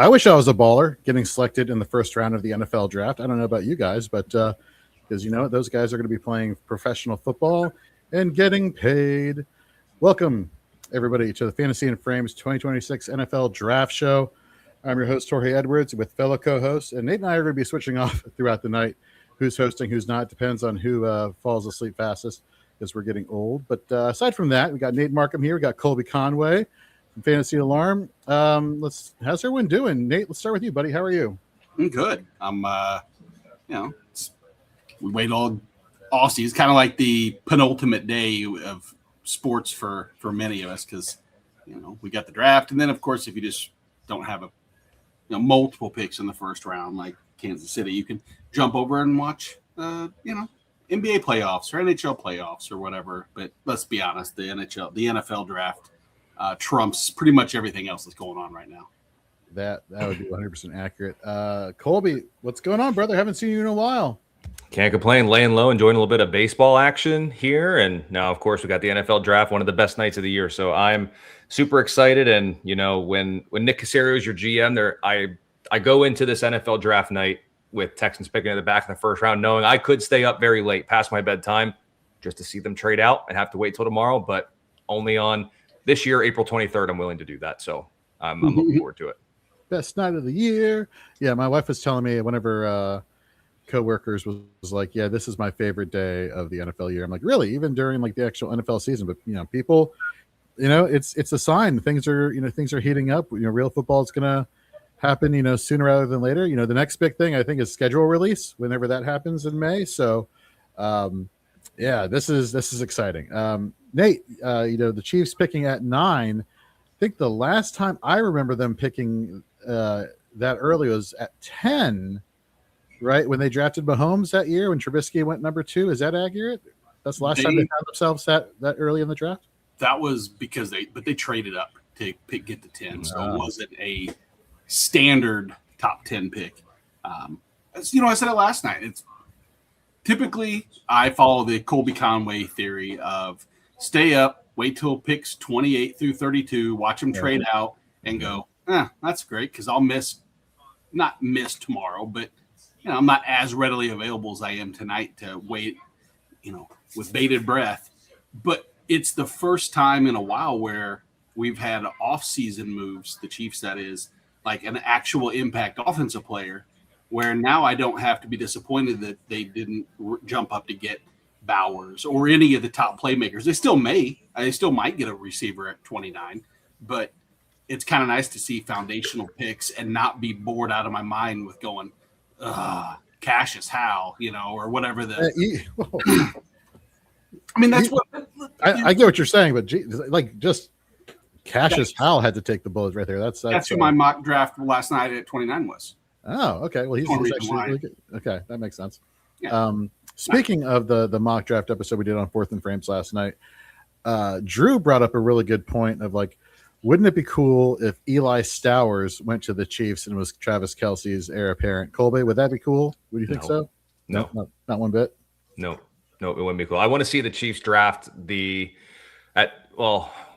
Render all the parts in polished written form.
I wish I was a baller getting selected in the first round of the NFL draft. I don't know about you guys, but because those guys are going to be playing professional football and getting paid. Welcome, everybody, to the Fantasy and Frames 2026 NFL Draft Show. I'm your host, Jorge Edwards, with fellow co-hosts, and Nate and I are going to be switching off throughout the night. Who's hosting, who's not, depends on who falls asleep fastest, because we're getting old. But aside from that, we got Nate Markham here. We got Colby Conway from Fantasy Alarm. How's everyone doing? Nate, let's start with you, buddy. How are you? I'm good. I'm, we wait all off season. It's kind of like the penultimate day of sports for many of us, because we got the draft, and then of course if you just don't have multiple picks in the first round like Kansas City, you can jump over and watch NBA playoffs or NHL playoffs or whatever. But let's be honest, the NFL draft trumps pretty much everything else that's going on right now. That would be 100% accurate. Colby, what's going on, brother? Haven't seen you in a while. Can't complain, laying low, enjoying a little bit of baseball action here. And now, of course, we got the NFL draft, one of the best nights of the year. So I'm super excited. And, when Nick Caserio is your GM, I go into this NFL draft night with Texans picking at the back in the first round, knowing I could stay up very late past my bedtime just to see them trade out and have to wait till tomorrow. But only on this year, April 23rd, I'm willing to do that. So I'm looking forward to it. Best night of the year. Yeah, my wife was telling me whenever coworkers was like, yeah, this is my favorite day of the NFL year. I'm like, really? Even during like the actual NFL season? But people, it's a sign things are heating up. Real football is gonna happen sooner rather than later. The next big thing I think is schedule release whenever that happens in May. So this is exciting. Nate, the Chiefs picking at 9. I think the last time I remember them picking that early was at 10. Right, when they drafted Mahomes that year, when Trubisky went number 2, is that accurate? That's the last time they found themselves that early in the draft. That was because they traded up to get the 10, so it wasn't a standard top 10 pick. I said it last night. It's typically I follow the Colby Conway theory of stay up, wait till picks 28 through 32, watch them trade out, and go, that's great because I'll not miss tomorrow, but I'm not as readily available as I am tonight to wait, with bated breath. But it's the first time in a while where we've had off-season moves, the Chiefs, that is, like an actual impact offensive player, where now I don't have to be disappointed that they didn't jump up to get Bowers or any of the top playmakers. They still might get a receiver at 29, but it's kind of nice to see foundational picks and not be bored out of my mind with going, Cassius Howe, or whatever I mean, that's what I get what you're saying, but just Cassius Howe had to take the bullets right there. That's who my mock draft last night at 29 was. Oh, okay. Well, he's actually really good. Okay, that makes sense. Yeah. Speaking of the mock draft episode we did on Fourth and Frames last night, Drew brought up a really good point of wouldn't it be cool if Eli Stowers went to the Chiefs and was Travis Kelce's heir apparent? Colby, would that be cool? Would you think so? No, not one bit. No, it wouldn't be cool. I want to see the Chiefs draft what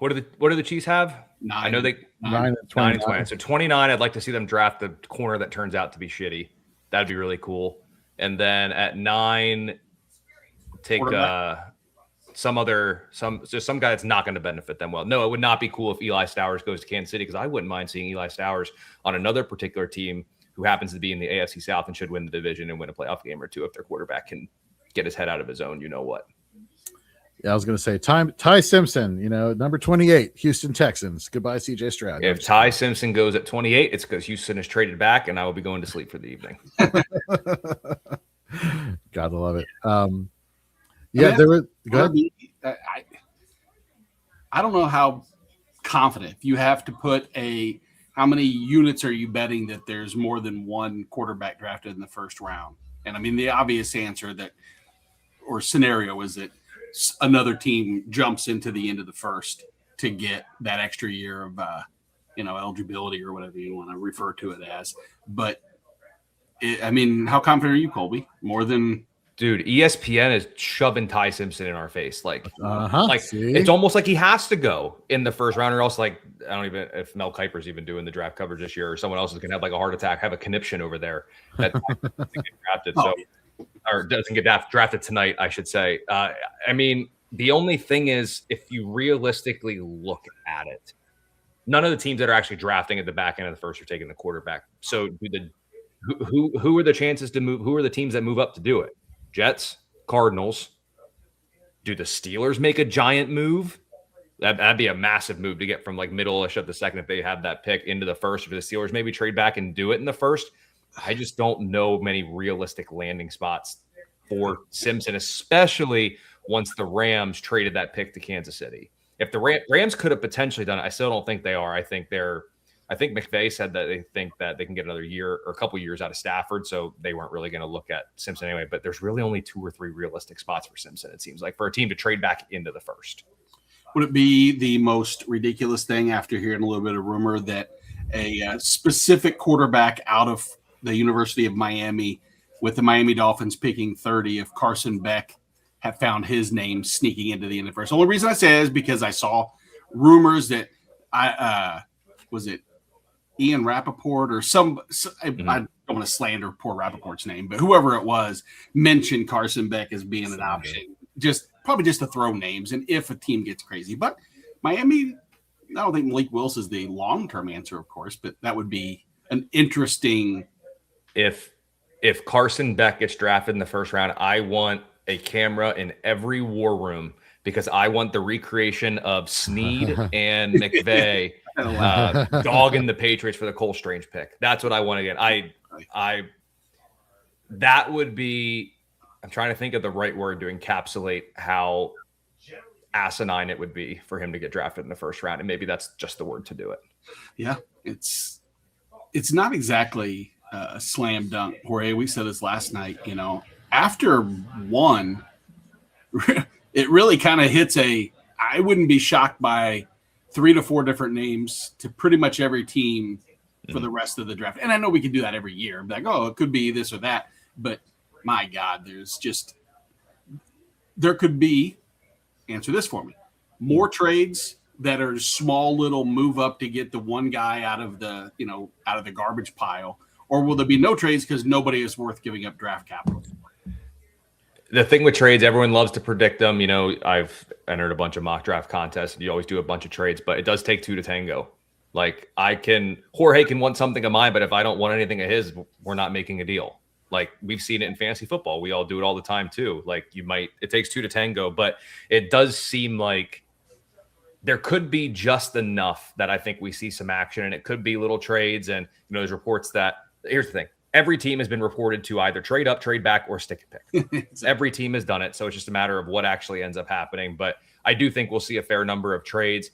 do the Chiefs have? 9. I know they 9 and 20. So 29, I'd like to see them draft the corner that turns out to be shitty. That'd be really cool. And then at 9, take some guy that's not going to benefit them well. No, it would not be cool if Eli Stowers goes to Kansas City, because I wouldn't mind seeing Eli Stowers on another particular team who happens to be in the AFC South and should win the division and win a playoff game or two if their quarterback can get his head out of his own. You know what? Yeah, I was going to say Ty Simpson, number 28, Houston Texans. Goodbye, CJ Stroud. If Ty Simpson goes at 28, it's because Houston is traded back, and I will be going to sleep for the evening. Gotta love it. Go ahead. I don't know how confident you have to put how many units are you betting that there's more than one quarterback drafted in the first round? And I mean, the obvious answer or scenario is that another team jumps into the end of the first to get that extra year of, eligibility or whatever you want to refer to it as. But how confident are you, Colby? More than Dude, ESPN is shoving Ty Simpson in our face. Like See? it's almost like he has to go in the first round, or else like I don't even if Mel Kiper's even doing the draft coverage this year, or someone else is gonna have like a heart attack, have a conniption over there that doesn't get drafted. Or doesn't get drafted tonight, I should say. I mean, the only thing is, if you realistically look at it, none of the teams that are actually drafting at the back end of the first are taking the quarterback. So who are the chances to move? Who are the teams that move up to do it? Jets, Cardinals. Do the Steelers make a giant move? That'd be a massive move to get from like middle-ish of the second if they have that pick into the first. If the Steelers maybe trade back and do it in the first, I just don't know many realistic landing spots for Simpson, especially once the Rams traded that pick to Kansas City. If the Rams could have potentially done it, I still don't think they are. I think McVay said that they think that they can get another year or a couple years out of Stafford, so they weren't really going to look at Simpson anyway. But there's really only 2 or 3 realistic spots for Simpson, it seems like, for a team to trade back into the first. Would it be the most ridiculous thing after hearing a little bit of rumor that a specific quarterback out of the University of Miami with the Miami Dolphins picking 30 if Carson Beck had found his name sneaking into the end of the first? The only reason I say it is because I saw rumors that was it Ian Rappaport or I don't want to slander poor Rappaport's name, but whoever it was mentioned Carson Beck as being an option. Probably just to throw names and if a team gets crazy. But Miami, I don't think Malik Willis is the long-term answer, of course, but that would be an interesting. If Carson Beck gets drafted in the first round, I want a camera in every war room because I want the recreation of Snead and McVay dogging the Patriots for the Cole Strange pick. That's what I want to get. That would be. I'm trying to think of the right word to encapsulate how asinine it would be for him to get drafted in the first round, and maybe that's just the word to do it. Yeah, it's not exactly a slam dunk. Jorge, we said this last night. After one, it really kind of hits I wouldn't be shocked by 3 to 4 different names to pretty much every team for the rest of the draft. And I know we can do that every year. Like, it could be this or that. But my God, there could be, answer this for me, more trades that are small little move up to get the one guy out of the garbage pile, or will there be no trades because nobody is worth giving up draft capital? The thing with trades, everyone loves to predict them. I've entered a bunch of mock draft contests, and you always do a bunch of trades, but it does take 2 to tango. Like Jorge can want something of mine, but if I don't want anything of his, we're not making a deal. Like we've seen it in fantasy football. We all do it all the time too. Like it takes 2 to tango, but it does seem like there could be just enough that I think we see some action, and it could be little trades. And, there's reports that here's the thing. Every team has been reported to either trade up, trade back, or stick and pick. Every team has done it. So it's just a matter of what actually ends up happening. But I do think we'll see a fair number of trades.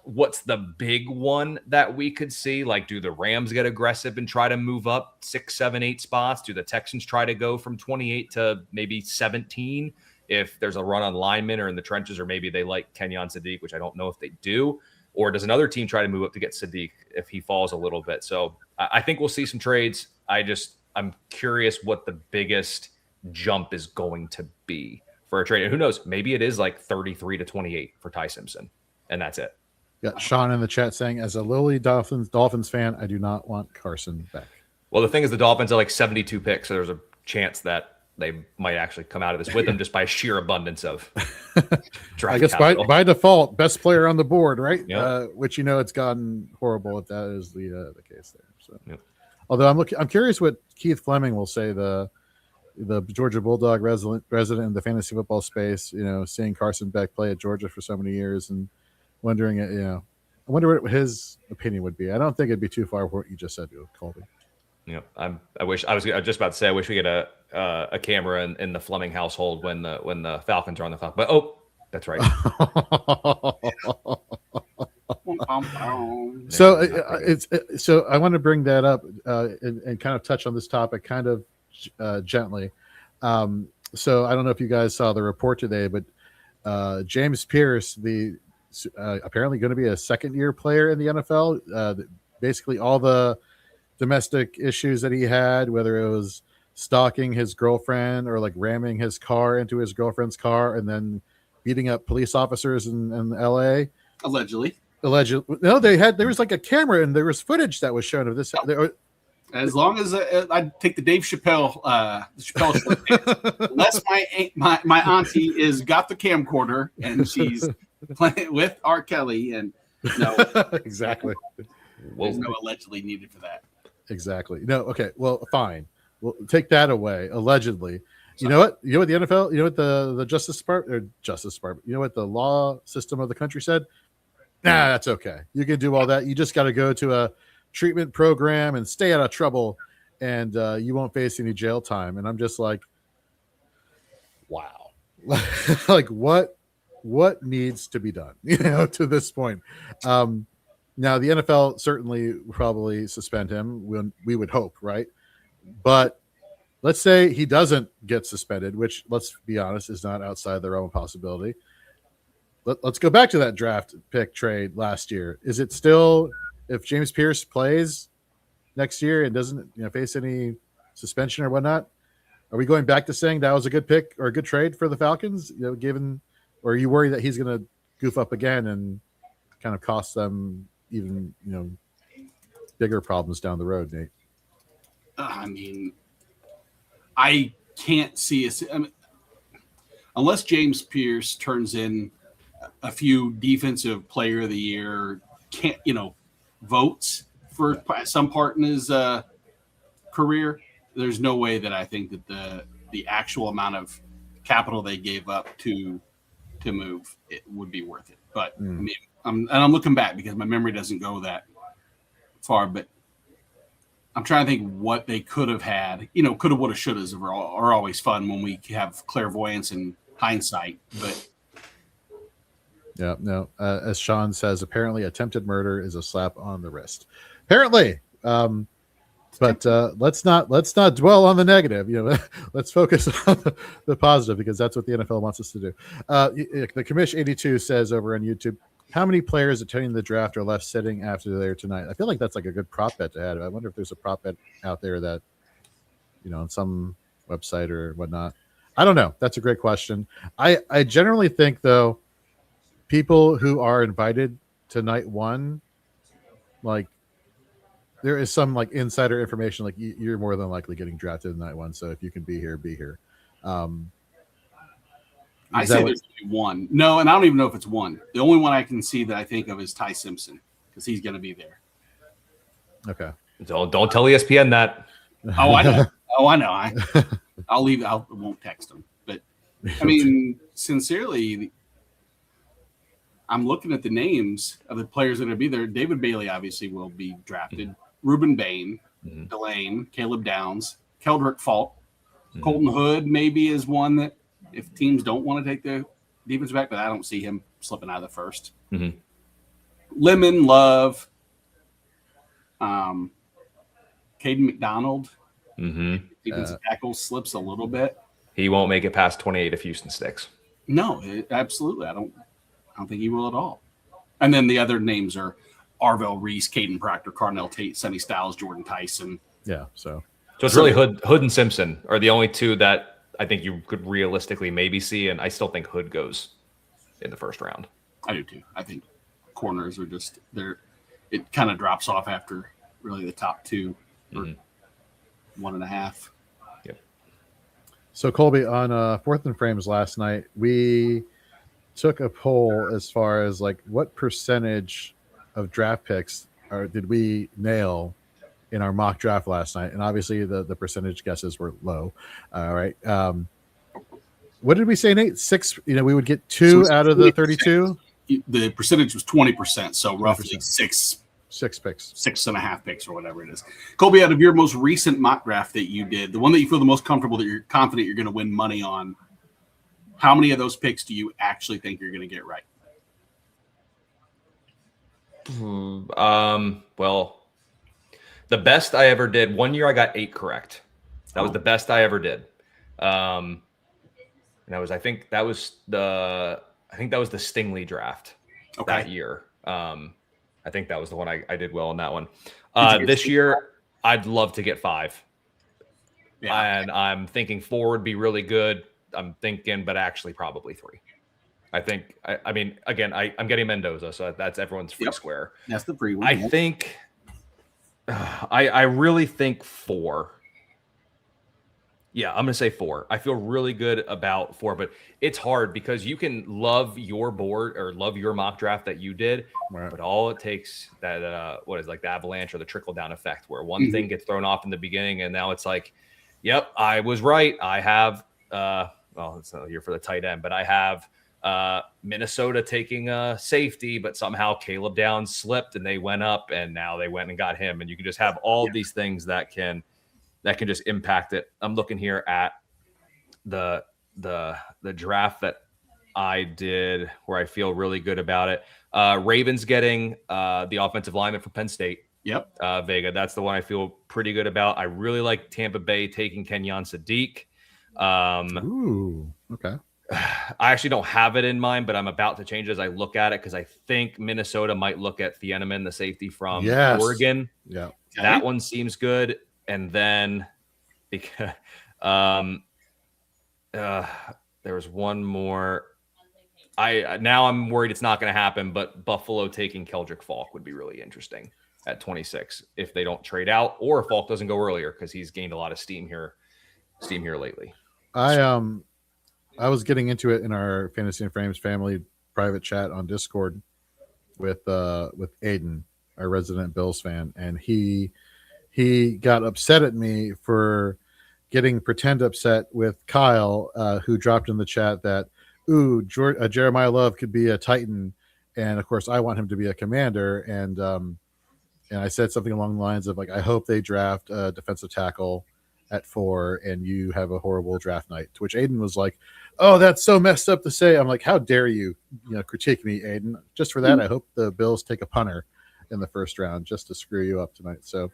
What's the big one that we could see? Like, do the Rams get aggressive and try to move up 6, 7, 8 spots? Do the Texans try to go from 28 to maybe 17 if there's a run on linemen or in the trenches, or maybe they like Kenyon Sadiq, which I don't know if they do? Or does another team try to move up to get Sadiq if he falls a little bit? So I think we'll see some trades. I'm curious what the biggest jump is going to be for a trade. And who knows? Maybe it is like 33 to 28 for Ty Simpson, and that's it. Got Sean in the chat saying, as a Lily Dolphins fan, I do not want Carson back. Well, the thing is, the Dolphins are like 72 picks, so there's a chance that they might actually come out of this with them just by sheer abundance of draft I guess by default, best player on the board, right? Yep. Which it's gotten horrible if that is the case there. So, yep. Although I'm curious what Keith Fleming will say, the Georgia Bulldog resident in the fantasy football space. Seeing Carson Beck play at Georgia for so many years and wondering, I wonder what his opinion would be. I don't think it'd be too far from what you just said, Colby. I was just about to say, I wish we get a camera in the Fleming household when the Falcons are on the clock. But that's right. So I want to bring that up and kind of touch on this topic kind of gently. So I don't know if you guys saw the report today, but James Pierce, apparently going to be a second-year player in the NFL. Basically, all the domestic issues that he had, whether it was stalking his girlfriend or like ramming his car into his girlfriend's car and then beating up police officers in LA. Allegedly. No, there was like a camera and there was footage that was shown of this. As long as I take the Dave Chappelle, unless my auntie is got the camcorder and she's playing with R. Kelly, and no, exactly. There's no allegedly needed for that. Exactly. No. Okay. Well, fine. We'll take that away. Allegedly. You know what? You know what the NFL? You know what the Justice Department? You know what the law system of the country said? Nah, that's okay. You can do all that. You just got to go to a treatment program and stay out of trouble, and you won't face any jail time. And I'm just like, wow. Like what needs to be done, to this point. Now the NFL certainly probably suspend him when we would hope, right? But let's say he doesn't get suspended, which, let's be honest, is not outside their own possibility. Let's go back to that draft pick trade last year. Is it still, if James Pierce plays next year and doesn't face any suspension or whatnot, are we going back to saying that was a good pick or a good trade for the Falcons? Given, or are you worried that he's going to goof up again and kind of cost them even bigger problems down the road, Nate? I mean, I can't see unless James Pierce turns in a few defensive player of the year, votes for some part in his career. There's no way that I think that the actual amount of capital they gave up to move it would be worth it. But I mean, I'm looking back because my memory doesn't go that far, but I'm trying to think what they could have had. Coulda, woulda, shouldas are always fun when we have clairvoyance and hindsight. But yeah, no. As Sean says, apparently attempted murder is a slap on the wrist. Apparently, but let's not dwell on the negative. Let's focus on the positive, because that's what the NFL wants us to do. The Commish 82 says over on YouTube, how many players attending the draft are left sitting after there tonight? I feel like that's like a good prop bet to have. I wonder if there's a prop bet out there that, on some website or whatnot. I don't know. That's a great question. I generally think, though, people who are invited to night one, like, there is some like insider information, like you're more than likely getting drafted in night one. So if you can be here, be here. I say there's only one. No, and I don't even know if it's one. The only one I can see that I think of is Ty Simpson, because he's going to be there. Okay. Don't tell ESPN that. Oh, I know. I'll leave. I won't text him. But I mean, sincerely, I'm looking at the names of the players that are going to be there. David Bailey obviously will be drafted. Rueben, Bain, Delane, Caleb Downs, Keldrick Faulk, Colton Hood maybe is one that, if teams don't want to take the defense back, but I don't see him slipping out of the first. Lemon, Love, Caden McDonald, defensive tackle slips a little bit. He won't make it past 28 if Houston sticks. No, absolutely. I don't think he will at all. And then the other names are Arvell, Reese, Caden, Proctor, Carnell, Tate, Sonny Styles, Jordyn, Tyson. Yeah, so it's really Hood and Simpson are the only two that I think you could realistically maybe see, and I still think Hood goes in the first round. I do too. I think corners are just there. It kind of drops off after really the top two or 1.5. Yep. So Colby, on Fourth and Frames last night, we took a poll as far as like what percentage of draft picks did we nail in our mock draft last night, and obviously the percentage guesses were low. All right. What did we say, Nate? 6. We would get 2 out of the 32. The percentage was 20%, so roughly 6 picks, 6.5 picks, or whatever it is. Colby, out of your most recent mock draft that you did, the one that you feel the most comfortable, that you're confident you're going to win money on, how many of those picks do you actually think you're going to get right? Well, the best I ever did, one year I got 8 correct. That was the best I ever did. And I think that was the Stingley draft that year. I think that was the one I did well on that one. This year, I'd love to get 5. And I'm thinking 4 would be really good. I'm thinking, but actually probably 3. I think, I mean, again, I'm getting Mendoza, so that's everyone's free square. That's the free one. I think, I really think 4. Yeah, I'm going to say 4. I feel really good about 4, but it's hard because you can love your board or love your mock draft that you did, but all it takes that, what is like the avalanche or the trickle down effect where one thing gets thrown off in the beginning and now it's like, yep, I was right. I have, well, it's not here for the tight end, but I have Minnesota taking a safety, but somehow Caleb Downs slipped and they went up and now they went and got him. And you can just have all of these things that can just impact it. I'm looking here at the draft that I did where I feel really good about it. Ravens getting the offensive lineman from Penn State. Yep. Vega. That's the one I feel pretty good about. I really like Tampa Bay taking Kenyon Sadiq. Ooh, okay. I actually don't have it in mind, but I'm about to change it as I look at it because I think Minnesota might look at Thieneman, the safety from Oregon. Yeah. That one seems good. And then because there was one more. Now I'm worried it's not going to happen, but Buffalo taking Keldrick Falk would be really interesting at 26 if they don't trade out or if Falk doesn't go earlier because he's gained a lot of steam here lately. I was getting into it in our Fantasy and Frames family private chat on Discord with Aiden, our resident Bills fan, and he got upset at me for getting pretend upset with Kyle, who dropped in the chat that, Jeremiah Love could be a Titan, and of course I want him to be a commander, and I said something along the lines of like, I hope they draft a defensive tackle at 4 and you have a horrible draft night, to which Aiden was like, oh, that's so messed up to say. I'm like, how dare you critique me, Aiden? Just for that, I hope the Bills take a punter in the first round just to screw you up tonight. So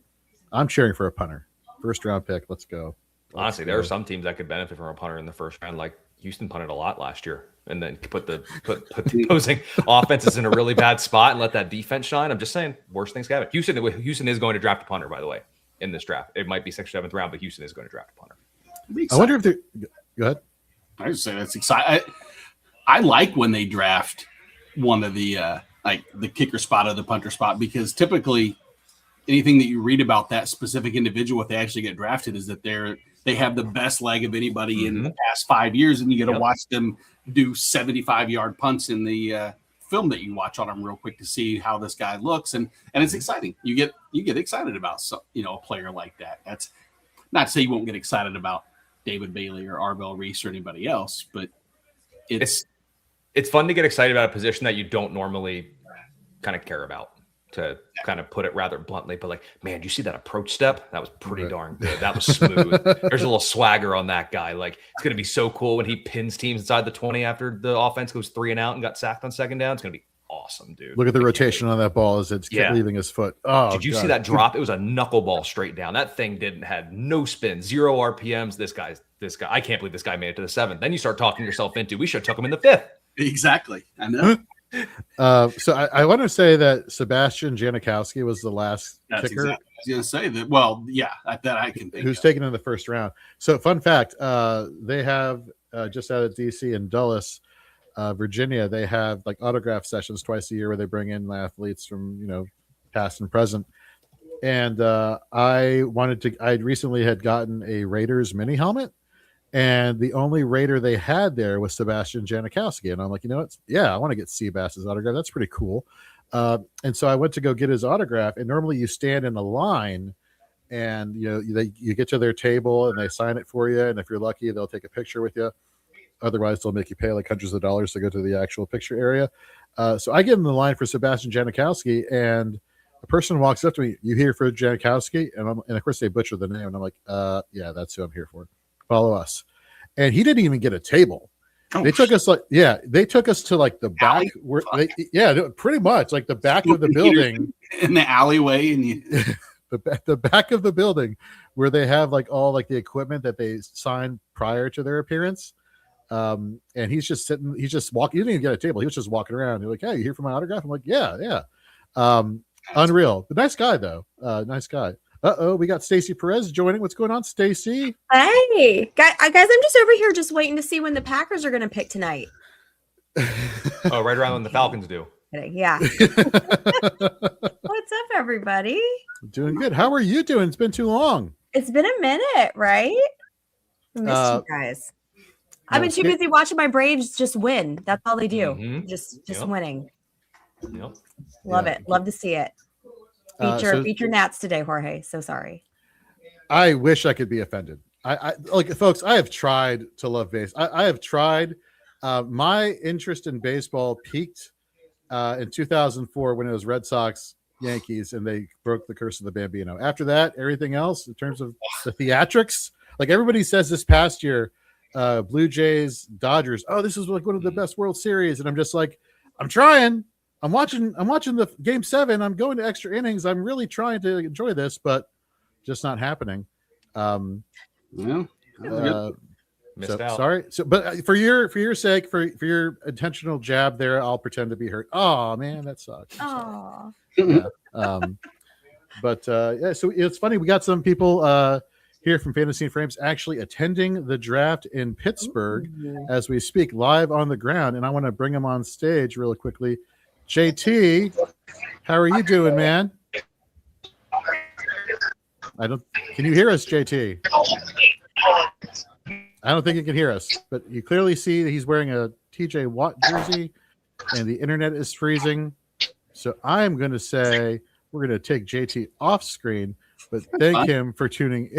I'm cheering for a punter. First round pick. Let's go. Honestly, there are some teams that could benefit from a punter in the first round. Like Houston punted a lot last year and then put the opposing offenses in a really bad spot and let that defense shine. I'm just saying, worst things happen. Houston is going to draft a punter, by the way, in this draft. It might be 6th or 7th round, but Houston is going to draft a punter. I wonder if they go ahead. I just say that's exciting. I like when they draft one of the like the kicker spot or the punter spot, because typically anything that you read about that specific individual, if they actually get drafted, is that they have the best leg of anybody in the past 5 years, and you get to watch them do 75-yard punts in the film that you watch on them real quick to see how this guy looks, and it's exciting. You get excited about a player like that. That's not to say you won't get excited about David Bailey or Arvell, Reese, or anybody else, but it's fun to get excited about a position that you don't normally kind of care about, to kind of put it rather bluntly. But like, man, you see that approach step? That was pretty darn good. That was smooth. There's a little swagger on that guy. Like, it's going to be so cool when he pins teams inside the 20 after the offense goes 3 and out and got sacked on second down. It's going to be awesome, dude. Look at the rotation on that ball as it's leaving his foot. Oh, did you see that drop? It was a knuckleball straight down. That thing had no spin, 0 RPMs. This guy. I can't believe this guy made it to the 7th. Then you start talking yourself into, we should have took him in the 5th. Exactly. I know. So I want to say that Sebastian Janikowski was the last kicker. Exactly. I was going to say that. Well, yeah, that I can think who's of. taken in the first round. So fun fact, they have just out of DC and Dulles, Virginia, they have like autograph sessions twice a year where they bring in athletes from, past and present. And I recently had gotten a Raiders mini helmet, and the only Raider they had there was Sebastian Janikowski. And I'm like, I want to get Seabass's autograph. That's pretty cool. And so I went to go get his autograph, and normally you stand in a line and, you get to their table and they sign it for you. And if you're lucky, they'll take a picture with you. Otherwise, they'll make you pay like hundreds of dollars to go to the actual picture area. So I get in the line for Sebastian Janikowski, and a person walks up to me, "You here for Janikowski?" And of course they butcher the name, and I'm like, "Yeah, that's who I'm here for. Follow us." And he didn't even get a table. They took us to like the back where pretty much like the back of the building in the alleyway, and the back of the building where they have like all like the equipment that they signed prior to their appearance. And he's just sitting, he's just walking. He didn't even get a table. He was just walking around. He's like, "Hey, you here for my autograph?" I'm like, yeah. Unreal. But nice guy though. Nice guy. We got Stacy Perez joining. What's going on, Stacy? Hey, guys, I'm just over here just waiting to see when the Packers are going to pick tonight. Oh, right around when the Falcons do. Yeah. What's up, everybody? Doing good. How are you doing? It's been too long. It's been a minute, right? I missed you guys. I've been too busy watching my Braves just win. That's all they do. Mm-hmm. Just winning. Yep. Love it. Love to see it. Feature Nats today, Jorge. So sorry. I wish I could be offended. I like, folks, I have tried to love baseball. I have tried. My interest in baseball peaked in 2004 when it was Red Sox Yankees and they broke the curse of the Bambino. After that, everything else in terms of the theatrics, like everybody says this past year, Blue Jays, Dodgers, oh, this is like one of the best World Series. And I'm just like, I'm trying. I'm watching the game 7. I'm going to extra innings. I'm really trying to enjoy this, but just not happening. Missed out. Sorry. So, but for your sake, for your intentional jab there, I'll pretend to be hurt. Oh man, that sucks. Oh. Yeah. Yeah. So it's funny. We got some people here from Fantasy and Frames actually attending the draft in Pittsburgh as we speak, live on the ground, and I want to bring them on stage really quickly. JT, how are you doing, man? Can you hear us, JT? I don't think you can hear us, but you clearly see that he's wearing a TJ Watt jersey and the internet is freezing. So I'm going to say we're going to take JT off screen, but thank him for tuning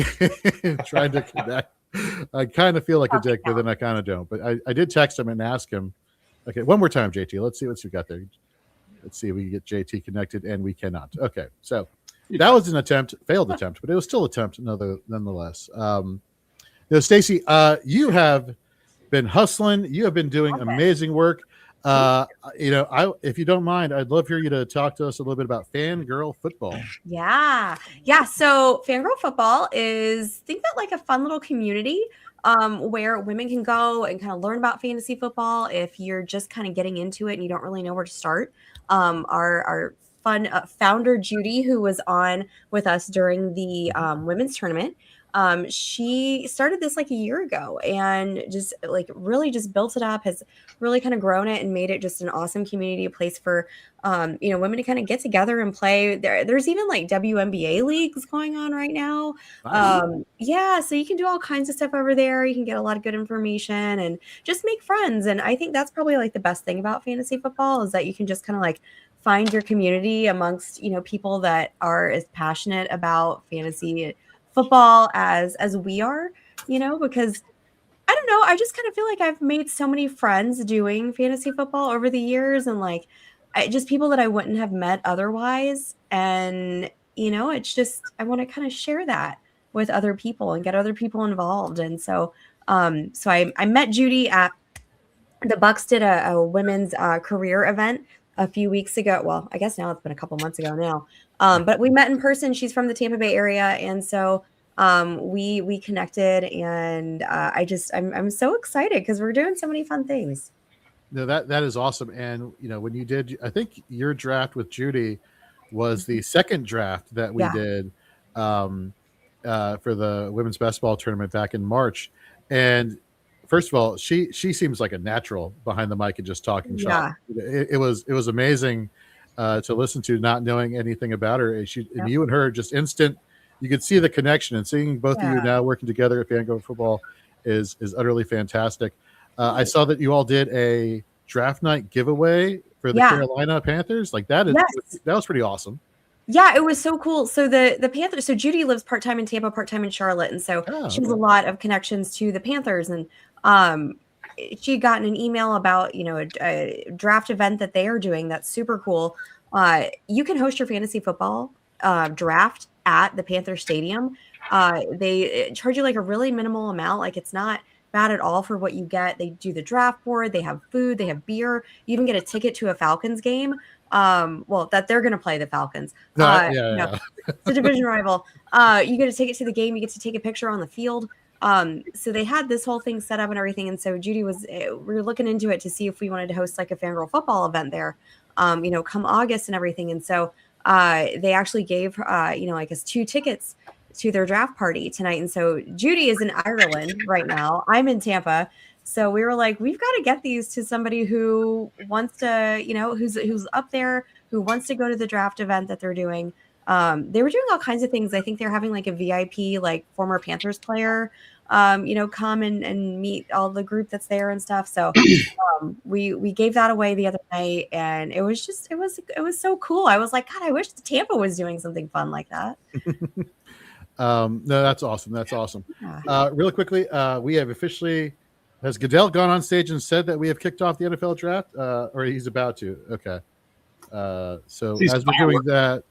in, trying to connect. I kind of feel like a dick, but then I kind of don't. But I did text him and ask him. Okay, one more time, JT. Let's see what we got there. Let's see if we can get JT connected, and we cannot. Okay, so that was an failed attempt, but it was still an attempt nonetheless. Stacy, you have been hustling. You have been doing amazing work. If you don't mind, I'd love for you to talk to us a little bit about fangirl football. Yeah. So fangirl football is, think that like a fun little community where women can go and kind of learn about fantasy football. If you're just kind of getting into it and you don't really know where to start, our fun founder Judy, who was on with us during the women's tournament. She started this like a year ago and just like really just built it up, has really kind of grown it and made it just an awesome community, a place for, women to kind of get together and play. There's even like WNBA leagues going on right now. So you can do all kinds of stuff over there. You can get a lot of good information and just make friends. And I think that's probably like the best thing about fantasy football is that you can just kind of like find your community amongst, people that are as passionate about fantasy football as we are, because I don't know, I just kind of feel like I've made so many friends doing fantasy football over the years and like just people that I wouldn't have met otherwise. And, it's just, I want to kind of share that with other people and get other people involved. And so, I met Judy at the Bucs did a women's career event a few weeks ago. Well, I guess now it's been a couple months ago now. But we met in person. She's from the Tampa Bay area. And so we connected and I'm so excited because we're doing so many fun things. No, that is awesome. And, when you did, I think your draft with Judy was the second draft that we did for the women's basketball tournament back in March. And first of all, she seems like a natural behind the mic and just talking shop. It was amazing to listen to, not knowing anything about her. And you and her just instant. You could see the connection, and seeing both of you now working together at Fangirl Football is utterly fantastic. I saw that you all did a draft night giveaway for the Carolina Panthers. Like that was pretty awesome. Yeah, it was so cool. So the Panthers, so Judy lives part-time in Tampa, part-time in Charlotte. And so she has a lot of connections to the Panthers. And she had gotten an email about, a draft event that they are doing. That's super cool. You can host your fantasy football draft at the Panther Stadium. They charge you like a really minimal amount. Like it's not bad at all for what you get. They do the draft board. They have food. They have beer. You even get a ticket to a Falcons game. That they're going to play the Falcons. It's a division rival. You get a ticket to the game. You get to take a picture on the field. So they had this whole thing set up and everything. And so Judy we were looking into it to see if we wanted to host like a Fangirl football event there, come August and everything. And so they actually gave I guess 2 tickets to their draft party tonight. And so Judy is in Ireland right now. I'm in Tampa. So we were like, we've got to get these to somebody who wants to, who's up there, who wants to go to the draft event that they're doing. They were doing all kinds of things. I think they're having like a VIP, like former Panthers player, come and meet all the group that's there and stuff. So we gave that away the other night, and it was so cool. I was like, God, I wish Tampa was doing something fun like that. No, that's awesome. That's awesome. Yeah. Really quickly, we have officially. Has Goodell gone on stage and said that we have kicked off the NFL draft, or he's about to? Okay. So as we're doing that,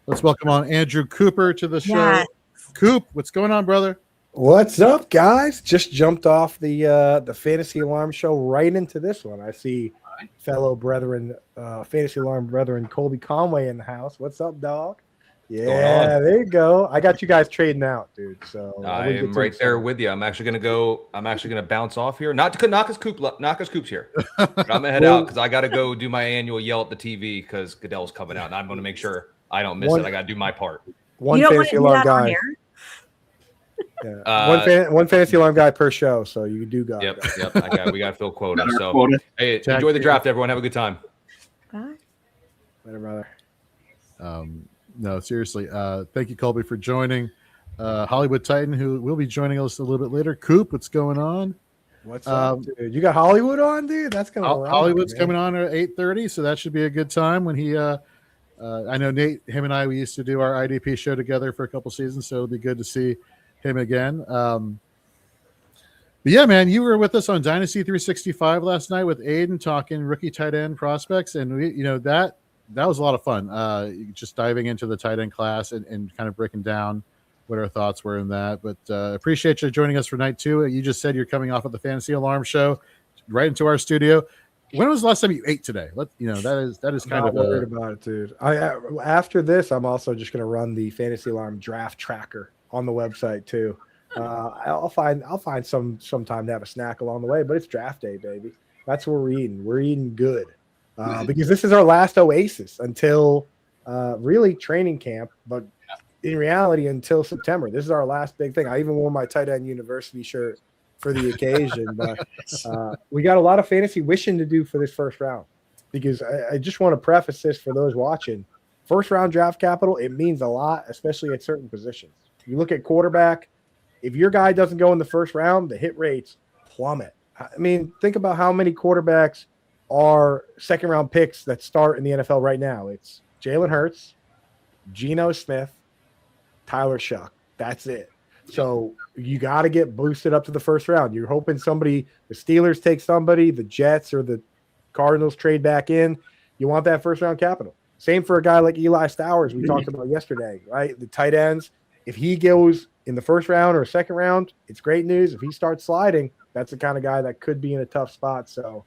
let's welcome on Andrew Cooper to the show. Yes. Coop, what's going on, brother? What's up, guys? Just jumped off the Fantasy Alarm show right into this one. I see fellow brethren, Fantasy Alarm brethren, Colby Conway in the house. What's up, dog? Yeah, there you go. I got you guys trading out, dude. So I am right there with you. I'm actually gonna bounce off here. Not to knock his Coop's here. But I'm gonna head out because I gotta go do my annual yell at the TV because Goodell's coming out, and I'm gonna make sure I don't miss it. I gotta do my part. One You don't Fantasy want to do Alarm that on guy. air? Yeah. One Fantasy Alarm guy per show, so you do got it. Yep. We gotta fill quota. So hey, enjoy the draft, everyone. Have a good time. Bye. Later, brother. No, seriously. Thank you, Colby, for joining. Hollywood Titan, who will be joining us a little bit later. Coop, what's going on? What's up, dude? You got Hollywood on, dude? That's gonna Hollywood's coming on at 8:30, so that should be a good time when he. I know Nate, him and I, we used to do our IDP show together for a couple seasons, so it'll be good to see him again. But yeah, man, you were with us on Dynasty 365 last night with Aiden talking rookie tight end prospects, and we, that was a lot of fun. Just diving into the tight end class and kind of breaking down what our thoughts were in that. But appreciate you joining us for night 2. You just said you're coming off of the Fantasy Alarm show right into our studio. When was the last time you ate today? That is kind of worried about it, dude. After this, I'm also just going to run the Fantasy Alarm draft tracker on the website too. I'll find some time to have a snack along the way, but it's draft day, baby. That's what we're eating. We're eating good. Because this is our last oasis until really training camp, but in reality until September. This is our last big thing. I even wore my tight end university shirt for the occasion, but we got a lot of fantasy wishing to do for this first round, because I just want to preface this for those watching. First round draft capital, it means a lot, especially at certain positions. You look at quarterback, if your guy doesn't go in the first round, the hit rates plummet. I mean, think about how many quarterbacks are second round picks that start in the NFL right now. It's Jalen Hurts, Geno Smith, Tyler Shuck. That's it. So you got to get boosted up to the first round. You're hoping the Steelers take somebody, the Jets or the Cardinals trade back in. You want that first round capital. Same for a guy like Eli Stowers we talked about yesterday, right? The tight ends, if he goes in the first round or second round, it's great news. If he starts sliding, that's the kind of guy that could be in a tough spot. So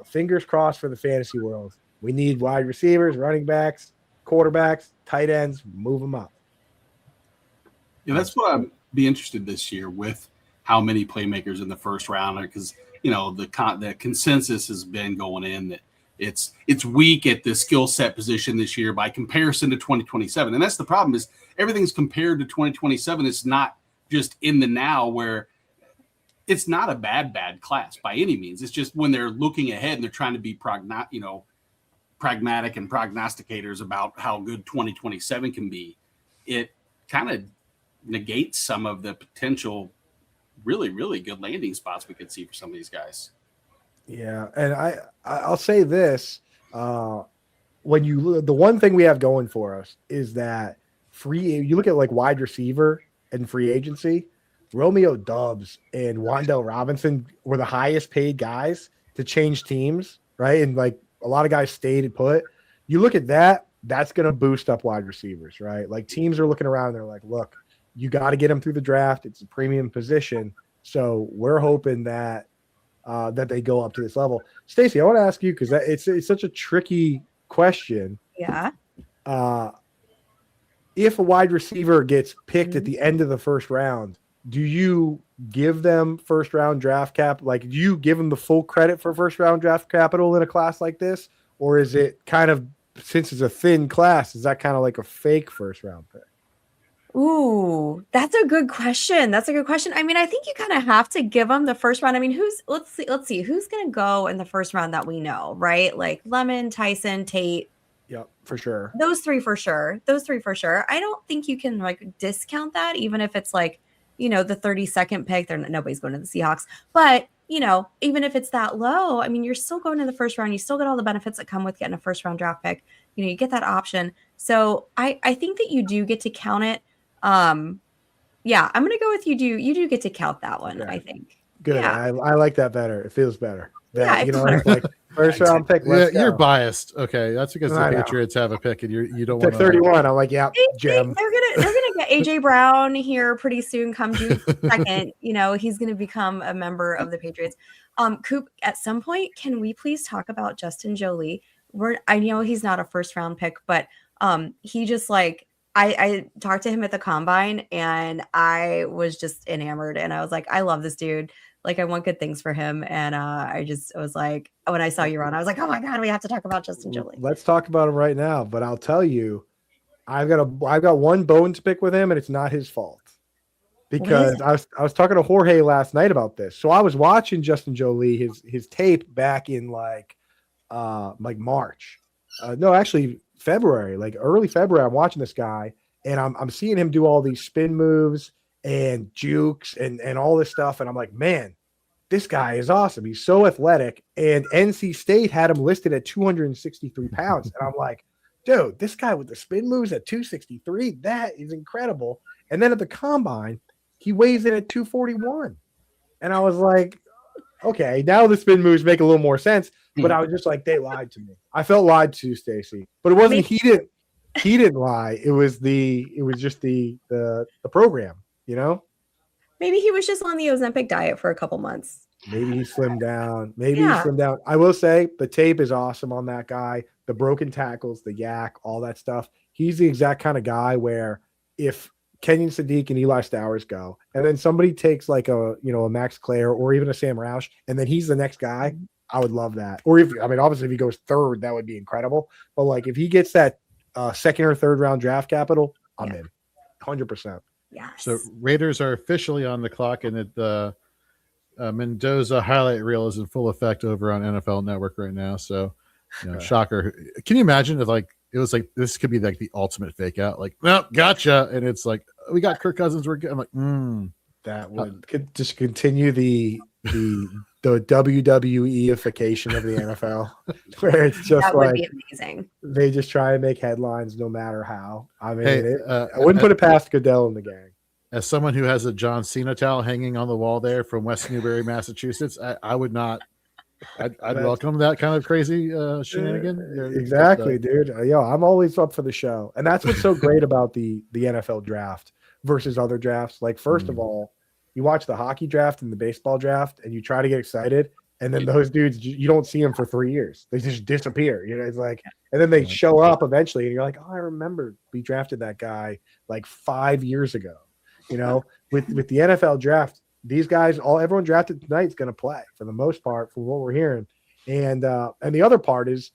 fingers crossed for the fantasy world. We need wide receivers, running backs, quarterbacks, tight ends, move them up. Yeah, that's what I'd be interested this year with how many playmakers in the first round, because the consensus has been going in that it's weak at the skill set position this year by comparison to 2027, and that's the problem, is everything's compared to 2027. It's not just in the now, where it's not a bad class by any means. It's just when they're looking ahead and they're trying to be pragmatic and prognosticators about how good 2027 can be, it kind of negates some of the potential really, really good landing spots we could see for some of these guys. Yeah, and I'll say this: the one thing we have going for us is that you look at like wide receiver and free agency. Romeo Doubs and Wan'Dale Robinson were the highest paid guys to change teams, right? And like a lot of guys stayed and put. You look at that, that's going to boost up wide receivers, right? Like teams are looking around, they're like, look, you got to get them through the draft. It's a premium position. So we're hoping that they go up to this level. Stacey, I want to ask you, because it's such a tricky question. Yeah. If a wide receiver gets picked at the end of the first round, do you give them first round draft cap? Like, do you give them the full credit for first round draft capital in a class like this? Or is it kind of since it's a thin class, is that kind of like a fake first round pick? Ooh, that's a good question. I mean, I think you kind of have to give them the first round. I mean, let's see, who's going to go in the first round that we know, right? Like Lemon, Tyson, Tate. Yep, for sure. Those three for sure. I don't think you can like discount that, even if it's like, the 32nd pick. Nobody's going to the Seahawks, but even if it's that low, I mean, you're still going in the first round. You still get all the benefits that come with getting a first round draft pick. You get that option. So I think that you do get to count it. Yeah, I'm gonna go with you do get to count that one. Okay. I think good. Yeah. I like that better. It feels better. It like first round pick. You're biased. Okay, that's because the Patriots have a pick and you don't want 31. I'm like, yeah, Jim. They're gonna get AJ Brown here pretty soon. Come June 2nd, he's gonna become a member of the Patriots. Coop, at some point, can we please talk about Justin Jolie? I know he's not a first round pick, but he just like. I talked to him at the combine and I was just enamored and I was like, I love this dude. Like I want good things for him. And I was like, when I saw you on, I was like, oh my God, we have to talk about Justin Jolie. Let's talk about him right now. But I'll tell you, I've got one bone to pick with him and it's not his fault. Because I was talking to Jorge last night about this. So I was watching Justin Jolie, his tape back in like March. No, actually February, like early February, I'm watching this guy and I'm seeing him do all these spin moves and jukes and all this stuff. And I'm like, man, this guy is awesome. He's so athletic. And NC State had him listed at 263 pounds. And I'm like, dude, this guy with the spin moves at 263, that is incredible. And then at the combine, he weighs in at 241. And I was like, okay, now the spin moves make a little more sense. But I was just like, they lied to me. I felt lied to, Stacy. But it wasn't he didn't lie. It was just the program, Maybe he was just on the Ozempic diet for a couple months. Maybe he slimmed down. He slimmed down. I will say the tape is awesome on that guy. The broken tackles, the yak, all that stuff. He's the exact kind of guy where if Kenyon, Sadiq, and Eli Stowers go, and then somebody takes like a Max Clare or even a Sam Roush, and then he's the next guy, I would love that. Or obviously if he goes third, that would be incredible. But like if he gets that second or third round draft capital, I'm in 100%. Yes. So Raiders are officially on the clock, and the Mendoza highlight reel is in full effect over on NFL Network right now. So, shocker. Can you imagine if like it was like this could be like the ultimate fake out? Like, well, gotcha, and it's like we got Kirk Cousins. We're good. I'm like, that could just continue the WWE-ification of the NFL, where it's just that would be amazing. They just try and make headlines no matter how. I mean, I wouldn't put it past Goodell and the gang. As someone who has a John Cena towel hanging on the wall there from West Newbury, Massachusetts, I would not. I'd welcome that kind of crazy shenanigan. Exactly, dude. I'm always up for the show, and that's what's so great about the NFL draft versus other drafts. Like, first of all, you watch the hockey draft and the baseball draft, and you try to get excited, and then those dudes, you don't see them for 3 years. They just disappear. It's like, and then they show up eventually, and you're like, oh, I remember we drafted that guy like 5 years ago. With the NFL draft, these guys, everyone drafted tonight is going to play for the most part, from what we're hearing. And the other part is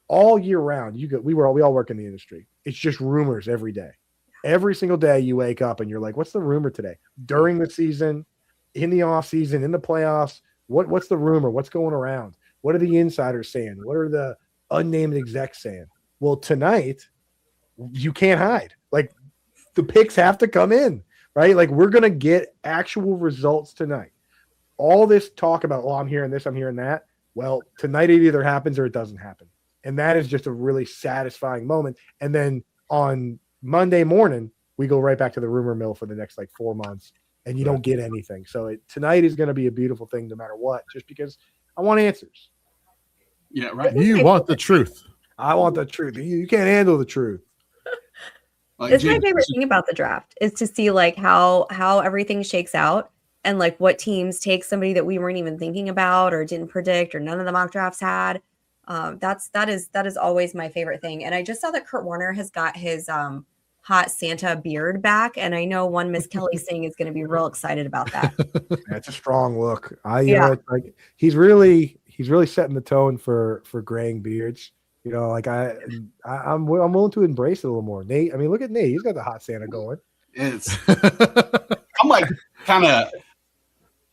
all year round. We all work in the industry. It's just rumors every day. Every single day you wake up and you're like, what's the rumor today? During the season, in the off season, in the playoffs, what's the rumor? What's going around? What are the insiders saying? What are the unnamed execs saying? Well, tonight you can't hide. Like the picks have to come in, right? Like we're going to get actual results tonight. All this talk about, I'm hearing this, I'm hearing that. Well, tonight it either happens or it doesn't happen. And that is just a really satisfying moment. And then on Monday morning, we go right back to the rumor mill for the next 4 months, and you don't get anything. So tonight is going to be a beautiful thing no matter what, just because I want answers. Yeah, right. You want the truth. I want the truth. You can't handle the truth. It's my favorite thing about the draft is to see how everything shakes out and what teams take somebody that we weren't even thinking about or didn't predict or none of the mock drafts had. That is always my favorite thing. And I just saw that Kurt Warner has got his hot Santa beard back, and I know one Miss Kelly Singh is going to be real excited about that. That's a strong look. He's really setting the tone for graying beards. You know, like I'm willing to embrace it a little more. Nate, I mean, look at Nate. He's got the hot Santa going. It's I'm like kind of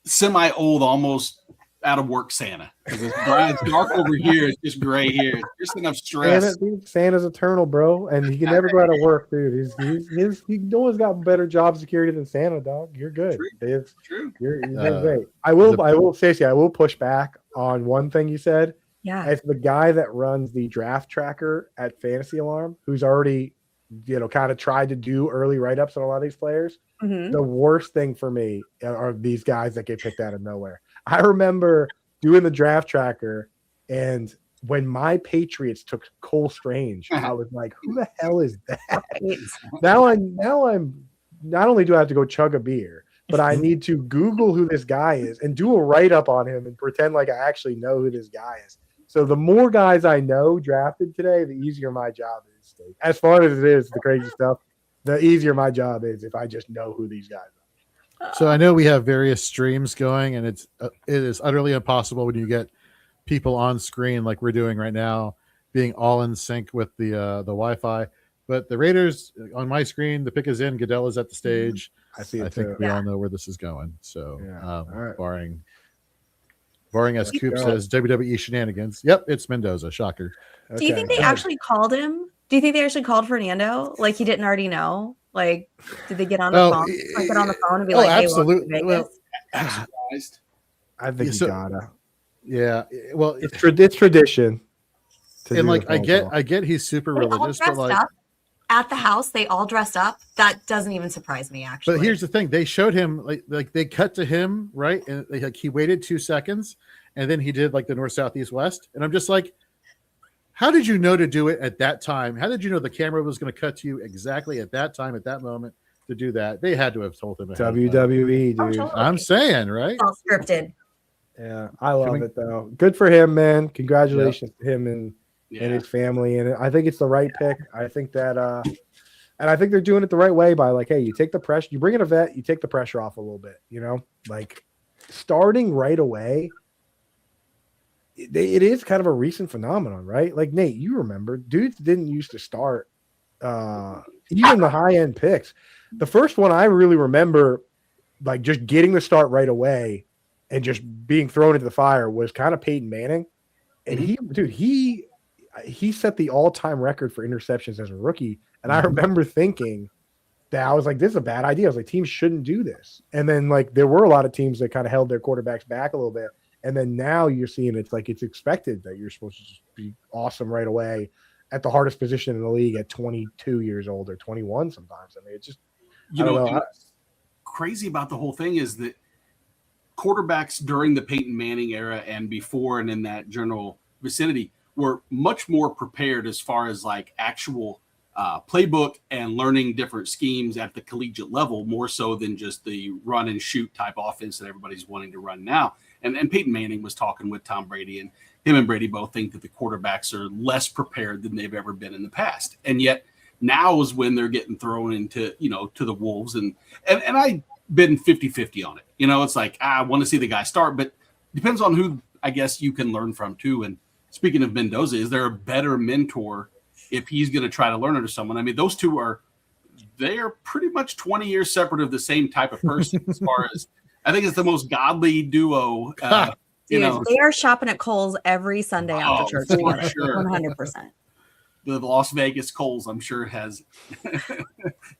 semi-old, almost out of work Santa. Because Brian's dark over here, it's just gray here. It's just enough stress. Santa's eternal, bro, and he can never go out of work, dude. He no one's got better job security than Santa, dog. You're good. True. You're great. I will push back on one thing you said. Yeah. As the guy that runs the draft tracker at Fantasy Alarm, who's already, kind of tried to do early write-ups on a lot of these players, the worst thing for me are these guys that get picked out of nowhere. I remember doing the draft tracker, and when my Patriots took Cole Strange, I was like, who the hell is that? Now I'm not only do I have to go chug a beer, but I need to Google who this guy is and do a write-up on him and pretend like I actually know who this guy is. So the more guys I know drafted today, the easier my job is. As far as it is, the crazy stuff, the easier my job is if I just know who these guys are. So I know we have various streams going, and it is utterly impossible when you get people on screen like we're doing right now, being all in sync with the Wi-Fi. But the Raiders on my screen, the pick is in. Goodell is at the stage. I see it I think too. we all know where this is going. So, All right. barring as Coop says, WWE shenanigans. Yep, it's Mendoza. Shocker. Do you think they actually called him? Do you think they actually called Fernando? Like he didn't already know? Like, did they get on the phone? Like, get on the phone and be like, "Hey, absolutely." Well, I think you gotta. Yeah. Well, it's tradition. And like, I get he's super religious, but like at the house, they all dressed up. That doesn't even surprise me, actually. But here's the thing: they showed him like they cut to him, right, and he waited 2 seconds, and then he did like the north, south, east, west, and I'm just like, how did you know to do it at that time? How did you know the camera was going to cut to you exactly at that time, at that moment to do that? They had to have told him. WWE, dude. Totally. I'm saying, right? All scripted. Yeah, I love it though. Good for him, man. Congratulations to him and his family. And I think it's the right pick. I think that, and I think they're doing it the right way by like, hey, you take the pressure, you bring in a vet, you take the pressure off a little bit. Like starting right away. It is kind of a recent phenomenon, right? Like Nate, you remember, dudes didn't used to start even the high end picks. The first one I really remember, like just getting the start right away and just being thrown into the fire was kind of Peyton Manning. And he set the all-time record for interceptions as a rookie. And I remember thinking that I was like, this is a bad idea. I was like, teams shouldn't do this. And then like there were a lot of teams that kind of held their quarterbacks back a little bit. And then now you're seeing it's like it's expected that you're supposed to just be awesome right away at the hardest position in the league at 22 years old or 21 sometimes. I mean, it's just what's crazy about the whole thing is that quarterbacks during the Peyton Manning era and before and in that general vicinity were much more prepared as far as like actual playbook and learning different schemes at the collegiate level, more so than just the run and shoot type offense that everybody's wanting to run now. And Peyton Manning was talking with Tom Brady, and him and Brady both think that the quarterbacks are less prepared than they've ever been in the past. And yet now is when they're getting thrown into, to the wolves. And I've been 50-50 on it. It's like, I want to see the guy start, but depends on who I guess you can learn from too. And speaking of Mendoza, is there a better mentor if he's going to try to learn under someone? I mean, those two they are pretty much 20 years separate of the same type of person as far as I think it's the most godly duo. Dude, they are shopping at Kohl's every Sunday after church. For sure. 100%. The Las Vegas Kohl's, I'm sure, has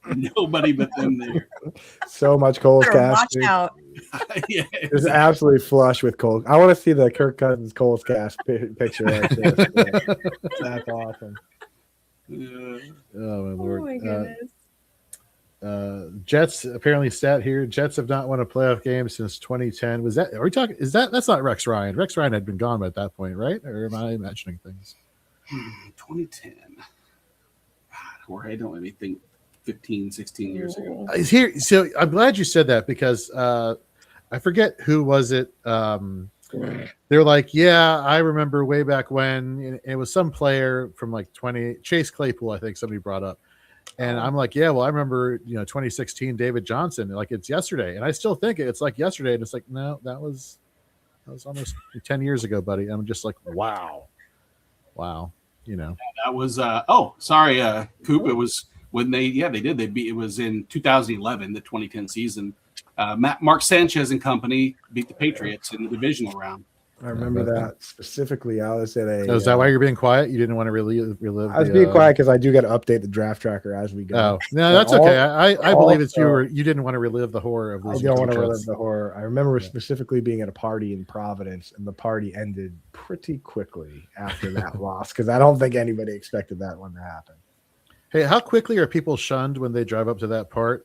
nobody but them there. So much Kohl's cash. Watch out. Yeah, it's absolutely flush with Kohl's. I want to see the Kirk Cousins Kohl's cash picture. That's awesome. Yeah. Oh my lord! Oh my goodness. Jets apparently stat here. Jets have not won a playoff game since 2010. Was that? Are we talking? That's not Rex Ryan. Rex Ryan had been gone at that point, right? Or am I imagining things? 2010. God, Jorge, don't let me think 15, 16 years ago. Is here. So I'm glad you said that because I forget who was it. They're like, yeah, I remember way back when it was some player from like Chase Claypool, I think somebody brought up. And I'm like, yeah, well, I remember, 2016 David Johnson, like it's yesterday. And I still think it's like yesterday. And it's like, no, that was almost 10 years ago, buddy. I'm just like, wow. you know. That was Coop. It was when they did. They beat. It was in 2011, the 2010 season. Mark Sanchez and company beat the Patriots in the divisional round. I remember that specifically. I was at a. Is that why you're being quiet? You didn't want to relive? I was being quiet because I do got to update the draft tracker as we go. Oh no, that's okay. I believe it's you didn't want to relive the horror of losing. I don't want to relive the horror. I remember specifically being at a party in Providence, and the party ended pretty quickly after that loss because I don't think anybody expected that one to happen. Hey, how quickly are people shunned when they drive up to that part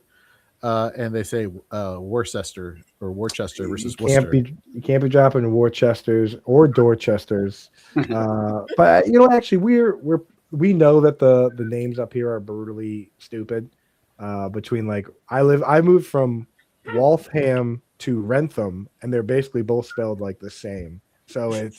and they say Worcester or Worcester versus Worcester? You can't be dropping Worcesters or Dorchesters. But actually, we know that the names up here are brutally stupid. Between I moved from Waltham to Wrentham, and they're basically both spelled like the same. So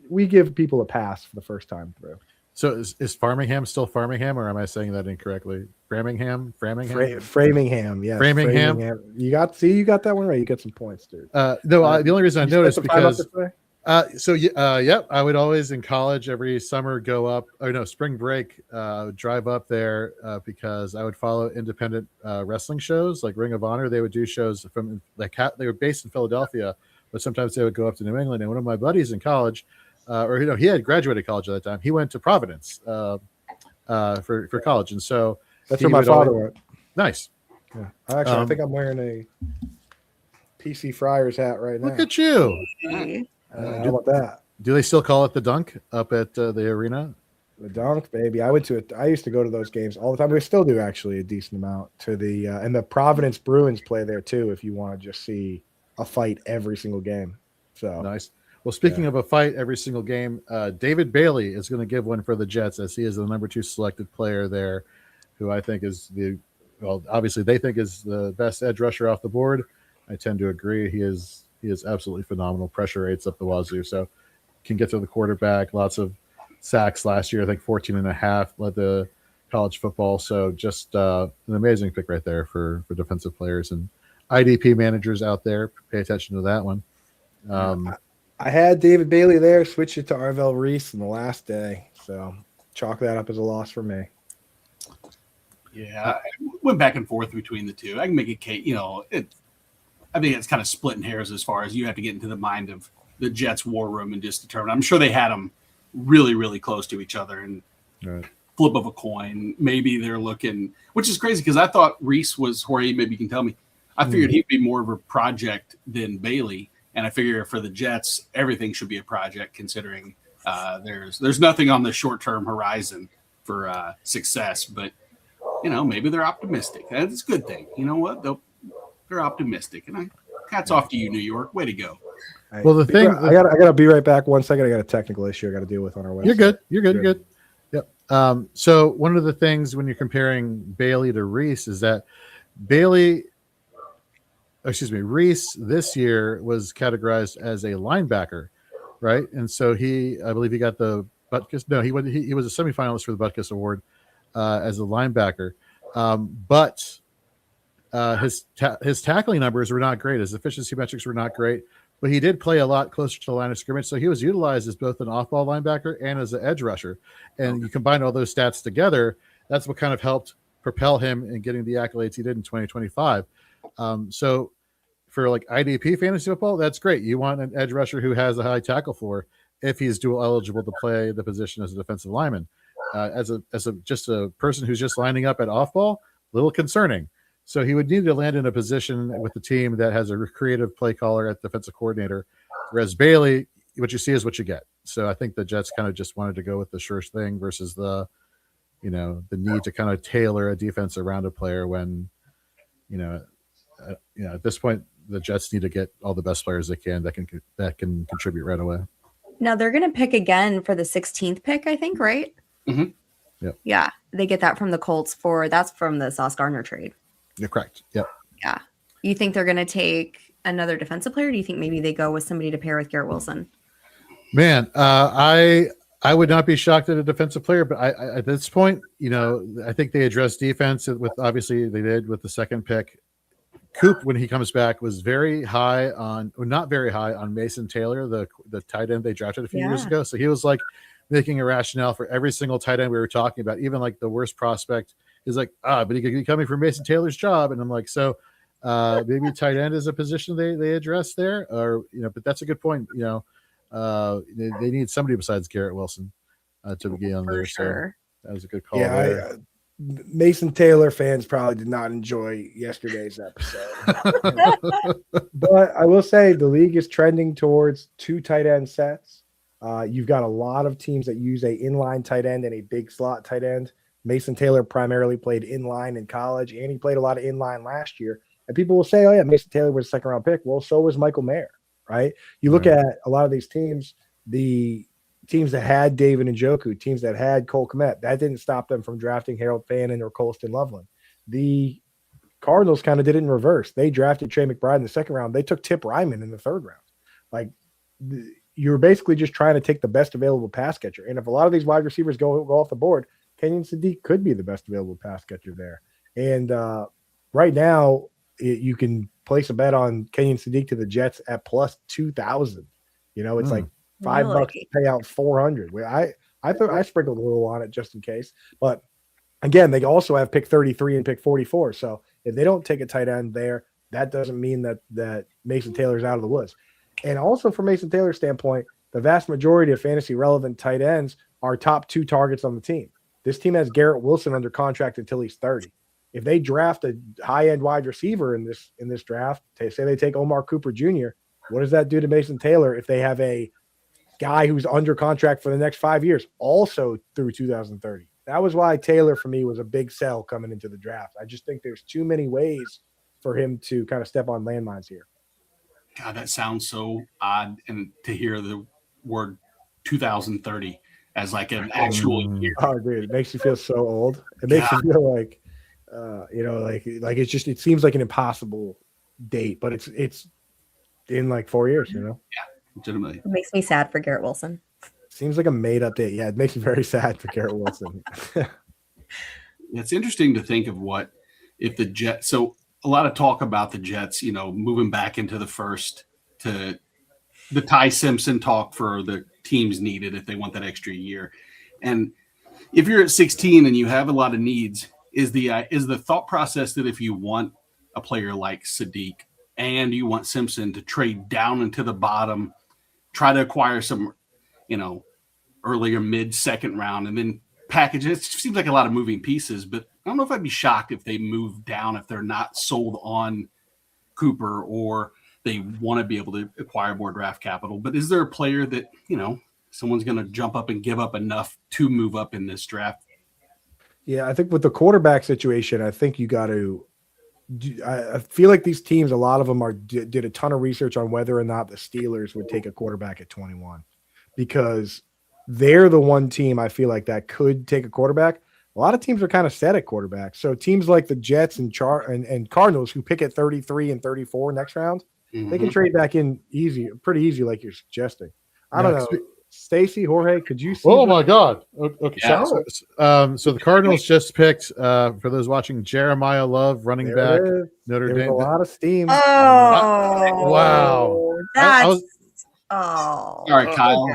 we give people a pass for the first time through. So is Farmingham still Farmingham, or am I saying that incorrectly? Framingham? Framingham, yes. Framingham. You got that one right. You get some points, dude. The only reason I noticed because I would always in college every summer go up, spring break, drive up there because I would follow independent wrestling shows like Ring of Honor. They would do shows from they were based in Philadelphia, but sometimes they would go up to New England. And one of my buddies in college, he had graduated college at that time. He went to Providence for college, and so that's where my father went. Nice. Yeah, I think I'm wearing a PC Friars hat right now. Look at you. How about that? Do they still call it the Dunk up at the arena? The Dunk, baby. I used to go to those games all the time. We still do actually a decent amount to the and the Providence Bruins play there too. If you want to just see a fight every single game, so nice. Well, speaking of a fight every single game, David Bailey is going to give one for the Jets as he is the number 2 selected player there, who I think is obviously they think is the best edge rusher off the board. I tend to agree. He is absolutely phenomenal. Pressure rates up the wazoo, so can get to the quarterback. Lots of sacks last year. I think 14.5 led the college football. So just an amazing pick right there for defensive players and IDP managers out there. Pay attention to that one. I had David Bailey there, switched it to Arvell Reese in the last day. So chalk that up as a loss for me. Yeah, I went back and forth between the two. I can make a case, I think it's kind of splitting hairs as far as you have to get into the mind of the Jets war room and just determine. I'm sure they had them really, really close to each other and flip of a coin. Maybe they're looking, which is crazy because I thought Reese was, Jorge, maybe you can tell me, I figured he'd be more of a project than Bailey. And I figure for the Jets, everything should be a project considering there's nothing on the short-term horizon for success. But, maybe they're optimistic. That's a good thing. You know what? They're optimistic. And hats off to you, New York. Way to go. Well, the thing I gotta be right back. 1 second. I got a technical issue I got to deal with on our website. You're good. Yep. So one of the things when you're comparing Bailey to Reese is that Reese this year was categorized as a linebacker, right? And so I believe he got the Butkus. No, he was a semifinalist for the Butkus Award as a linebacker, but his tackling numbers were not great. His efficiency metrics were not great, but he did play a lot closer to the line of scrimmage. So he was utilized as both an off-ball linebacker and as an edge rusher. And you combine all those stats together, that's what kind of helped propel him in getting the accolades he did in 2025. So for IDP fantasy football, that's great. You want an edge rusher who has a high tackle floor if he's dual eligible to play the position as a defensive lineman. As just a person who's just lining up at off ball, little concerning. So he would need to land in a position with the team that has a creative play caller at defensive coordinator. Whereas Bailey, what you see is what you get. So I think the Jets kind of just wanted to go with the sure thing versus the need to kind of tailor a defense around a player when, at this point, the Jets need to get all the best players they can that can contribute right away. Now they're going to pick again for the 16th pick, I think, right? Mm-hmm. Yep. Yeah, they get that from the Colts that's from the Sauce Gardner trade. You're correct. Yep. Yeah. You think they're going to take another defensive player? Or do you think maybe they go with somebody to pair with Garrett Wilson? Man, I would not be shocked at a defensive player, but I at this point, I think they addressed defense with obviously they did with the second pick. Coop, when he comes back, was not very high on Mason Taylor, the tight end they drafted a few years ago. So he was making a rationale for every single tight end we were talking about, even like the worst prospect is like, but he could be coming from Mason Taylor's job. And I'm like, so maybe tight end is a position they address there, or, but that's a good point. They need somebody besides Garrett Wilson to begin on there. Sure. So that was a good call. Yeah, Mason Taylor fans probably did not enjoy yesterday's episode. But I will say the league is trending towards 2 tight end sets. You've got a lot of teams that use a inline tight end and a big slot tight end. Mason Taylor primarily played inline in college, and he played a lot of inline last year. And people will say, oh, yeah, Mason Taylor was a second-round pick. Well, so was Michael Mayer, right? You look at a lot of these teams, the teams that had David Njoku, teams that had Cole Kmet, that didn't stop them from drafting Harold Fannin or Colston Loveland. The Cardinals kind of did it in reverse. They drafted Trey McBride in the second round. They took Tip Ryman in the third round. Like, you're basically just trying to take the best available pass catcher. And if a lot of these wide receivers go off the board, Kenyon Sadiq could be the best available pass catcher there. And right now, you can place a bet on Kenyon Sadiq to the Jets at plus 2,000. It's like $5 to pay out 400. I sprinkled a little on it just in case. But again, they also have pick 33 and pick 44. So if they don't take a tight end there, that doesn't mean that Mason Taylor's out of the woods. And also from Mason Taylor's standpoint, the vast majority of fantasy relevant tight ends are top 2 targets on the team. This team has Garrett Wilson under contract until he's 30. If they draft a high-end wide receiver in this draft, say they take Omar Cooper Jr., what does that do to Mason Taylor if they have a guy who's under contract for the next 5 years, also through 2030? That was why Taylor, for me, was a big sell coming into the draft. I just think there's too many ways for him to kind of step on landmines here. God, that sounds so odd, and to hear the word 2030 as like an actual year. Oh, dude, it makes you feel so old. It makes you feel like, it seems like an impossible date, but it's in like 4 years, Yeah, legitimately. It makes me sad for Garrett Wilson. Seems like a made up date. Yeah, it makes me very sad for Garrett Wilson. It's interesting to think of what if the Jets. So a lot of talk about the Jets, moving back into the first, to the Ty Simpson talk for the teams needed if they want that extra year. And if you're at 16 and you have a lot of needs, is the thought process that if you want a player like Sadiq and you want Simpson to trade down into the bottom, try to acquire some, earlier mid-second round and then package it? It seems like a lot of moving pieces, but I don't know if I'd be shocked if they move down, if they're not sold on Cooper or they want to be able to acquire more draft capital. But is there a player that, someone's going to jump up and give up enough to move up in this draft? Yeah, I think with the quarterback situation, I think you got to – I feel like these teams, a lot of them did a ton of research on whether or not the Steelers would take a quarterback at 21 because they're the one team I feel like that could take a quarterback. A lot of teams are kind of set at quarterback. So teams like the Jets and Cardinals who pick at 33 and 34 next round, they can trade back in pretty easy like you're suggesting. I don't know. Stacy, Jorge, could you see? Oh my God! Okay, Yeah. So the Cardinals just picked, for those watching, Jeremiyah Love, running back, Notre Dame. A lot of steam. Oh, wow! That's All right, Kyle.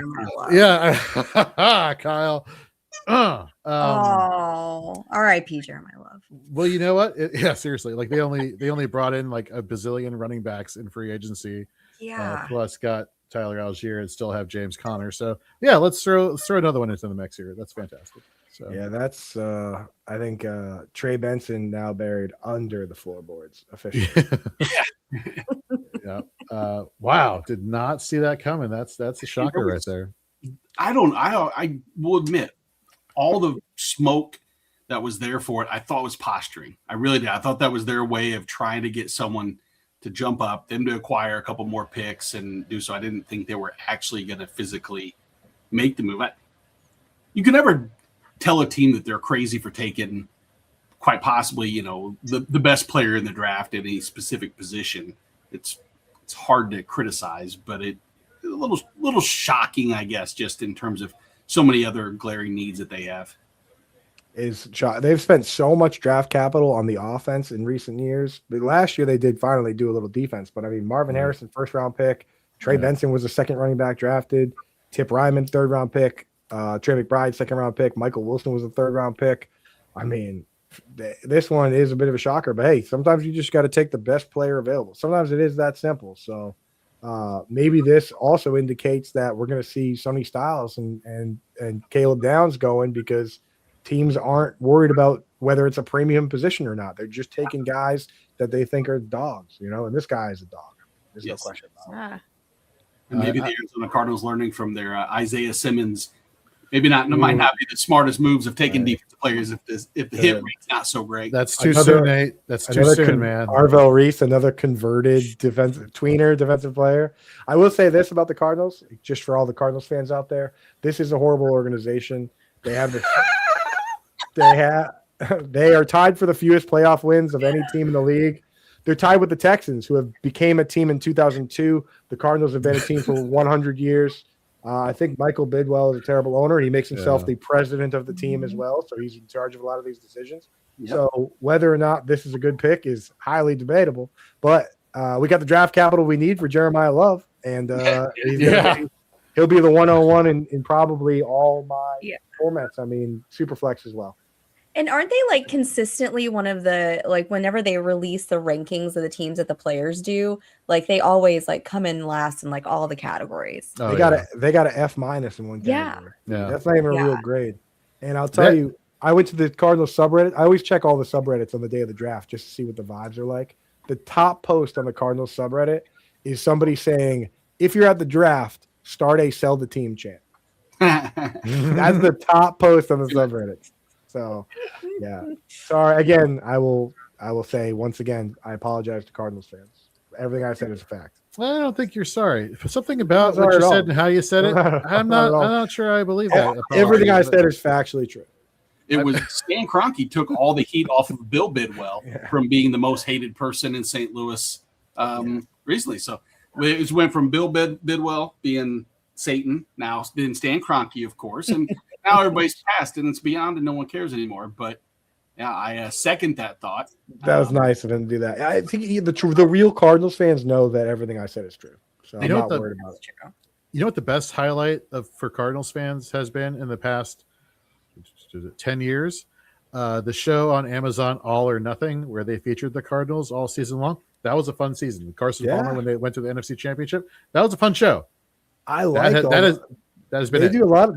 Yeah, Kyle. R.I.P. Jeremiah Love. Well, you know what? Seriously, like they only brought in like a bazillion running backs in free agency. Yeah. Plus got Tyler Algier and still have James Conner. So yeah, let's throw another one into the mix here. That's fantastic. So yeah, that's I think Trey Benson now buried under the floorboards officially. Yeah. Wow, did not see that coming. That's a shocker right there. I will admit, all the smoke that was there for it, I thought was posturing. I really did. I thought that was their way of trying to get someone to jump up, them to acquire a couple more picks and do so. I didn't think they were actually going to physically make the move. You can never tell a team that they're crazy for taking quite possibly, the best player in the draft in a specific position. It's hard to criticize, but it's a little shocking, I guess, just in terms of so many other glaring needs that they have. They've spent so much draft capital on the offense in recent years. But last year they did finally do a little defense. But I mean, Marvin Harrison, first round pick. Trey Benson was a second running back drafted. Tip Ryman, third round pick. Trey McBride, 2nd-round pick. Michael Wilson was a 3rd-round pick. I mean, this one is a bit of a shocker, but hey, sometimes you just got to take the best player available. Sometimes it is that simple. So maybe this also indicates that we're going to see Sonny Styles and Caleb Downs going because teams aren't worried about whether it's a premium position or not. They're just taking guys that they think are dogs, and this guy is a dog. There's no question about it. And maybe the Arizona Cardinals learning from their Isaiah Simmons. Maybe might not be the smartest moves of taking defensive players if the hit rate's not so great. That's too soon, Nate. That's too soon, man. Arvell Reese, another converted defensive player. I will say this about the Cardinals, just for all the Cardinals fans out there: this is a horrible organization. They have they are tied for the fewest playoff wins of any team in the league. They're tied with the Texans, who have became a team in 2002. The Cardinals have been a team for 100 years. I think Michael Bidwell is a terrible owner, and he makes himself the president of the team as well, so he's in charge of a lot of these decisions. Yep. So whether or not this is a good pick is highly debatable. But we got the draft capital we need for Jeremiyah Love, and he'll be the 101 in probably all my formats. I mean, Superflex as well. And aren't they consistently one of the whenever they release the rankings of the teams that the players do, they always come in last in all the categories. Oh, they got an F- in one category. Yeah. That's not even a real grade. And I'll tell you, I went to the Cardinals subreddit. I always check all the subreddits on the day of the draft just to see what the vibes are like. The top post on the Cardinals subreddit is somebody saying, if you're at the draft, start a sell the team chant. That's the top post on the subreddit. So, sorry. Again, I will say once again, I apologize to Cardinals fans. Everything I said is a fact. Well, I don't think you're sorry. Something about what you said and how you said it, I'm not sure I believe that. Everything I said is factually true. It was Stan Kroenke took all the heat off of Bill Bidwell from being the most hated person in St. Louis recently. So it went from Bill Bidwell being Satan, now it's been Stan Kroenke, of course, and now everybody's passed and it's beyond and no one cares anymore. But I second that thought. That was nice of him to do that. I think the real Cardinals fans know that everything I said is true. So I'm not worried about it. You know what the best highlight for Cardinals fans has been in the past 10 years? The show on Amazon, All or Nothing, where they featured the Cardinals all season long. That was a fun season. Carson Palmer, when they went to the NFC Championship, that was a fun show. I like that has been. They do a lot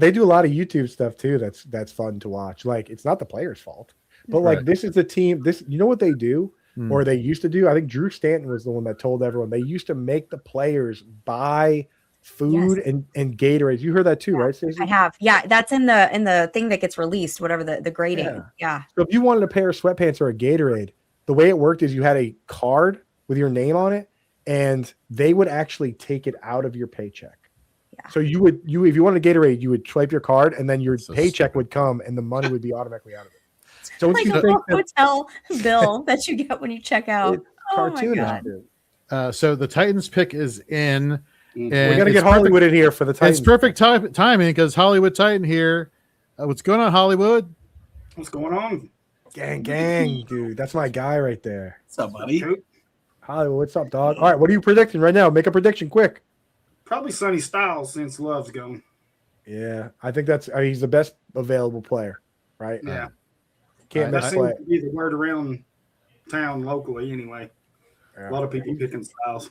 of YouTube stuff too. That's fun to watch. It's not the players' fault, but this is the team. You know what they do, or they used to do. I think Drew Stanton was the one that told everyone they used to make the players buy food and Gatorade. You heard that too, right, Stacey? I have. Yeah, that's in the thing that gets released, whatever the grading. Yeah. So if you wanted a pair of sweatpants or a Gatorade, the way it worked is you had a card with your name on it, and they would actually take it out of your paycheck. Yeah. So if you wanted a Gatorade, you would swipe your card, and then your paycheck would come, and the money would be automatically out of it. So like a hotel bill that you get when you check out. Oh my God. So the Titans pick is in. And we got to get Hollywood in here for the Titans. It's perfect timing because Hollywood Titan here. What's going on, Hollywood? What's going on? Gang, dude. That's my guy right there. What's up, buddy? Hollywood, what's up, dog? All right, what are you predicting right now? Make a prediction quick. Probably Sonny Styles since Love's gone. Yeah, I think he's the best available player, right? Yeah. Can't that seems to be the word around town locally anyway. A lot of people picking Styles.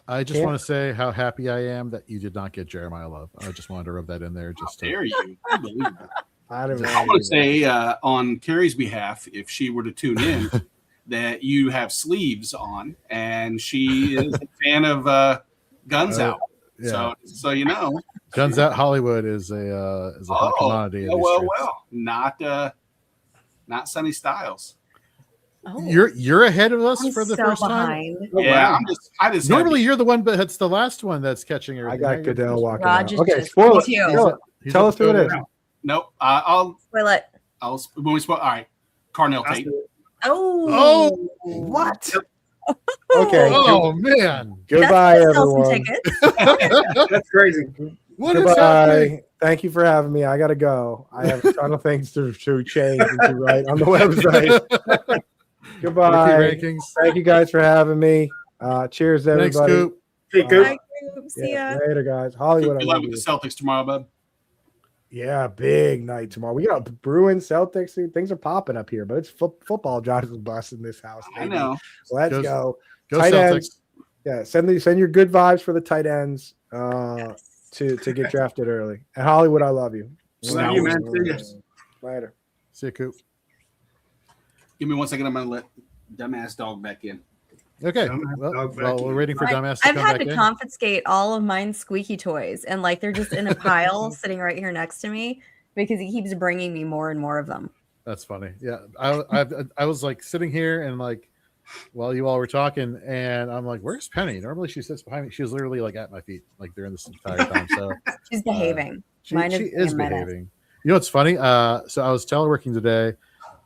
I just want to say how happy I am that you did not get Jeremiyah Love. I just wanted to rub that in there. Dare you? Unbelievable. I want to say on Carrie's behalf, if she were to tune in, that you have sleeves on, and she is a fan of Guns Out. Yeah. So you know, Guns Out Hollywood is a hot commodity. Well, not Sonny Styles. Oh. You're ahead of us for the first behind. time. Yeah, I just normally you're the one, but it's the last one that's catching everything. I got Goodell walking out. Okay, spoil it. Tell us who it is. Nope. I'll spoil it. When we spoil. All right, Carnell Tate. Oh, what? Okay. Oh man. Goodbye, everyone. That's crazy. Goodbye. Thank you for having me. I gotta go. I have a ton of things to change and to write on the website. Goodbye. Thank you guys for having me. Cheers, everybody. Thanks, Coop. Hey, Coop. See ya. Later, guys. Hollywood. Good luck with the Celtics tomorrow, bud. Yeah, big night tomorrow. We got Bruins, Celtics. Things are popping up here, but it's football. Jonathan's bus in this house. I Baby. know. Let's go. Go Tight Celtics. ends. Yeah, send your good vibes for the tight ends to get drafted early. And Hollywood, I love you. Love you, man. See ya. Later. See you, Coop. Give me 1 second. I'm going to let dumbass dog back in. Okay. Dumbass Well, dog back while in. we're waiting for dumbass to I've come had back to in. confiscate all of mine's squeaky toys, and like they're just in a pile sitting right here next to me because he keeps bringing me more and more of them. That's funny. Yeah, I was like sitting here and like while you all were talking, and I'm like, "Where's Penny?" Normally she sits behind me. She was literally like at my feet like during this entire time. So She's behaving. she Mine is a menace. behaving. You know what's funny? So I was teleworking today,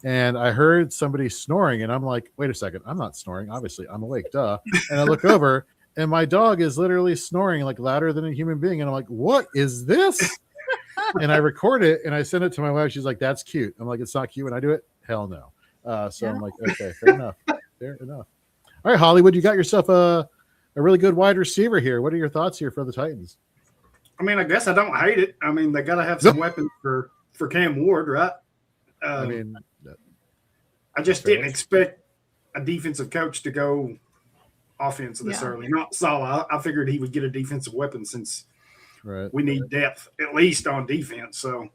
and I heard somebody snoring, and I'm like, "Wait a second, I'm not snoring. Obviously, I'm awake, duh." And I look over, and my dog is literally snoring like louder than a human being, and I'm like, "What is this?" And I record it and I send it to my wife. She's like, "That's cute." I'm like, "It's not cute when I do it." Hell no. So I'm like, okay, fair enough. Fair enough. All right, Hollywood, you got yourself a really good wide receiver here. What are your thoughts here for the Titans? I mean, I guess I don't hate it. I mean, they got to have some weapons for Cam Ward, right? I mean, I just didn't expect a defensive coach to go offense this early. Not Salah. I figured he would get a defensive weapon since right. we need depth, at least on defense. So,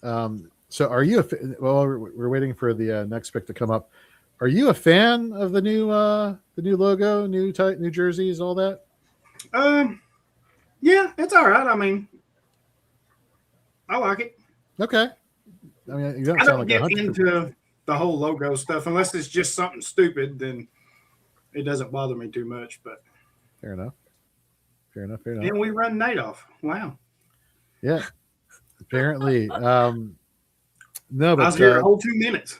so are you? Well, we're waiting for the next pick to come up. Are you a fan of the new logo, new jerseys, all that? yeah, it's all right. I mean, I like it. Okay. I mean, you don't I sound don't like get into the whole logo stuff unless it's just something stupid. Then it doesn't bother me too much. But fair enough. Fair enough. Fair enough. and we run Nate off. Wow. Yeah. Apparently. No, but I was here a whole 2 minutes.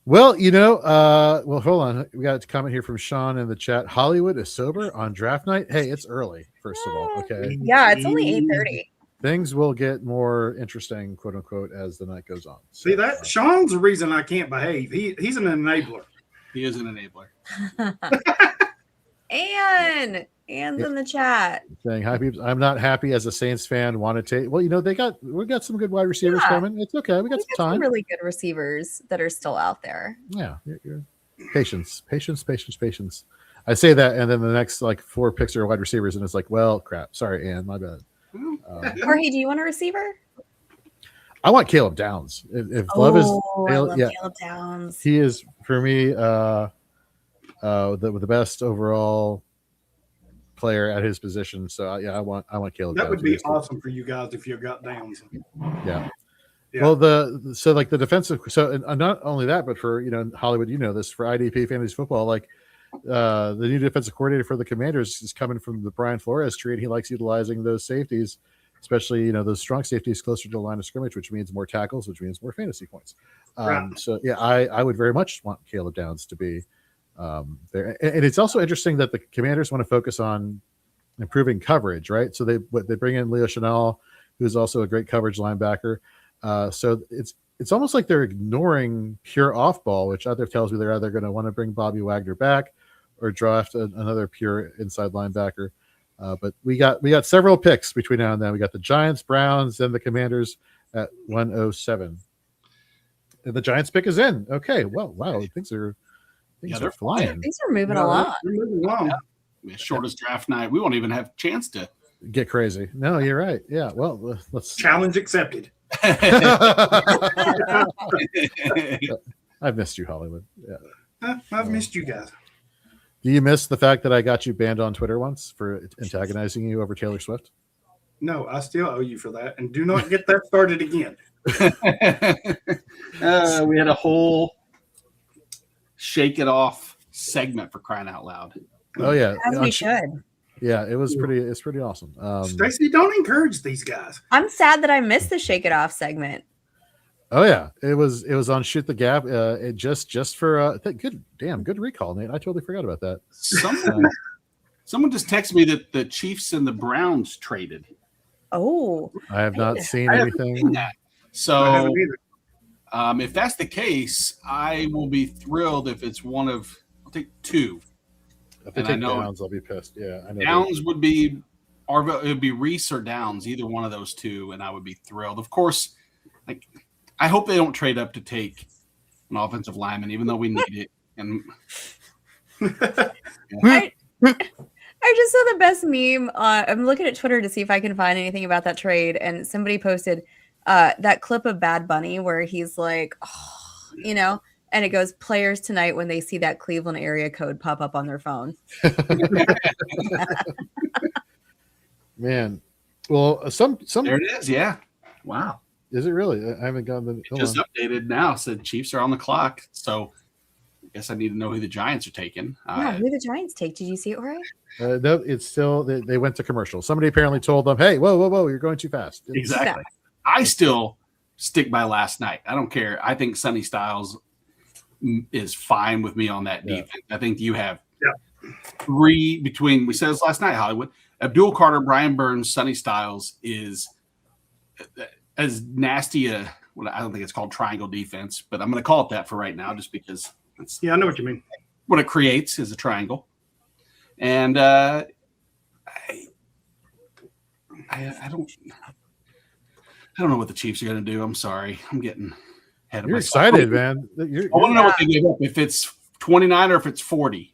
well, well, hold on. We got a comment here from Sean in the chat. Hollywood is sober on draft night. Hey, it's early, first of all. Okay. Yeah, it's only 8:30. Things will get more interesting, quote unquote, as the night goes on. So, See that Sean's the reason I can't behave. He's an enabler. He is an enabler. Anne's in the chat. saying hi, peeps. I'm not happy as a Saints fan. Want to take? Well, we got some good wide receivers coming. It's okay. We got some time. Some really good receivers that are still out there. Yeah, patience. I say that, and then the next like 4 picks are wide receivers, and it's like, well, crap. Sorry, Ann, my bad. Jorge, do you want a receiver? I want Caleb Downs. If Love is, I love Caleb Downs. he is for me the best overall player at his position. So yeah, I want Caleb. That Downs. would be awesome for you guys if you got Downs. Yeah. Yeah. Well, the defensive. So and not only that, but for Hollywood, this for IDP fantasy football, like the new defensive coordinator for the Commanders is coming from the Brian Flores tree, and he likes utilizing those safeties, especially those strong safeties closer to the line of scrimmage, which means more tackles, which means more fantasy points. Right. So yeah, I would very much want Caleb Downs to be there, and it's also interesting that the Commanders want to focus on improving coverage, right? So they bring in Leo Chenal, who's also a great coverage linebacker. So it's almost like they're ignoring pure off ball, which either tells me they're either going to want to bring Bobby Wagner back or draft another pure inside linebacker. But we got several picks between now and then. We got the Giants, Browns, and the Commanders at 107. And the Giants pick is in. Okay, well, wow, things are flying. Things are moving along. They're moving along. Shortest draft night. We won't even have a chance to Get crazy. No, you're right. Yeah. Well, let's challenge accepted. I've missed you, Hollywood. Yeah. I've missed you guys. Do you miss the fact that I got you banned on Twitter once for antagonizing you over Taylor Swift? No, I still owe you for that. And do not get that started again. We had a whole shake it off segment for crying out loud. Oh yeah. As we should. Yeah, it's pretty awesome. Stacey, don't encourage these guys. I'm sad that I missed the Shake It Off segment. Oh yeah, it was on Shoot the Gap. It just for good recall, Nate. I totally forgot about that. Someone just texted me that the Chiefs and the Browns traded. Oh, I have not seen I haven't anything. seen that. I So haven't either. if that's the case, I will be thrilled if it's one of. I'll take two. If they And I take know Downs, I'll be pissed. Yeah, I know. Downs would be Arvell, it would be Reese or Downs, either one of those two, and I would be thrilled. Of course, like I hope they don't trade up to take an offensive lineman, even though we need it. And I just saw the best meme. I'm looking at Twitter to see if I can find anything about that trade, and somebody posted that clip of Bad Bunny where he's like, oh, and it goes, players tonight when they see that Cleveland area code pop up on their phone. Man, well, some there it is. Yeah, wow. Is it really? I haven't gotten the just updated now. Said Chiefs are on the clock, so I guess I need to know who the Giants are taking. Yeah, who the Giants take? Did you see it, Jorge? No, it's still they went to commercial. Somebody apparently told them, "Hey, whoa, you're going too fast." Exactly. I still stick by last night. I don't care. I think Sonny Styles is fine with me on that defense. I think you have three between. We said this last night, Hollywood. Abdul Carter, Brian Burns, Sonny Styles is as nasty I don't think it's called triangle defense, but I'm going to call it that for right now, just because. I know what you mean. What it creates is a triangle, and I don't know what the Chiefs are going to do. I'm sorry, I'm getting ahead of myself. Excited, man. I want to know what they give up. If it's 29 or if it's 40.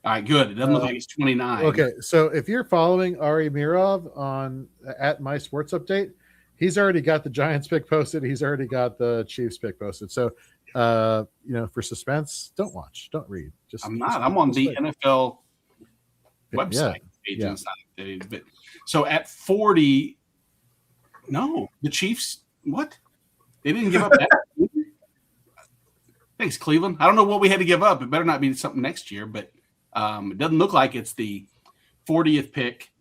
All right, good. It doesn't look like it's 29. Okay, so if you're following Ari Mirov on at My Sports Update, he's already got the Giants pick posted. He's already got the Chiefs pick posted. So, for suspense, don't watch, don't read. I'm on the NFL website. But so at 40, no, the Chiefs. What? They didn't give up that. Thanks, Cleveland. I don't know what we had to give up. It better not be something next year, but. It doesn't look like it's the 40th pick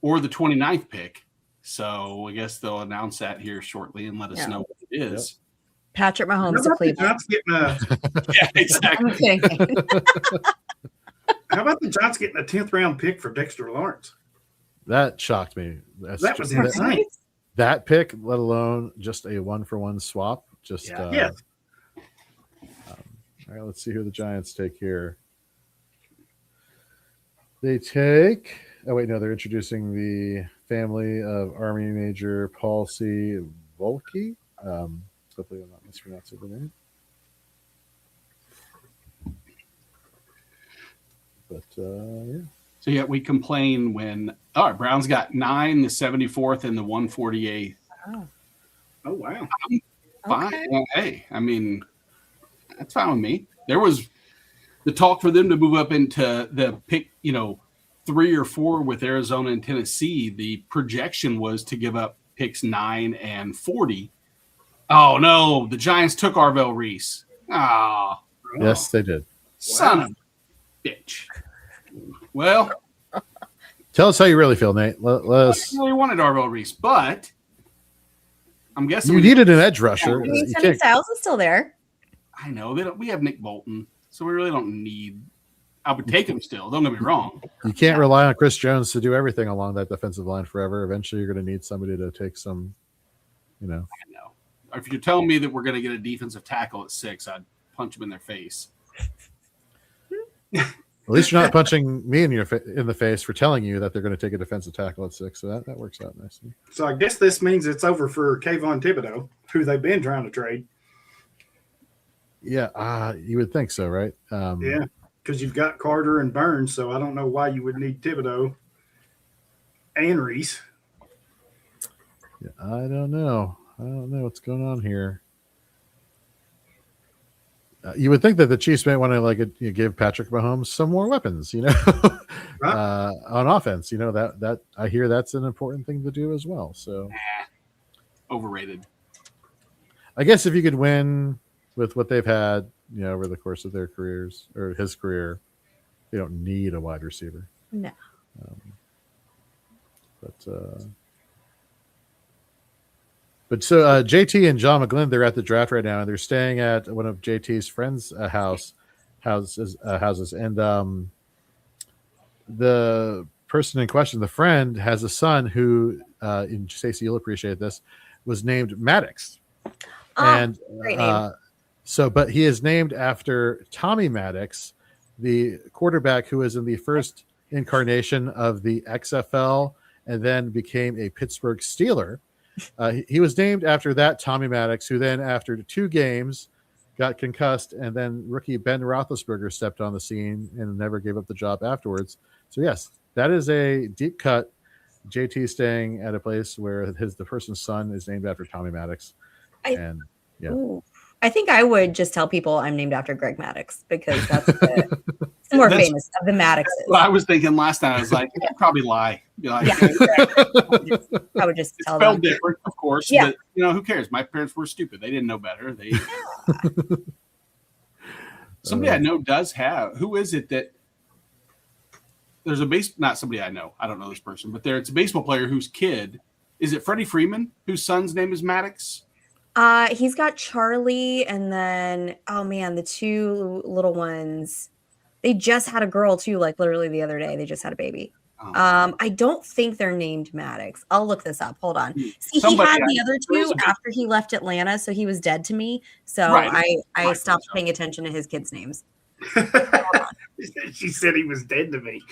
or the 29th pick. So I guess they'll announce that here shortly and let us know what it is. Patrick Mahomes to Cleveland. Yeah, exactly. How about the Giants getting a 10th round pick for Dexter Lawrence? That shocked me. That was insane. That pick, let alone just a 1-for-1 swap. All right, let's see who the Giants take here. They take. Oh wait, no, they're introducing the family of Army Major Paul C. Volke. Hopefully, I'm not mispronouncing the name. But yeah. So yeah, we complain when Browns got 9, the 74th, and the 148th. Oh wow. Fine. Okay. Hey, I mean, that's fine with me. There was the talk for them to move up into the pick, 3 or 4 with Arizona and Tennessee. The projection was to give up picks 9 and 40. Oh no, the Giants took Arvell Reese. Yes, they did. Son of a bitch. Well, tell us how you really feel, Nate. Let us. I really wanted Arvell Reese, but I'm guessing you needed an edge rusher. I mean, Sonny Styles is still there. I know we have Nick Bolton, so we really don't need. I would take him still. Don't get me wrong. You can't rely on Chris Jones to do everything along that defensive line forever. Eventually, you're going to need somebody to take some. I know. If you're telling me that we're going to get a defensive tackle at 6, I'd punch him in their face. At least you're not punching me in the face for telling you that they're going to take a defensive tackle at 6. So that works out nicely. So I guess this means it's over for Kayvon Thibodeau, who they've been trying to trade. Yeah, you would think so, right? Yeah, because you've got Carter and Burns, so I don't know why you would need Thibodeau and Reese. Yeah, I don't know what's going on here. You would think that the Chiefs may want to give Patrick Mahomes some more weapons, Right. On offense. That I hear that's an important thing to do as well. So Overrated. I guess if you could win with what they've had, over the course of their careers or his career, they don't need a wide receiver. No. But so JT and John McGlynn, they're at the draft right now, and they're staying at one of JT's friends' houses, and the person in question, the friend, has a son who, and Stacey, you'll appreciate this, was named Maddox, and great name. but he is named after Tommy Maddox, the quarterback who was in the first incarnation of the XFL and then became a Pittsburgh Steeler. He was named after that Tommy Maddox, who then, after 2 games, got concussed, and then rookie Ben Roethlisberger stepped on the scene and never gave up the job afterwards. So, yes, that is a deep cut. JT staying at a place where the person's son is named after Tommy Maddox. I think I would just tell people I'm named after Greg Maddox because that's it's more famous of the Maddoxes. Well, I was thinking last time, I was like, I'd probably lie. Like, yeah, exactly. I would just tell them. Different, of course. Yeah. But, who cares? My parents were stupid. They didn't know better. Somebody I know does have. Who is it that there's not somebody I know. I don't know this person, but it's a baseball player whose kid. Is it Freddie Freeman, whose son's name is Maddox? He's got Charlie, and then the 2 little ones. They just had a girl too, like literally the other day. They just had a baby. I don't think they're named Maddox. I'll look this up. Hold on. See, he had the other 2 after he left Atlanta, so he was dead to me. So I stopped paying attention to his kids' names. She said he was dead to me.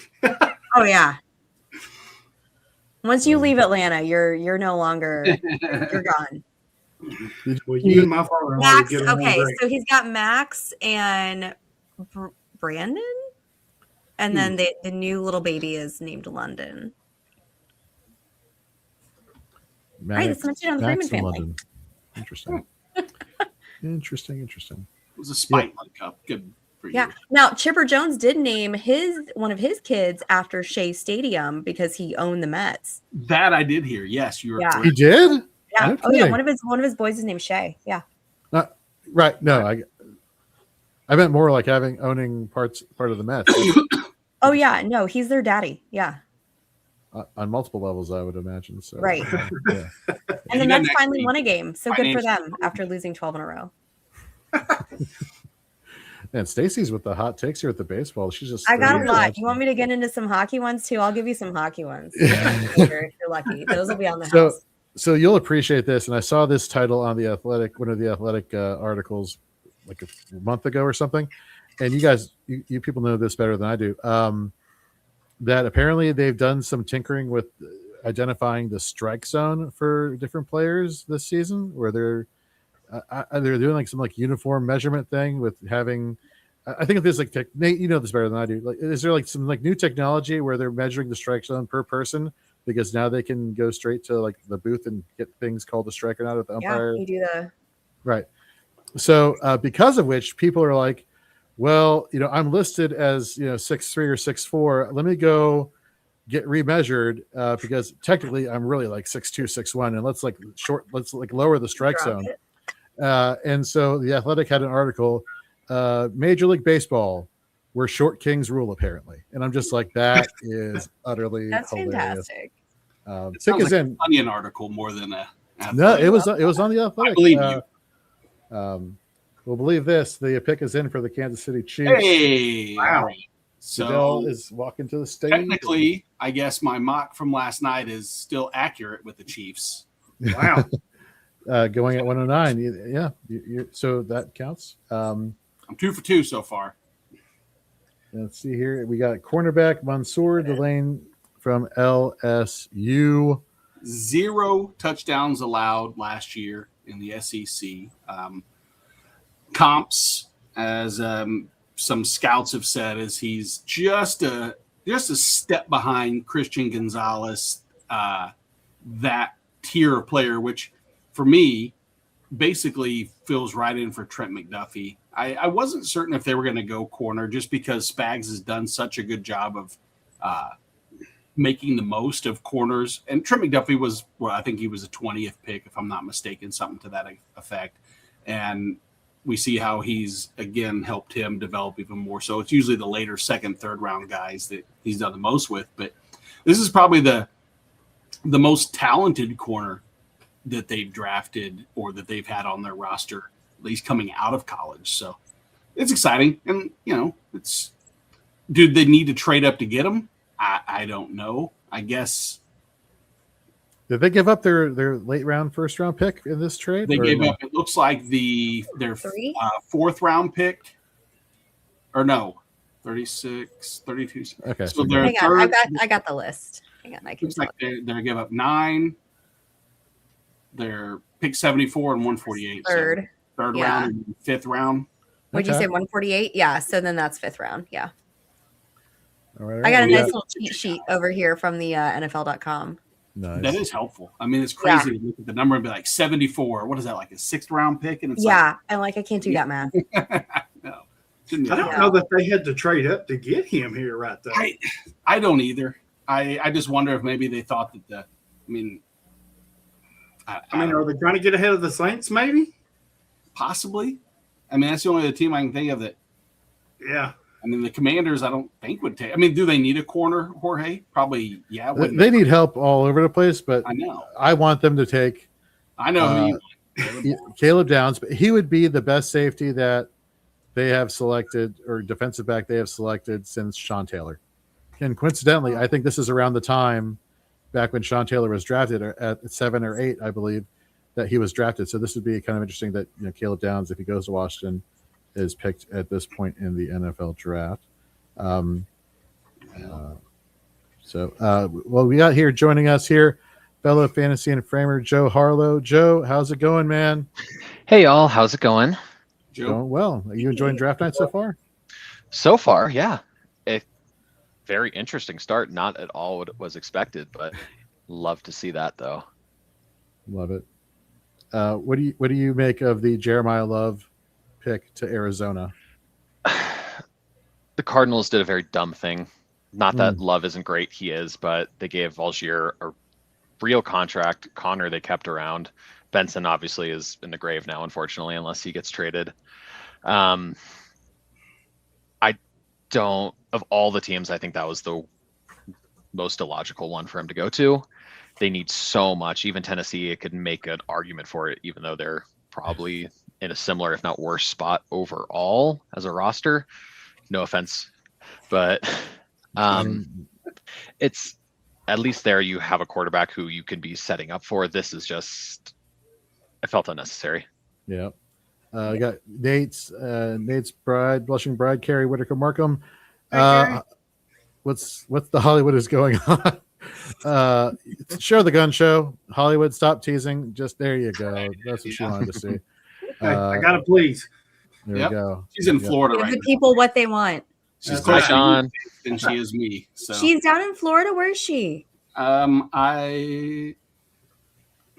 Oh yeah. Once you leave Atlanta, you're no longer you're gone. Well, you and my father Max. Okay, so he's got Max and Brandon, and then the new little baby is named London. Right, it's mentioned on the Freeman family. London. Interesting. Interesting. It was a spite cup. Good for you. Yeah. Now Chipper Jones did name one of his kids after Shea Stadium because he owned the Mets. That I did hear. Yes, you were. Yeah. Correct. He did. Yeah. Oh yeah. One of his boys is named Shea. Yeah. Right. No, I meant more like owning part of the Mets. Oh yeah. No, he's their daddy. Yeah. On multiple levels, I would imagine. So right. Yeah. And the Mets finally won a game, so good for them after losing 12 in a row. And Stacy's with the hot takes here at the baseball. She's just. I got a lot. You want me to get into some hockey ones too? I'll give you some hockey ones. If you're lucky, those will be on the house. So you'll appreciate this, and I saw this title on the Athletic, one of the Athletic articles, like a month ago or something. And you guys, you people know this better than I do. That apparently they've done some tinkering with identifying the strike zone for different players this season, where they're doing like some like uniform measurement thing with having. I think if there's like Nate, you know this better than I do. Like, is there like some like new technology where they're measuring the strike zone per person? Because now they can go straight to like the booth and get things called a strike or not at the umpire. Yeah, you do that. Right. So because of which people are like, well, I'm listed as 6'3" or 6'4". Let me go get remeasured because technically I'm really like 6'2", 6'1", and let's lower the strike zone. And so the Athletic had an article, Major League Baseball, where short kings rule, apparently. And I'm just like, that is utterly That's hilarious. Fantastic. Pick is in Onion article more than a. No, it was on the Athletic. I believe you. We'll believe this. The pick is in for the Kansas City Chiefs. Hey, wow! So Fidel is walking to the stage. Technically, I guess my mock from last night is still accurate with the Chiefs. Wow. Going at 109. Yeah. So that counts. I'm 2 for 2 so far. Let's see here. We got cornerback Mansoor, Delane from LSU. 0 touchdowns allowed last year in the SEC. Comps, as some scouts have said, is he's just a step behind Christian Gonzalez, that tier of player, which for me basically fills right in for Trent McDuffie. I wasn't certain if they were going to go corner just because Spags has done such a good job of making the most of corners. And Trent McDuffie I think he was a 20th pick, if I'm not mistaken, something to that effect. And we see how he's, again, helped him develop even more. So it's usually the later second, third round guys that he's done the most with. But this is probably the most talented corner that they've drafted or that they've had on their roster, at least coming out of college. So it's exciting. And, do they need to trade up to get him? I don't know. I guess. Did they give up their late round, first round pick in this trade? They gave up, it looks like their 4th round pick. Or no. 36, 32. Okay. So they're Hang on, third. I got the list. Hang on, I can Looks tell like they're going to give up 9. They're pick 74 and 148. third. So third Yeah. round and 5th round. Would you Okay. say 148? Yeah. So then that's 5th round. Yeah. All right. I got a We nice little cheat sheet over here from the NFL.com. Nice. That is helpful. I mean, it's crazy to look at the number and be like 74. What is that, like a 6th round pick? And it's Yeah. And like, I can't do that math. no. I don't know that they had to trade up to get him here right there. I don't either. I just wonder if maybe they thought that I mean, are they trying to get ahead of the Saints? Maybe, possibly. I mean, that's the only other team I can think of that. Yeah. I mean, the Commanders, I don't think would take. I mean, do they need a corner, Jorge? Probably, yeah. They need help all over the place, but I know. I want them to take. I know Caleb Downs, but he would be the best safety that they have selected, or defensive back they have selected since Sean Taylor. And coincidentally, I think this is around the time back when Sean Taylor was drafted at 7 or 8, I believe, that he was drafted. So this would be kind of interesting that Caleb Downs, if he goes to Washington, is picked at this point in the NFL draft. Well, we got here joining us here, fellow fantasy and framer Joe Harlow. Joe, how's it going, man? Hey, y'all. How's it going? Joe. Going well. Are you enjoying draft night so far? So far, yeah. A very interesting start. Not at all what was expected, but love to see that, though. Love it. What do you make of the Jeremiyah Love pick to Arizona? The Cardinals did a very dumb thing. Not that Love isn't great, he is, but they gave Algier a real contract. Connor they kept around. Benson obviously is in the grave now, unfortunately, unless he gets traded. Of all the teams, I think that was the most illogical one for him to go to. They need so much. Even Tennessee, it could make an argument for it, even though they're probably in a similar, if not worse, spot overall as a roster. No offense, but it's at least there you have a quarterback who you can be setting up for. This is just, I felt unnecessary. Yeah. We got Nate's bride, blushing bride, Carrie Whitaker Markham. What's the Hollywood is going on? Show the gun show. Hollywood, stop teasing. Just there you go. That's what she wanted to see. I gotta please. There we go. She's in Florida Give right the now. people what they want. She's Hi, Sean. than she is me. So She's down in Florida. Where is she?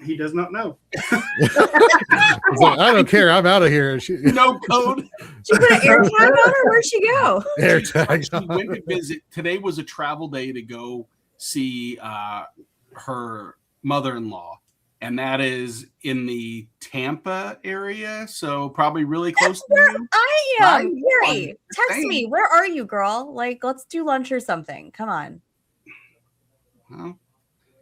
He does not know. It's like, I don't care. I'm out of here. no code. She put an air tag on her. Where'd she go? Air tag. She went to visit. Today was a travel day to go see her mother-in-law, and that is in the Tampa area, so probably really close to Where you. I am. Gary, text Dang. me. Where are you, girl? Like, let's do lunch or something. Come on. Well,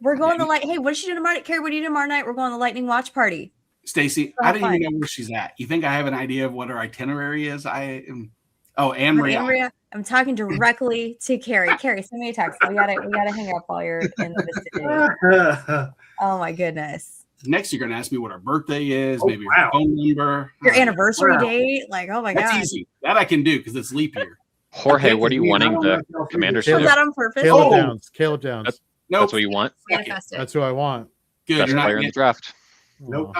We're going to Hey, what did she do tomorrow? Carrie, what do you do tomorrow night? We're going to the lightning watch party. Stacy, I didn't even know where she's at. You think I have an idea of what her itinerary is? Anne Marie. I'm talking directly to Carrie. Carrie, send me a text. We gotta hang up while you're in the vicinity. Oh my goodness. Next, you're gonna ask me what her birthday is, Oh, maybe wow. her phone number, Your anniversary Wow. date. Like, oh my That's god. easy. That I can do because it's leap year. Jorge, what are you wanting the Commanders to Was do? that on purpose? Caleb Oh. Downs. Caleb Downs. Nope. That's what you want? Manifest it. That's who I want. Good. Best You're not player in the yet. draft. Nope.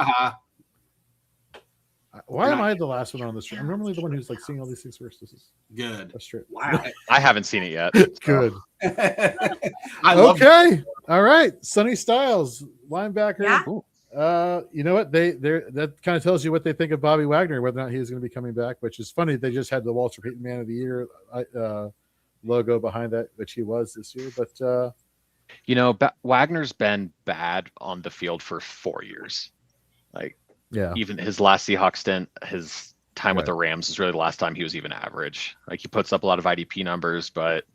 Why am I the last one on this? I'm normally the one who's like seeing all these things first. This is Good. frustrating. Wow. I haven't seen it yet. Good. I love it. Okay. All right. Sonny Styles, linebacker. Yeah. You know what? That kind of tells you what they think of Bobby Wagner, whether or not he's going to be coming back, which is funny. They just had the Walter Payton Man of the Year logo behind that, which he was this year. But Wagner's been bad on the field for 4 years. Like, yeah, even his last Seahawks stint, his time with Right. the Rams is really the last time he was even average. Like, he puts up a lot of IDP numbers, but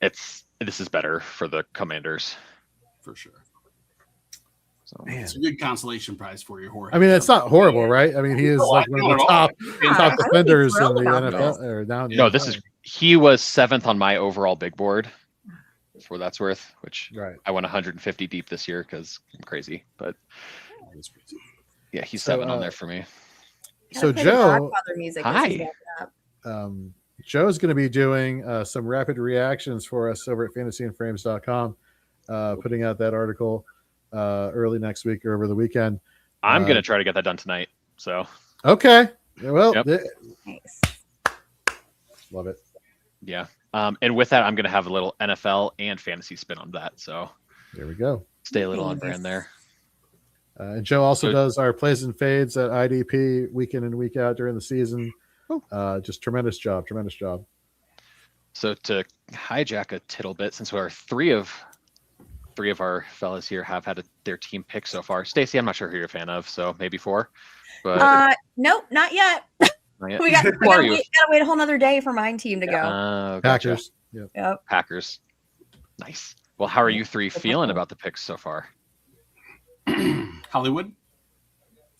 this is better for the Commanders. For sure. So man. It's a good consolation prize for you, Jorge. I mean, it's not horrible, right? I mean, he is No, like I one don't of the at all. top I would be defenders in thrilled the about NFL. this. Or down, no, he was 7th on my overall big board, for what that's worth, which right. I went 150 deep this year because I'm crazy. But That's crazy. yeah, he's So, 7 on there for me. So Gotta play the Joe, Godfather music as Hi. he's wrapping up. Joe's going to be doing some rapid reactions for us over at fantasyandframes.com, putting out that article early next week or over the weekend. I'm going to try to get that done tonight. So okay, well, Nice. love it. yeah. And with that, I'm going to have a little NFL and fantasy spin on that. So There we go. stay a little on brand there. And Joe also So- does our plays and fades at IDP week in and week out during the season. Just tremendous job. So to hijack a tittle bit, since we're three of our fellas here have had their team pick so far. Stacey, I'm not sure who you're a fan of, so maybe 4. But Nope, not yet. not yet. We got Who to are you? wait a whole nother day for my team to go. Gotcha. Packers. Yep. Yep. Packers. Nice. Well, how are you three feeling about the picks so far? Hollywood.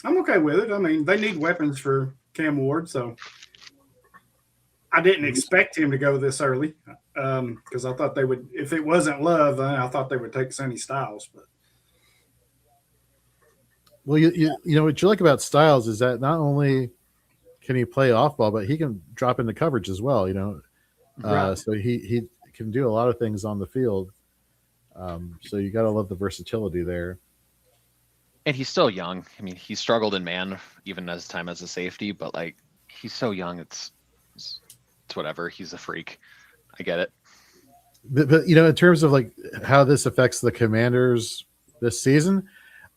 I'm okay with it. I mean, they need weapons for Cam Ward, so I didn't expect him to go this early because I thought they would. If it wasn't Love, I thought they would take Sonny Styles. But Well, you know what you like about Styles is that not only can he play off ball, but he can drop into coverage as well. Right. So he can do a lot of things on the field. So you got to love the versatility there. And he's still young. I mean, he struggled in man even as time as a safety, but like he's so young. It's whatever. He's a freak. I get it. But in terms of like how this affects the Commanders this season,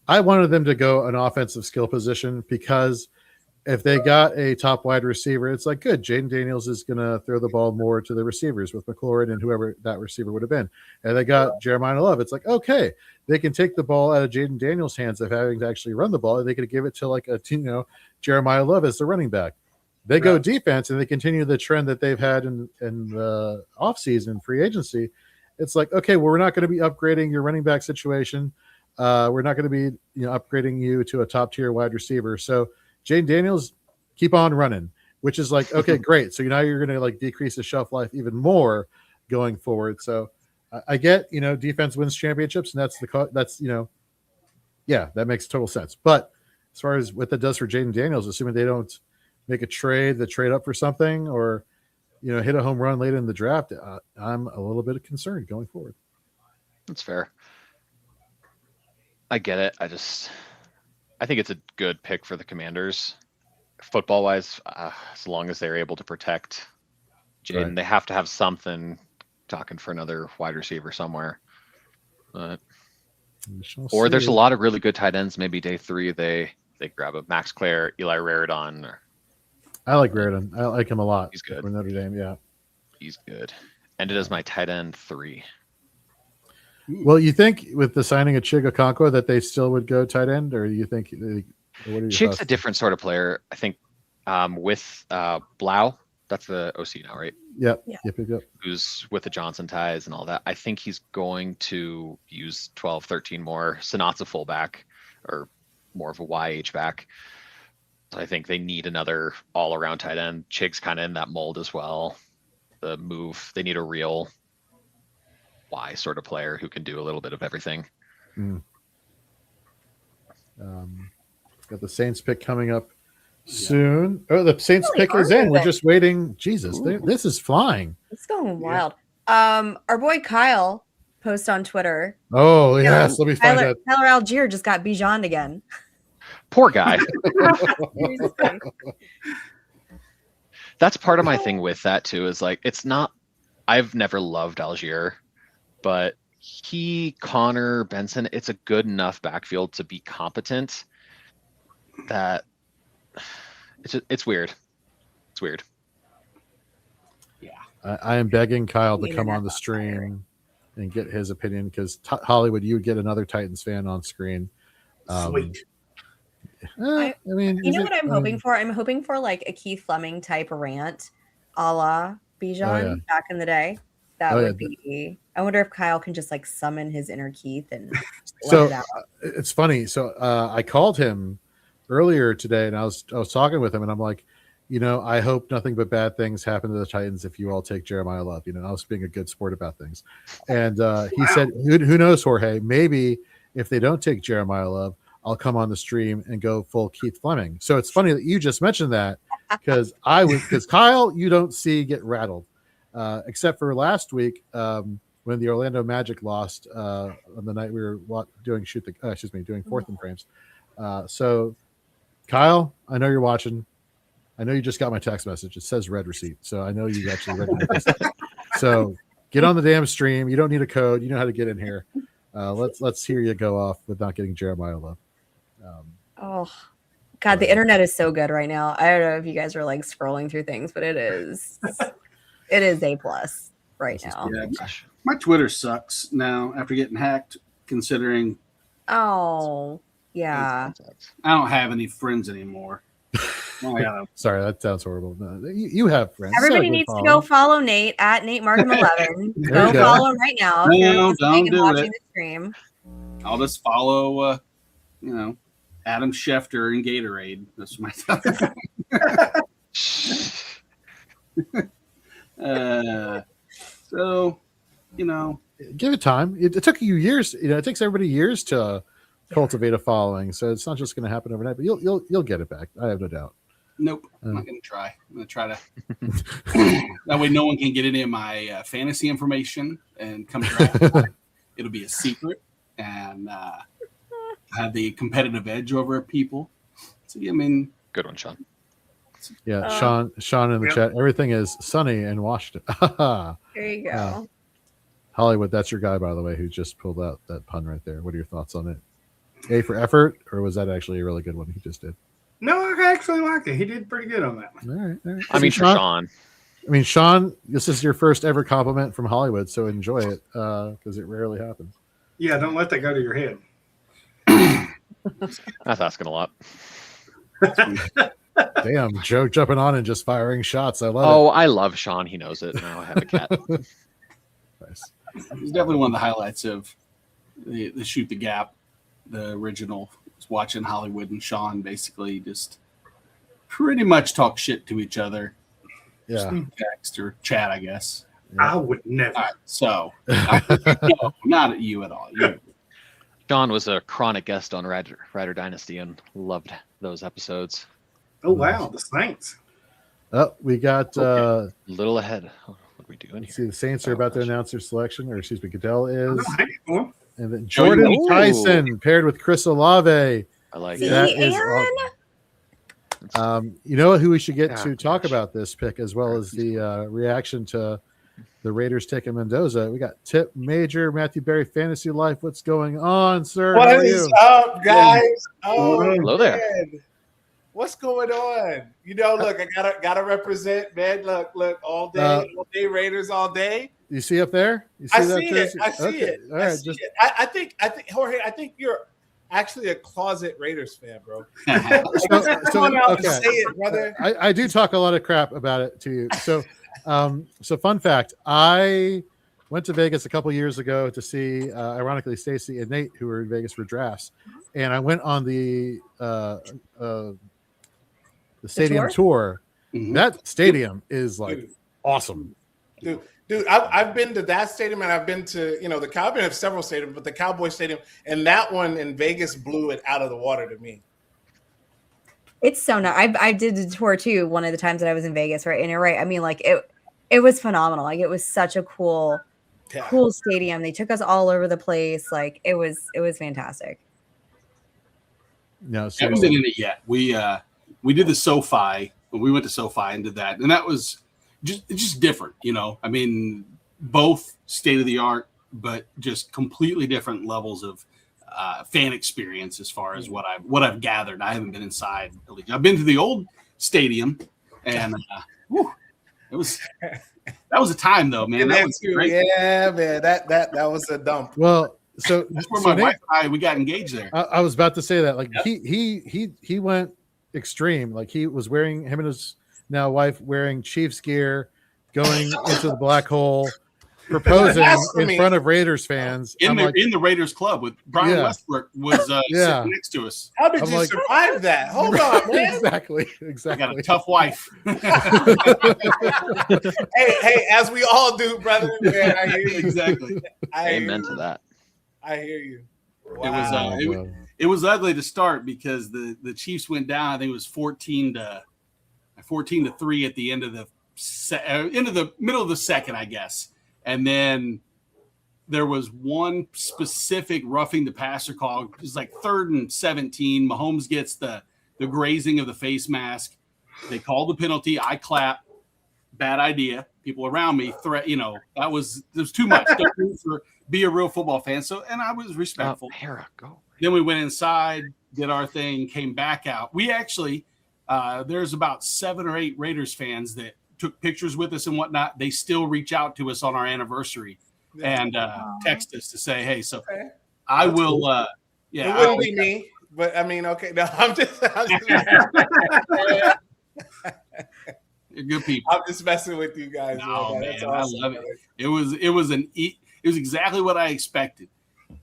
I wanted them to go an offensive skill position because if they got a top wide receiver, it's like good. Jaden Daniels is going to throw the ball more to the receivers with McLaurin and whoever that receiver would have been. And they got Jeremiah Love. It's like, okay, they can take the ball out of Jaden Daniels' hands of having to actually run the ball. And they could give it to like Jeremiah Love as the running back. They go defense and they continue the trend that they've had in the offseason free agency. It's like, okay, well, we're not going to be upgrading your running back situation. We're not going to be upgrading you to a top tier wide receiver. So Jaden Daniels, keep on running, which is like, okay, great. So now you're going to like decrease the shelf life even more going forward. So I get, defense wins championships, and that makes total sense. But as far as what that does for Jaden Daniels, assuming they don't make a trade up for something or, hit a home run late in the draft, I'm a little bit concerned going forward. That's fair. I get it. I think it's a good pick for the Commanders. Football wise, as long as they're able to protect Jaden, Right. They have to have something talking for another wide receiver somewhere. But or there's a lot of really good tight ends. Maybe day 3 they grab a Max Clare, Eli Raridan. I like Redraft. I like him a lot. He's good. For Notre Dame, yeah. He's good. Ended as my tight end 3. Well, you think with the signing of Chigakonkwo that they still would go tight end, or do you think what are your Chig's thoughts? a different sort of player. I think with Blau, that's the OC now, right? Yep. Yeah. Yep. Who's with the Johnson ties and all that. I think he's going to use 12, 13 more. Sanat's a fullback or more of a YH back. So I think they need another all-around tight end. Chig's kind of in that mold as well. The move, they need a real Y sort of player who can do a little bit of everything. Got the Saints pick coming up soon. Oh, the Saints Really pick is are in. We're they? just waiting. Jesus, this is flying. It's going wild. Our boy Kyle post on Twitter. Oh yes, let me find Tyler that. Algier just got Bijan again. Poor guy. That's part of my thing with that too, is like, it's not, I've never loved Algier, but Connor, Benson, it's a good enough backfield to be competent that it's weird. It's weird. I am begging Kyle to Maybe come not on the that stream and get his opinion because Hollywood, you would get another Titans fan on screen. Sweet. I mean, You know what I'm hoping for? I'm hoping for like a Keith Fleming type rant, a la Bijan back in the day. That would be. I wonder if Kyle can just like summon his inner Keith and just let it out. It's funny. So I called him earlier today, and I was talking with him, and I'm like, I hope nothing but bad things happen to the Titans if you all take Jeremiah Love. I was being a good sport about things, and he said, "Who knows, Jorge? Maybe if they don't take Jeremiah Love, I'll come on the stream and go full Keith Fleming." So it's funny that you just mentioned that because Kyle, you don't see get rattled, except for last week when the Orlando Magic lost on the night we were doing doing fourth and frames. So Kyle, I know you're watching. I know you just got my text message. It says red receipt, so I know you actually read it. So get on the damn stream. You don't need a code. You know how to get in here. Let's hear you go off with not getting Jeremiyah love. Oh, God, the internet is so good right now. I don't know if you guys are like scrolling through things, but it is A+ right now. Yeah, my Twitter sucks now after getting hacked. Considering, oh yeah, I don't have any friends anymore. Sorry, that sounds horrible. No, you have friends. Everybody needs to go follow Nate at Nate Markham 11. Go follow him right now. No, don't do watching it. the stream. I'll just follow, Adam Schefter and Gatorade. That's my time. So, give it time. It took you years. It takes everybody years to cultivate a following, so it's not just going to happen overnight. But you'll get it back. I have no doubt. Nope, I'm not going to try. I'm going to try to. That way, no one can get any of my fantasy information and come draft. It'll be a secret and have the competitive edge over people. So, good one, Sean. Yeah, Sean in the chat. Everything is sunny in Washington. There you go. Hollywood, that's your guy, by the way, who just pulled out that pun right there. What are your thoughts on it? A for effort, or was that actually a really good one he just did? No, I actually like it. He did pretty good on that one. All right. I mean, Sean. Sean, this is your first ever compliment from Hollywood, so enjoy it because it rarely happens. Yeah, don't let that go to your head. That's asking a lot. Damn, Joe jumping on and just firing shots. I love it. Oh, I love Sean. He knows it. Now I have a cat. Nice. It's definitely one of the highlights of the Shoot the Gap, the original. Was watching Hollywood and Sean basically just pretty much talk shit to each other. Yeah. Text or chat, I guess. I would never. All right, so, no, not at you at all. Sean was a chronic guest on Rider Dynasty and loved those episodes. Oh, wow. The Saints. Oh, we got A little ahead. What are we doing here? see the Saints are about to announce their selection, or excuse me, Goodell is. And then Joey Jordyn Ooh. Tyson paired with Chris Olave. I like See, it. That is Aaron? you know who we should get to Yeah, talk gosh. about this pick, as well as the reaction to the Raiders taking Mendoza. We got Tip Major, Matthew Berry, Fantasy Life. What's going on, sir? How What are is you? up, guys? Oh, Hello there. man. What's going on? Look, I gotta represent, man. Look, all day, Raiders all day. You see up there? You I that see it. jersey? I see Okay. it. All I right, see it. I think Jorge, I think you're actually a closet Raiders fan, bro. Come on out and say it, brother. I do talk a lot of crap about it to you. So, so fun fact: I went to Vegas a couple years ago to see, ironically, Stacy and Nate, who were in Vegas for drafts, and I went on the stadium tour. Mhm. That stadium is like Dude. awesome. Dude, I've been to that stadium and I've been to, the Cowboys have several stadiums, but the Cowboys stadium and that one in Vegas blew it out of the water to me. It's so nice. I did the tour too one of the times that I was in Vegas, right? And you're right. I mean, like it was phenomenal. Like it was such a cool stadium. They took us all over the place. Like it was fantastic. No, I haven't been in it yet. We did the SoFi. We went to SoFi and did that, and that was just different. I mean, both state of the art, but just completely different levels of fan experience as far as what I've gathered. I haven't been inside. I've been to the old stadium, and that was a time though, man. That was great. Yeah, man. That was a dump. Well, so That's where so my Nate- wife and I we got engaged there. I was about to say that. Like Yep. he went extreme. Like he was wearing, him and his now wife wearing Chiefs gear, going into the black hole, proposing in front of Raiders fans. In I'm the like, in the Raiders club with Brian Yeah. Westbrook was Yeah. sitting next to us. How did I'm you like- survive that? Hold on, man. exactly. I got a Exactly. tough wife. hey, as we all do, brother. Man, I hear you. Exactly. I hear Amen you. to that. I hear you. It was Wow. it was ugly to start because the Chiefs went down. I think it was 14 to 14-3 at the end of the middle of the second, I guess. And then there was one specific roughing the passer call. It was like 3rd and 17. Mahomes gets the grazing of the face mask. They call the penalty. I clap. Bad idea. People around me that was too much. Don't be a real football fan. So, and I was respectful. Hera, go. Then we went inside, did our thing, came back out. We actually, there's about 7 or 8 Raiders fans that took pictures with us and whatnot. They still reach out to us on our anniversary and text us to say, hey, so I will, it wouldn't be me, but I mean, okay. No, I'm just you're good people. I'm just messing with you guys. No, man, awesome. I love it. It was exactly what I expected.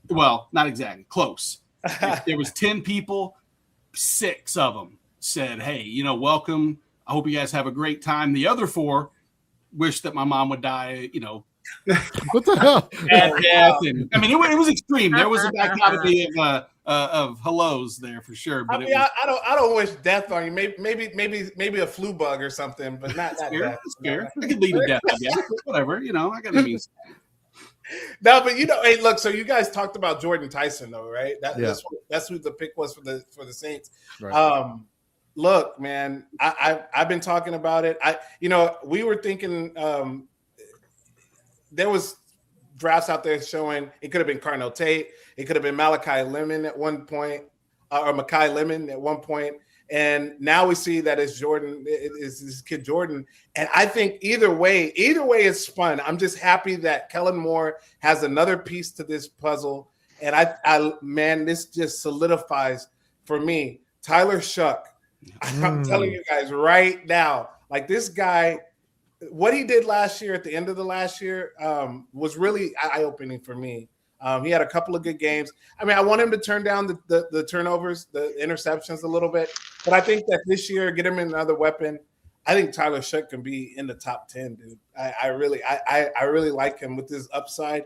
Well, not exactly, close. If there was 10 people, 6 of them said, hey, welcome. I hope you guys have a great time. The other 4 wish that my mom would die, What the hell? at death. And, I mean, it was extreme. There was a dichotomy of hellos there for sure. But I don't wish death on you. Maybe a flu bug or something, but not death. It's fair. I could lead to death, I guess. Whatever, I got to be. No, but hey, look. So you guys talked about Jordyn Tyson, though, right? That's who the pick was for the Saints. Right. Look, man, I've been talking about it. We were thinking there was drafts out there showing it could have been Carnell Tate, it could have been Malachi Lemon at one point, or Makai Lemon at one point, and now we see that it's Jordyn, is this kid Jordyn. And I think either way it's fun. I'm just happy that Kellen Moore has another piece to this puzzle, and man, this just solidifies for me Tyler Shuck. I'm telling you guys right now, like this guy, what he did last year at the end of the last year was really eye-opening for me. He had a couple of good games. I mean, I want him to turn down the turnovers, the interceptions a little bit, but I think that this year, get him another weapon. I think Tyler Shuck can be in the top 10, dude. I really like him with his upside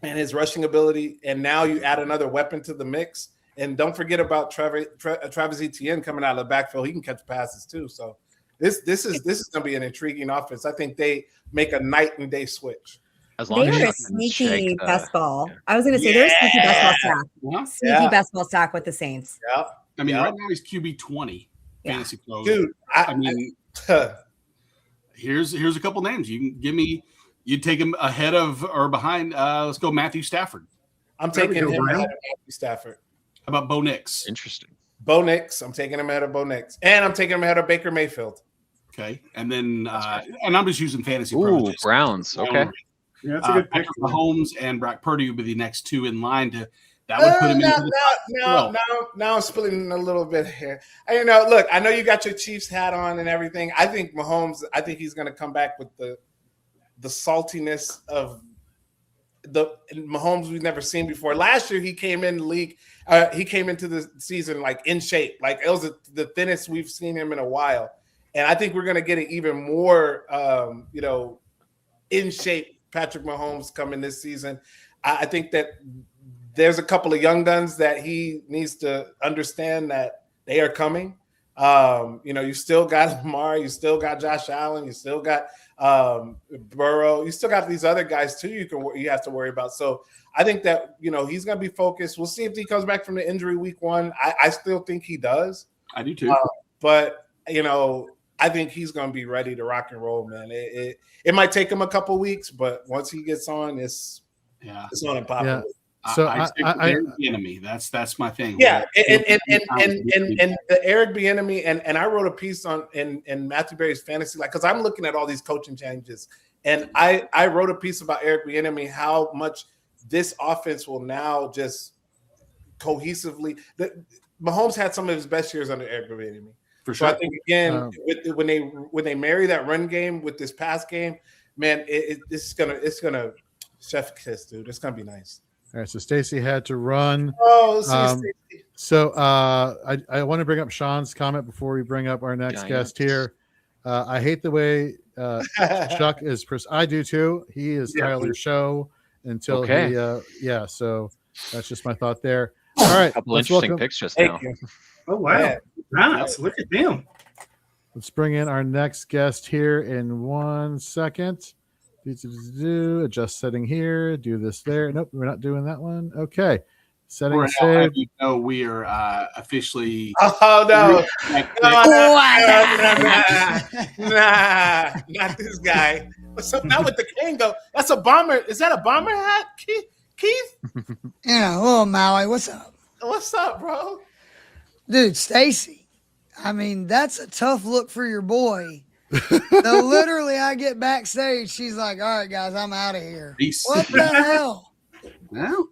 and his rushing ability. And now you add another weapon to the mix. And don't forget about Travis Etienne coming out of the backfield. He can catch passes too. So this is going to be an intriguing offense. I think they make a night and day switch. As long as They're a sneaky best ball. I was going to say they're a sneaky best ball stack. Sneaky best ball stack with the Saints. Yeah. I mean, right now he's QB 20 fantasy pros. Dude, I mean, here's a couple names. You can give me. You take him ahead of or behind. Let's go, Matthew Stafford. I'm taking him ahead of Matthew Stafford. How about Bo Nix? Interesting. Bo Nix. I'm taking him ahead of Bo Nix. And I'm taking him ahead of Baker Mayfield. Okay. And then and I'm just using fantasy pros. Browns. Okay. Yeah, that's a good pick. Mahomes and Brock Purdy would be the next 2 in line that would put him now I'm splitting a little bit here. Look, I know you got your Chiefs hat on and everything. I think Mahomes, he's going to come back with the saltiness of the Mahomes we've never seen before. Last year he came in the league. He came into the season like in shape. Like it was the thinnest we've seen him in a while. And I think we're going to get an even more, in shape Patrick Mahomes coming this season. I think that there's a couple of young guns that he needs to understand that they are coming. You still got Lamar, you still got Josh Allen, you still got Burrow, you still got these other guys too. You have to worry about. So I think that he's going to be focused. We'll see if he comes back from the injury week 1. I still think he does. I do too. But I think he's going to be ready to rock and roll, man. It might take him a couple weeks, but once he gets on, it's on and popping. Yeah. So I Eric Bieniemy. That's my thing. Yeah, and the Eric Bieniemy, and I wrote a piece on in Matthew Berry's fantasy, because I'm looking at all these coaching changes, and I wrote a piece about Eric Bieniemy, how much this offense will now just cohesively. Mahomes had some of his best years under Eric Bieniemy. For sure. So I think again, when they marry that run game with this pass game, man, it's gonna chef kiss, dude. It's gonna be nice. All right, so Stacy had to run. Oh, Stacy. So I want to bring up Sean's comment before we bring up our next guest here. I hate the way Chuck is. I do too. He is Tyler's show until he. So that's just my thought there. All right, a couple interesting picks just now. Oh wow, nice! Look at them. Let's bring in our next guest here in 1 second. Adjust setting here. Do this there. Nope, we're not doing that one. Okay. Setting saved. You know, we are officially. Oh no! Nah, not this guy. What's up? Not with the Kango. That's a bomber. Is that a bomber hat, Keith? Yeah, little Maui. What's up? What's up, bro? Dude, Stacy. I mean, that's a tough look for your boy. So literally, I get backstage. She's like, "All right, guys, I'm out of here." Reese. What the hell? No.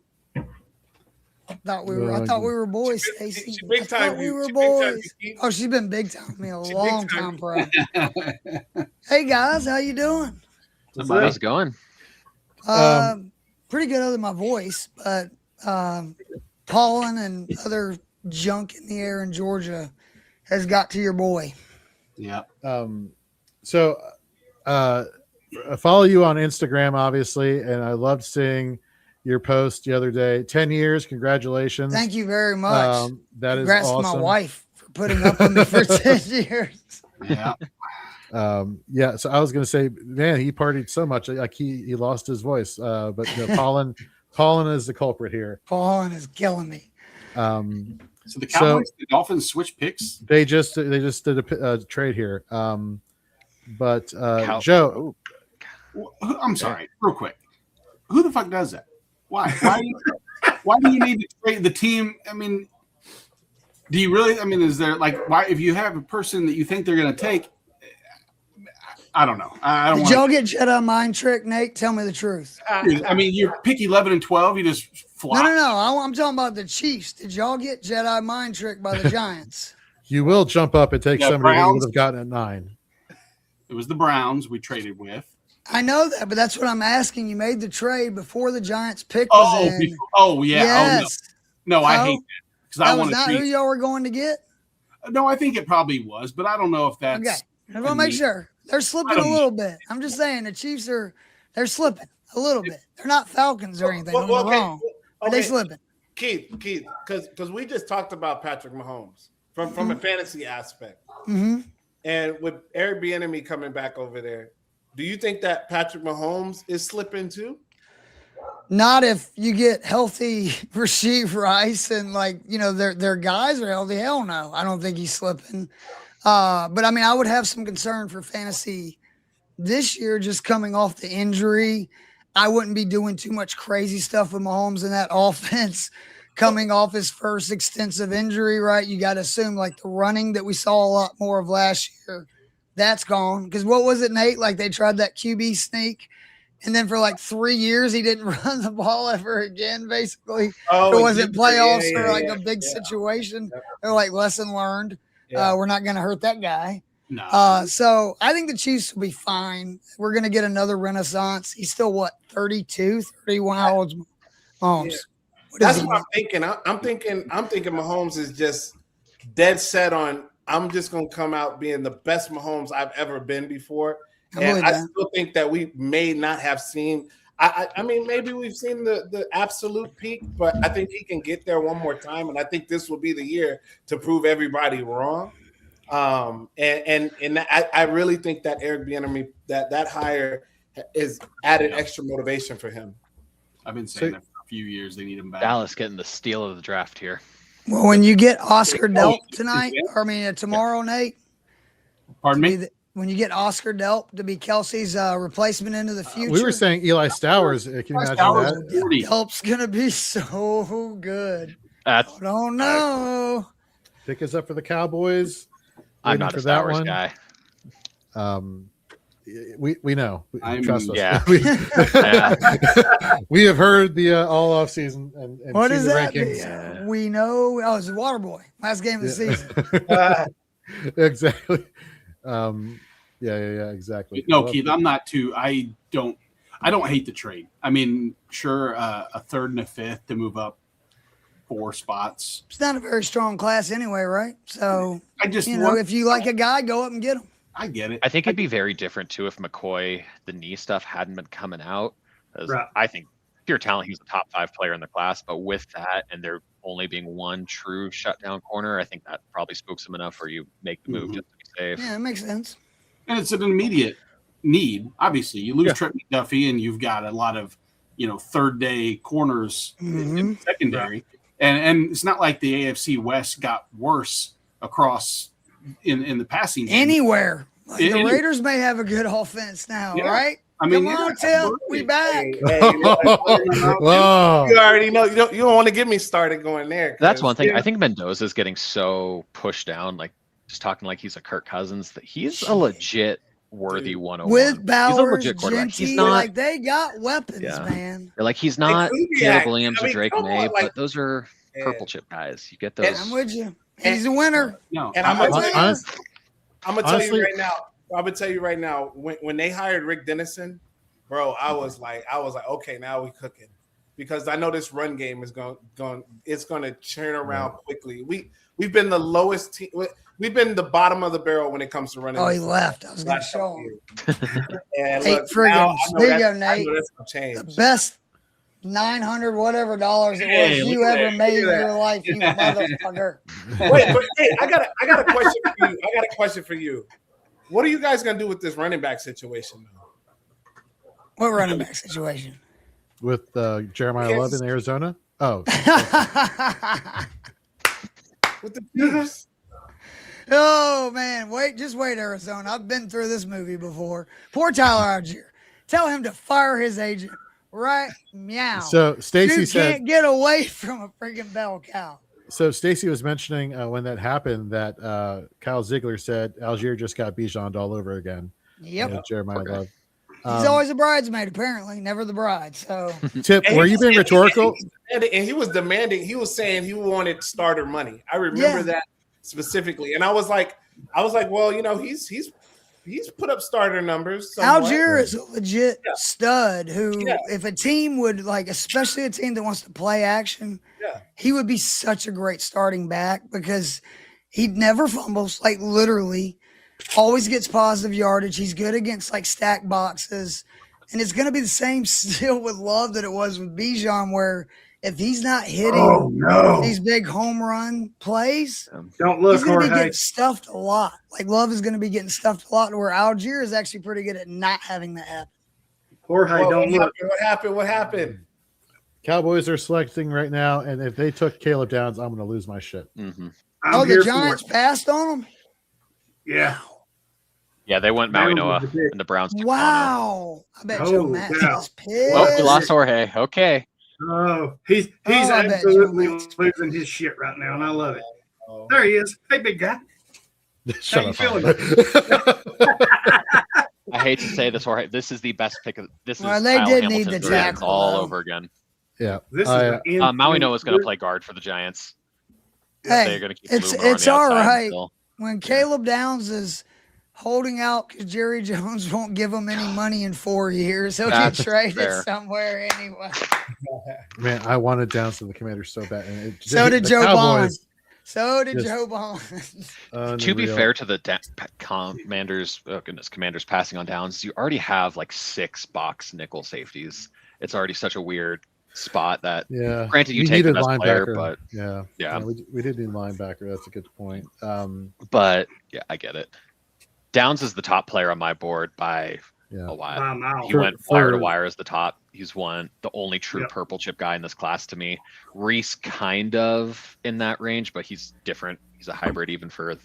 I thought we were boys, Stacy. She big time. We were She big time, boys. Keith. Oh, she's been big time me a She long big time. time, bro. Hey guys, how you doing? How's it going? Pretty good other than my voice, but pollen and other junk in the air in Georgia has got to your boy. Yeah. So I follow you on Instagram, obviously, and I loved seeing your post the other day. 10 years, congratulations. Thank you very much. That is Congrats awesome. to my wife for putting up with me for 10 years. Yeah. Yeah, so I was going to say, man, he partied so much, like he lost his voice. But pollen is the culprit here. Pollen is killing me. So the Cowboys, the Dolphins switch picks. They just did a trade here. But Joe, I'm sorry, real quick. Who the fuck does that? Why? Why do you need to trade the team? I mean, do you really? I mean, is there like why? If you have a person that you think they're going to take, I don't know. I don't. Did y'all get Jedi mind trick, Nate? Tell me the truth. I mean, you pick 11 and 12. You just fly. No. I'm talking about the Chiefs. Did y'all get Jedi mind trick by the Giants? you will jump up and take Yeah, somebody that you Browns. would have gotten at 9. It was the Browns we traded with. I know that, but that's what I'm asking. You made the trade before the Giants pick was in. Yeah. Yes. No, I hate that because I That was want not to. who y'all were going to get? No, I think it probably was, but I don't know if that's. Okay. I want to make sure. They're slipping a little bit. I'm just saying the Chiefs they're slipping a little bit. They're not Falcons or anything. I'm wrong. But they slipping. Keith, because we just talked about Patrick Mahomes from a fantasy aspect. Mm-hmm. And with Eric Bieniemy coming back over there, do you think that Patrick Mahomes is slipping too? Not if you get healthy Rasheed Rice and their guys are healthy. Hell no. I don't think he's slipping. But I mean, I would have some concern for fantasy this year just coming off the injury. I wouldn't be doing too much crazy stuff with Mahomes in that offense coming off his first extensive injury, right? You got to assume like the running that we saw a lot more of last year, that's gone. Because what was it, Nate? Like they tried that QB sneak, and then for like 3 years he didn't run the ball ever again. Basically, it wasn't playoffs or like a big situation. They're like lesson learned. We're not going to hurt that guy. No. So I think the Chiefs will be fine. We're going to get another renaissance. He's still 32, 31. How old's Mahomes? Yeah. That's what I'm thinking. I'm thinking Mahomes is just dead set on. I'm just going to come out being the best Mahomes I've ever been before. And I still think that we may not have seen. I mean, maybe we've seen the absolute peak, but I think he can get there one more time, and I think this will be the year to prove everybody wrong. And I really think that Eric Bieniemy that hire is added extra motivation for him. I've been saying that for a few years. They need him back. Dallas getting the steal of the draft here. Well, when you get Oscar Delp tomorrow, Nate. Pardon me? When you get Oscar Delp to be Kelsey's replacement into the future. We were saying Eli Stowers. Can you imagine that? Delp's going to be so good. I don't know. Pick us up for the Cowboys. I'm not a Stowers guy. We know. Trust us. Yeah. We have heard the all off season and what seen is the that? rankings. We know. Oh, it's a water boy. Last game of the season. Exactly. Yeah, exactly. No, Keith, I'm not too. I don't hate the trade. I mean, sure, a third and a fifth to move up 4 spots. It's not a very strong class anyway, right? So I just if you like a guy, go up and get him. I get it. I think it'd be very different too if McCoy, the knee stuff hadn't been coming out. Right. I think pure talent, he's the top 5 player in the class. But with that, and there only being one true shutdown corner, I think that probably spooks him enough where you make the move just to be safe. Yeah, it makes sense. And it's an immediate need. Obviously, you lose Yeah. Trent McDuffie, and you've got a lot of third day corners in the secondary, and it's not like the AFC West got worse across in the passing game. Anywhere. Like, the Anywhere. Raiders may have a good offense now, Yeah. right? I mean, Come on, yeah, Tim. absolutely. We back. Whoa. You already know. You don't want to get me started going there. That's 'cause- one thing. I think Mendoza's getting so pushed down, like just talking like he's a Kirk Cousins, that he's a legit worthy 101. With he's a Bowers, legit quarterback. Genty, He's not like they got weapons, Yeah. man. like he's not Kubiak, Caleb Williams I mean, or Drake come May, on, like- but those are Yeah. purple chip guys. You get And those. I'm with you. He's a winner. No, And I'm gonna tell you, Honest- I'm gonna tell honestly- you right now. I'm gonna tell you right now. When they hired Rick Dennison, bro, I was like, okay, now we cooking, because I know this run game is it's going to turn around quickly. We've been the lowest team. We've been the bottom of the barrel when it comes to running. Oh, he left. I was going to last show couple him. years. And Hey, look, friggin' now I know there you that's- go, I Nate. know that's gonna change. The best 900 whatever dollars it was Hey, you look at ever that. made in Look at your that. life, you motherfucker. Wait, but hey, I got a question for you. I got a question for you. What are you guys gonna do with this running back situation? What running back situation? With Jeremiah Love in Arizona. Oh, With the Chiefs? Oh man, just wait, Arizona. I've been through this movie before. Poor Tyler Algier. Tell him to fire his agent. Right? Meow. so Stacy Dude said. can't get away from a freaking bell cow. So Stacy was mentioning when that happened that Kyle Ziegler said Algier just got Bijan'd all over again. Yep. Jeremiah Okay. Love. He's always a bridesmaid, apparently, never the bride. So Tip, And were he you was- being rhetorical? And he was demanding. He was saying he wanted starter money. I remember Yeah. that specifically, and I was like, well, he's put up starter numbers. somewhat. Algier is a legit Yeah. stud who, Yeah. if a team would like, especially a team that wants to play action, Yeah. he would be such a great starting back because he never fumbles, like literally, always gets positive yardage. He's good against like stack boxes. And it's going to be the same still with Love that it was with Bijan, where if he's not hitting these big home run plays, Don't look, he's going to be Jorge. getting stuffed a lot. Like Love is going to be getting stuffed a lot, to where Algier is actually pretty good at not having that happen. Jorge, don't look. What happened? Cowboys are selecting right now, and if they took Caleb Downs, I'm going to lose my shit. Mhm. I'm The here Giants for it. passed on him? Yeah. Yeah, they went That was Mauigoa, the pick. and the Browns. took Fano. Wow. I bet Oh, Joe Matt yeah. is pissed. Well, we lost Jorge. Okay. Oh, he's I bet absolutely Joe Matt's losing his shit right now, and I love it. There he is. Hey, big guy. Shut you up. feeling? I hate to say this, Jorge. This is the best pick of this. Well, is they Kyle did need Hamilton's the Giants tackle, all though. over again. Yeah. This is I- an Maui Noah's going to play guard for the Giants. They're Hey, going to keep it's Lumer on the all outside right until- when Caleb Downs is holding out because Jerry Jones won't give him any money in 4 years. He'll get That's traded fair. somewhere anyway. Man, I wanted Downs to the Commanders so bad. And it, So did the Joe Cowboys, So did Just- Joe Bond. To be unreal. fair to the Commanders, Commanders passing on Downs, you already have like 6 box nickel safeties. It's already such a weird spot that, Yeah. granted, you We take the needed best player, linebacker. but Yeah. yeah. We did need linebacker. That's a good point. But yeah, I get it. Downs is the top player on my board by Yeah. a while. I'm out. He went wire to for- wire as the top. He's the only true Yep. purple chip guy in this class to me. Reese kind of in that range, but he's different. He's a hybrid even for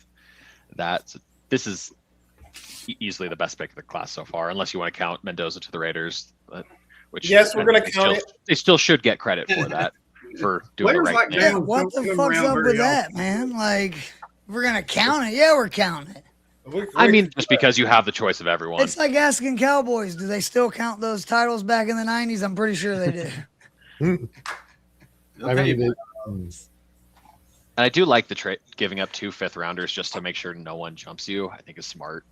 that. So this is easily the best pick of the class so far, unless you want to count Mendoza to the Raiders. Which Yes, we're gonna they count still- They still should get credit for that, for doing the Players right like thing. that. Yeah, what the Don't come fuck's around up very with that, man? Like, we're going to count it. Yeah, we're counting it. I mean, just because you have the choice of everyone. It's like asking Cowboys, do they still count those titles back in the 90s? I'm pretty sure they do. I mean, And I do like the trade, giving up 2 5th-rounders just to make sure no one jumps you. I think is smart.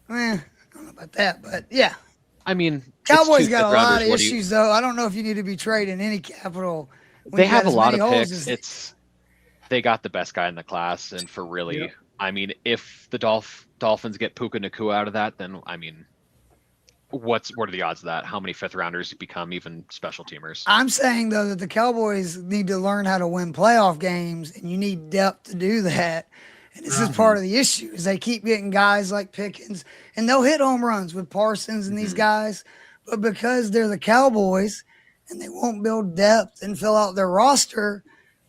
I don't know about that, but yeah. I mean, Cowboys it's 2 got a lot of fifth-rounders. What do you- issues, though. I don't know if you need to be trading any capital. when They you have got a as lot many of holes picks. as- They got the best guy in the class, and for really, Yep. I mean, if the Dolphins get Puka Nacua out of that, then I mean, what are the odds of that? How many 5th-rounders become even special teamers? I'm saying, though, that the Cowboys need to learn how to win playoff games, and you need depth to do that. And this is part of the issue is they keep getting guys like Pickens, and they'll hit home runs with Parsons and these guys, but because they're the Cowboys and they won't build depth and fill out their roster,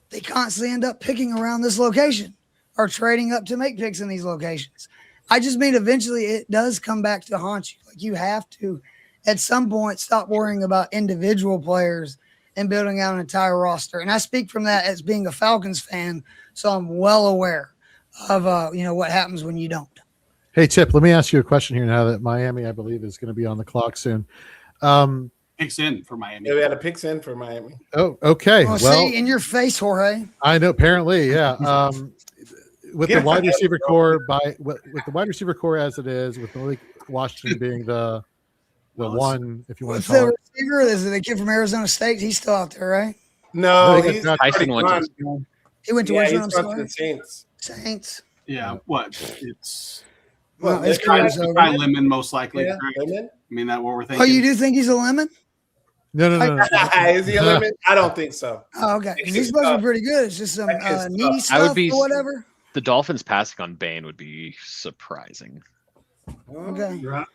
they constantly end up picking around this location or trading up to make picks in these locations. I just mean eventually it does come back to haunt you. Like you have to, at some point, stop worrying about individual players and building out an entire roster. And I speak from that as being a Falcons fan, so I'm well aware of what happens when you don't. Hey, Chip, let me ask you a question here now that Miami, I believe, is going to be on the clock soon. Picks in for Miami. Yeah, we had a picks in for Miami. Oh, okay. Well, see, in your face, Jorge. I know. Apparently, yeah. With the wide receiver core with the wide receiver core as it is, with Malik Washington being the one, if you want to call it. Receiver is the kid from Arizona State. He's still out there, right? No, he's Tyson went to. He went to which one? I'm he's sorry. to the Saints. Saints. Yeah, what? It's Well, his Ty career's over. Lemon, most likely. Yeah, correct? lemon? I mean, that what we're thinking. Oh, you do think he's a lemon? No. Is he a lemon? I don't think so. Oh, okay. 'Cause he's supposed to be pretty good. It's just some knee stuff or whatever. The Dolphins passing on Bain would be surprising. Okay. Right.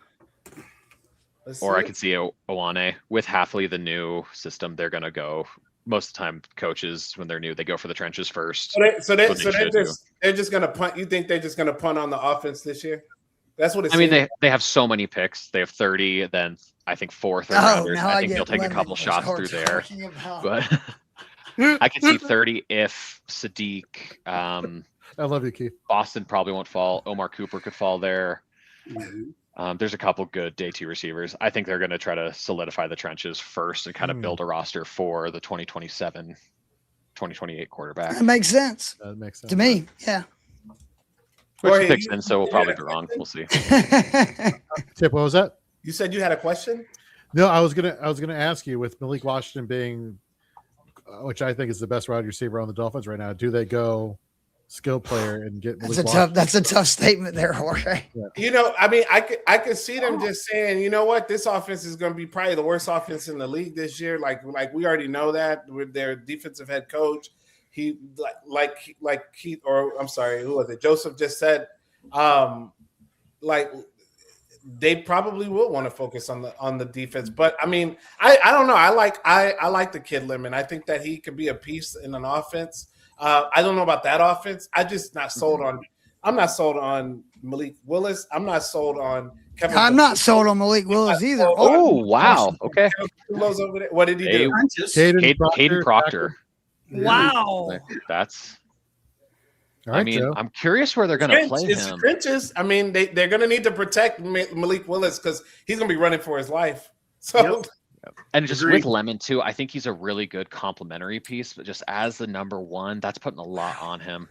Or I could see Ioane with Halfley, the new system. They're going to go most of the time. Coaches, when they're new, they go for the trenches first. They're just going to punt. You think they're just going to punt on the offense this year? That's what it's. I mean, they have so many picks. They have 30. Then I think 4 third rounders. I think they'll take a couple shots through there. But I can see 30 if Sadiq. I love you, Keith. Boston probably won't fall. Omar Cooper could fall there. There's a couple good day 2 receivers. I think they're going to try to solidify the trenches first and kind of build a roster for the 2027, 2028 quarterback. That makes sense. That makes sense to me. Yeah. Which picks in, so we'll probably be wrong. We'll see. Tip, what was that? You said you had a question? No, I was gonna ask you, with Malik Washington being, which I think is the best wide receiver on the Dolphins right now, do they go skill player and get Malik Washington? That's a tough statement there, Jorge. Yeah. I mean, I could see them just saying, you know what, this offense is going to be probably the worst offense in the league this year. Like we already know that with their defensive head coach. He like Keith, or I'm sorry, who was it? Joseph just said, like they probably will want to focus on the defense. But I mean, I don't know. I like the kid Lemon. I think that he could be a piece in an offense. I don't know about that offense. I'm not sold on Malik Willis. I'm not sold on Kevin. I'm not sold on Malik Willis either. Oh, wow. Okay. What did he do? Kadyn Proctor. Wow. That's. All right, I mean, Joe. I'm curious where they're going to play it's him. Trenches. I mean, they're going to need to protect Malik Willis because he's going to be running for his life. So. And just with Lemon too, I think he's a really good complementary piece, but just as the number one, that's putting a lot on him.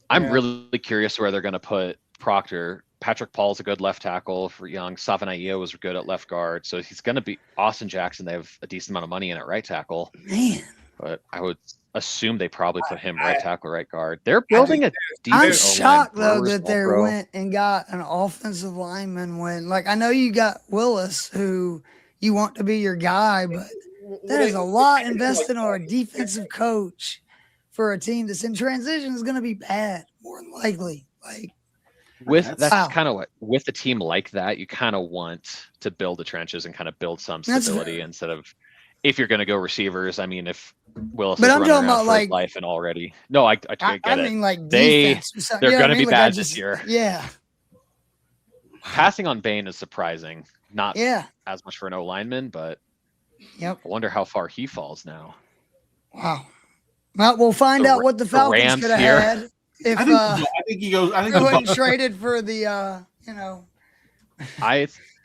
I'm really curious where they're going to put Proctor. Patrick Paul's a good left tackle for young. Savanaia was good at left guard. So he's going to be Austin Jackson. They have a decent amount of money in at right tackle. Man. But I would assume they probably put him right tackle, right guard. They're building a decent I'm shocked though Brewers that they All-Pro. went and got an offensive lineman when, like, I know you got Willis, who you want to be your guy, but that is a lot invested on a defensive coach for a team that's in transition is going to be bad, more than likely. Like, That's kind of what, with a team like that, you kind of want to build the trenches and kind of build some stability instead of, if you're going to go receivers. I mean, if Willis but is I'm running talking around about for like his life and already, no, I get it. I mean, like, defense. They're going to be Like, bad this year. Yeah. Passing on Bain is surprising. Not as much for an O lineman, but I wonder how far he falls now. Wow. Well, we'll find out what the Falcons could have had if I think he goes. I think they the went Bucs- traded for the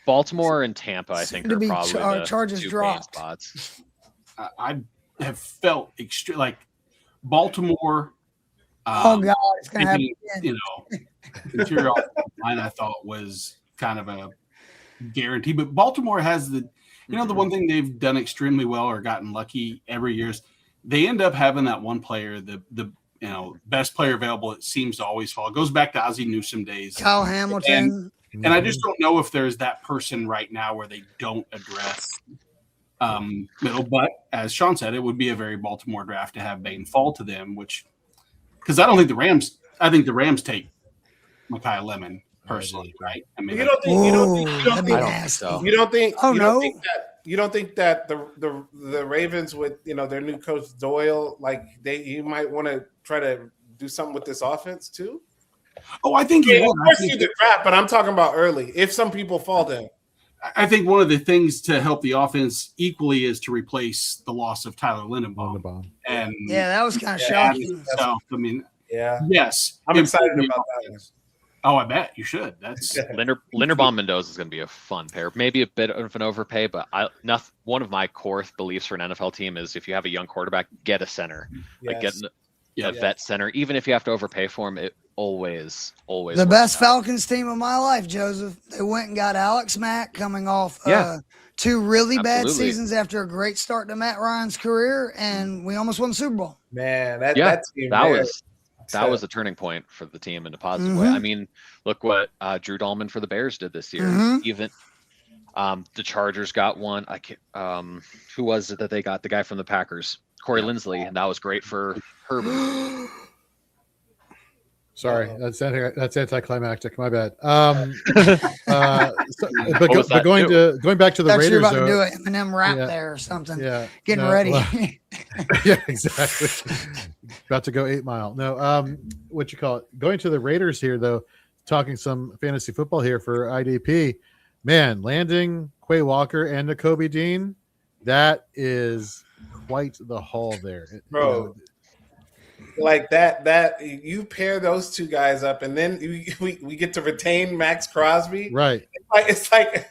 Baltimore and Tampa, I think, to are be probably the charges 2 Bain dropped. spots. I have felt extreme, like Baltimore. Oh God, it's gonna happen again. You know, interior offensive line I thought was kind of a guarantee, but Baltimore has the one thing they've done extremely well or gotten lucky every year is they end up having that one player, the best player available. It seems to always fall. It goes back to Ozzie Newsome days. Kyle Hamilton. And I just don't know if there's that person right now where they don't address middle. But as Sean said, it would be a very Baltimore draft to have Bain fall to them, because I don't think the Rams I think the Rams take Micaiah Lemon personally, right? I mean, You don't think? That'd be I don't think nasty. so. You don't think? Oh, you no. don't think that? You don't think that the Ravens with their new coach Doyle, like he might want to try to do something with this offense too? oh, I think Yeah, he of would. I course think you the draft, but I'm talking about early. If some people fall down, I think one of the things to help the offense equally is to replace the loss of Tyler Lindenbaum. And Yeah, that was kind of Yeah, shocking. so, I mean, yeah, yes, I'm excited about that. Oh, I bet you should. That's Linderbaum Mendoza is going to be a fun pair. Maybe a bit of an overpay, but one of my core beliefs for an NFL team is if you have a young quarterback, get a center, like get a vet center. Even if you have to overpay for him, it always The works best out. Falcons team of my life, Joseph. They went and got Alex Mack coming off two really bad Absolutely. seasons after a great start to Matt Ryan's career, and we almost won the Super Bowl. Man, that team, that man. was a turning point for the team in a positive way. I mean, look what Drew Dahlman for the Bears did this year. Even the Chargers got one. I can't, who was it that they got? The guy from the Packers, Corey Linsley, and that was great for Herbert. Sorry, that's anticlimactic. My bad. But going back to the Thought you were Raiders, about to though, do an Eminem rap Yeah. there or something. yeah, Getting no, ready. well, yeah, exactly. About to go 8 Mile. No, what you call it? Going to the Raiders here, though, talking some fantasy football here for IDP. Man, landing Quay Walker and Nakobe Dean, that is quite the haul there, Bro. Like that you pair those two guys up, and then we get to retain Max Crosby. Right. It's like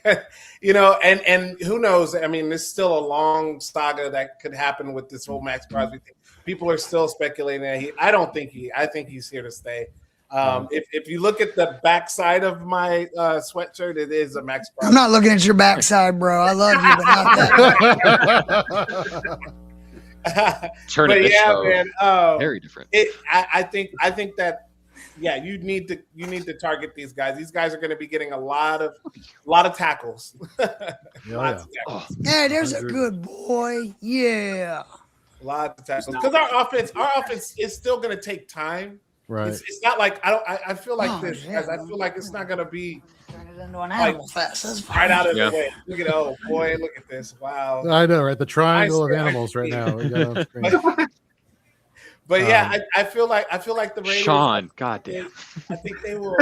and who knows? I mean, there's still a long saga that could happen with this whole Max Crosby thing. People are still speculating that I think he's here to stay. If you look at the backside of my sweatshirt, it is a Max Crosby. I'm not looking at your backside, bro. I love you, but not that. Turning this show man, very different. I think that you need to target these guys. These guys are going to be getting a lot of tackles. Yeah. Hey, there's a good boy. Yeah. A lot of tackles because our offense is still going to take time. Right. It's not like I feel like this, yeah. guys. I feel like it's not going to be Turn it into an animal fest. That's fine. right out of the way. Look at this. Wow. I know, right? The triangle of I see. animals right now. We got on screen. But I feel like the Raiders. Sean, goddamn. I think they will.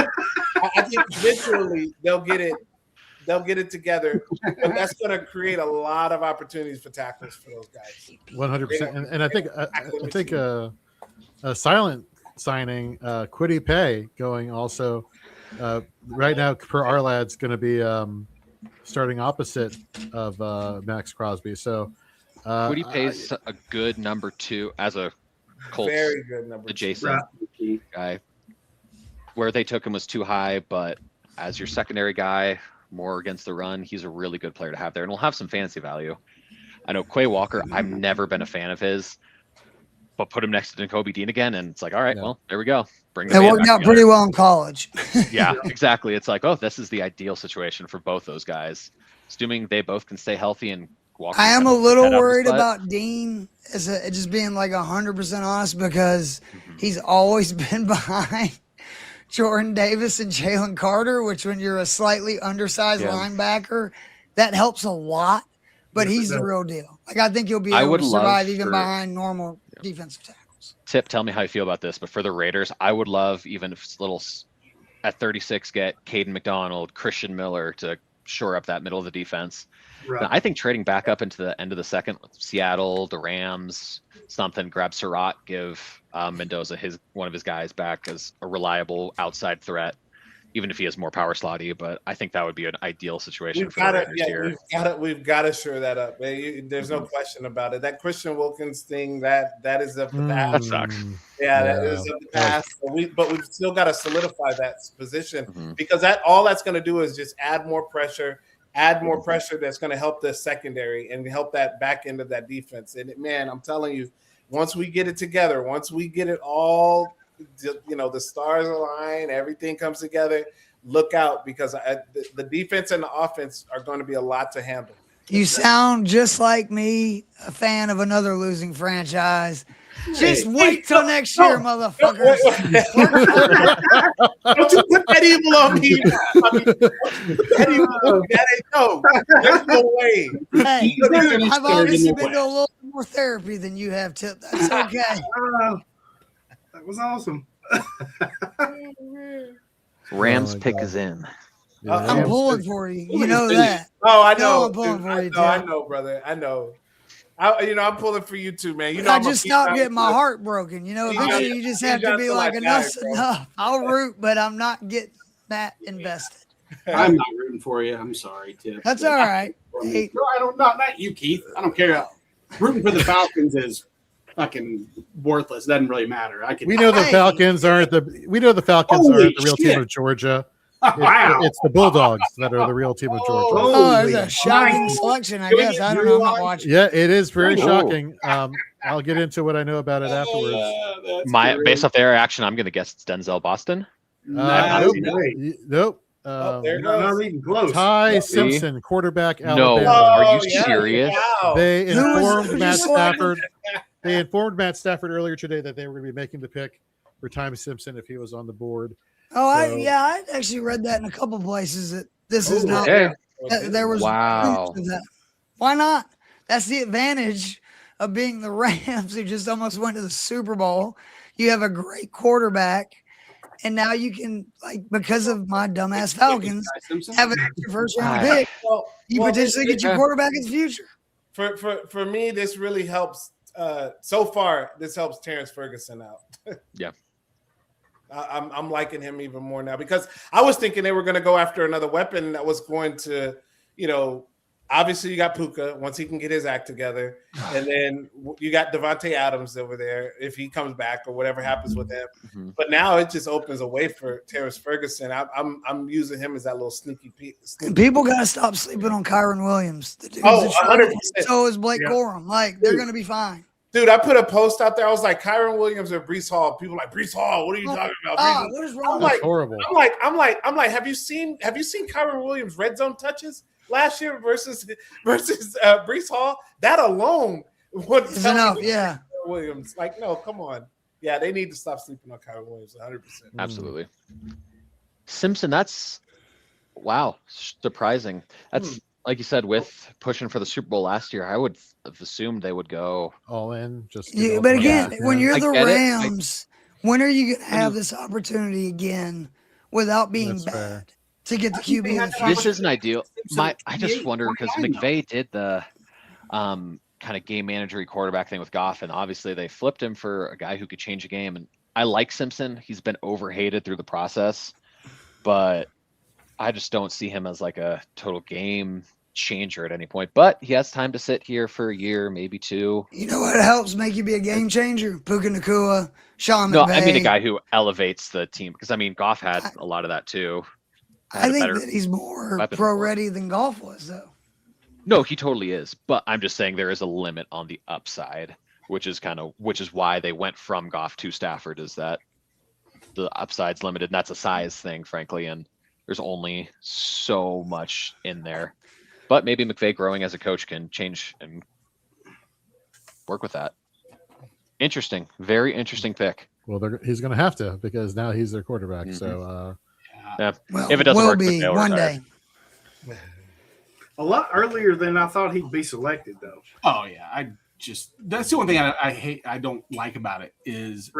I think eventually they'll get it together. But that's going to create a lot of opportunities for tackles for those guys. 100%. And I think a silent signing, Kwity Paye going also right now per our lads going to be starting opposite of Max Crosby. So Kwity Paye's a good number 2 as a Colts very good number adjacent guy. Where they took him was too high, but as your secondary guy, more against the run, he's a really good player to have there, and will have some fantasy value. I know Quay Walker, I've never been a fan of his, but put him next to Nakobe Dean again, and it's like, all right, well, there we go. Bring It worked out pretty well in college. Yeah, exactly. It's like, oh, this is the ideal situation for both those guys. Assuming they both can stay healthy and Walker. I am a little worried about Dean just being like 100% honest because he's always been behind Jordan Davis and Jalen Carter, which when you're a slightly undersized linebacker, that helps a lot. But he's the real deal. Like I think he'll be able to survive even behind normal defensive tackles. Tip, tell me how you feel about this. But for the Raiders, I would love even if it's little at 36 get Caden McDonald, Christian Miller to shore up that middle of the defense. Right. Now, I think trading back up into the end of the second with Seattle, the Rams, something, grab Surratt, give Mendoza one of his guys back as a reliable outside threat, even if he has more power slotty. But I think that would be an ideal situation for the Raiders here. We've got to shore that up. There's no question about it. That Christian Wilkins thing, that is of the past. That sucks. Yeah, that is of the past. But we've still got to solidify that position because all that's going to do is just add more pressure that's going to help the secondary and help that back end of that defense. And man, I'm telling you, once we get it together, once we get it all, the stars align, everything comes together, look out because the defense and the offense are going to be a lot to handle. You sound just like me, a fan of another losing franchise. Just wait till next year, motherfuckers. Don't you put that evil on me. That evil on me. That ain't no. There's no way. Hey, I've obviously been to a little more therapy than you have, Tip. That's okay. That was awesome. Rams pick is in. I'm pulling for you. You know that. Oh, I know. I'm pulling for you, I know, brother. I know. I'm pulling for you too, man. You know, I just stopped getting my heart broken. You know, eventually you just have to be like, enough's enough. I'll root, but I'm not getting that invested. I'm not rooting for you. I'm sorry, Tip. That's all right. Hey. No, I don't. Not you, Keith. I don't care. Rooting for the Falcons is fucking worthless. It doesn't really matter. We know the Falcons aren't the real team of Georgia. Wow. It's the Bulldogs that are the real team of Georgia. Oh, it's a shocking selection, I guess. I don't know. I'm not watching. Yeah, it is very shocking. I'll get into what I know about it afterwards. Based off their action, I'm going to guess it's Denzel Boston. Nope. They're not even close. Ty Simpson, quarterback, No, Alabama. are you serious? They informed Matt Stafford. They informed Matt Stafford earlier today that they were going to be making the pick for Ty Simpson if he was on the board. Oh, I actually read that in a couple places that this is not. Okay. There was Wow. that. Why not? That's the advantage of being the Rams who just almost went to the Super Bowl. You have a great quarterback, and now you can, because of my dumbass Falcons, have a first round pick. You potentially get your quarterback in the future. For me, this really helps. So far, this helps Terrence Ferguson out. Yeah. I'm liking him even more now because I was thinking they were going to go after another weapon that was going to, obviously you got Puka once he can get his act together, and then you got Devontae Adams over there if he comes back or whatever happens with him. Mm-hmm. But now it just opens a way for Terrence Ferguson. I'm using him as that little sneaky peek. People got to stop sleeping on Kyron Williams. The dude's 100%. So is Blake Corum. They're going to be fine. Dude, I put a post out there. I was like, Kyron Williams or Breece Hall. People are like, Breece Hall, what are you talking about? What is wrong? That's horrible. I'm like, have you seen Kyron Williams red zone touches last year versus Breece Hall? That alone would tell enough. Yeah, Williams. No, come on. Yeah, they need to stop sleeping on Kyron Williams. 100%. Absolutely. Simpson, that's surprising. That's like you said, with pushing for the Super Bowl last year, I would have assumed they would go all in. But again, when you're the Rams, when are you going to have this opportunity again without being bad to get the QB? This isn't ideal. I just wonder because McVay did the kind of game manager quarterback thing with Goff, and obviously they flipped him for a guy who could change a game. And I like Simpson. He's been overhated through the process, but I just don't see him as a total game changer at any point. But he has time to sit here for a year, maybe two. You know what helps make you be a game changer? Puka Nacua, Sean McVay. No, I mean a guy who elevates the team because Goff had a lot of that too. I think that he's more pro-ready than Goff was, though. No, he totally is. But I'm just saying there is a limit on the upside, which is why they went from Goff to Stafford, is that the upside's limited, and that's a size thing, frankly, and there's only so much in there. But maybe McVay growing as a coach can change and work with that. Interesting. Very interesting pick. Well, he's going to have to because now he's their quarterback. Mm-hmm. So, if it doesn't work, one day. A lot earlier than I thought he'd be selected, though. Oh, yeah. That's the only thing I hate, I don't like about it is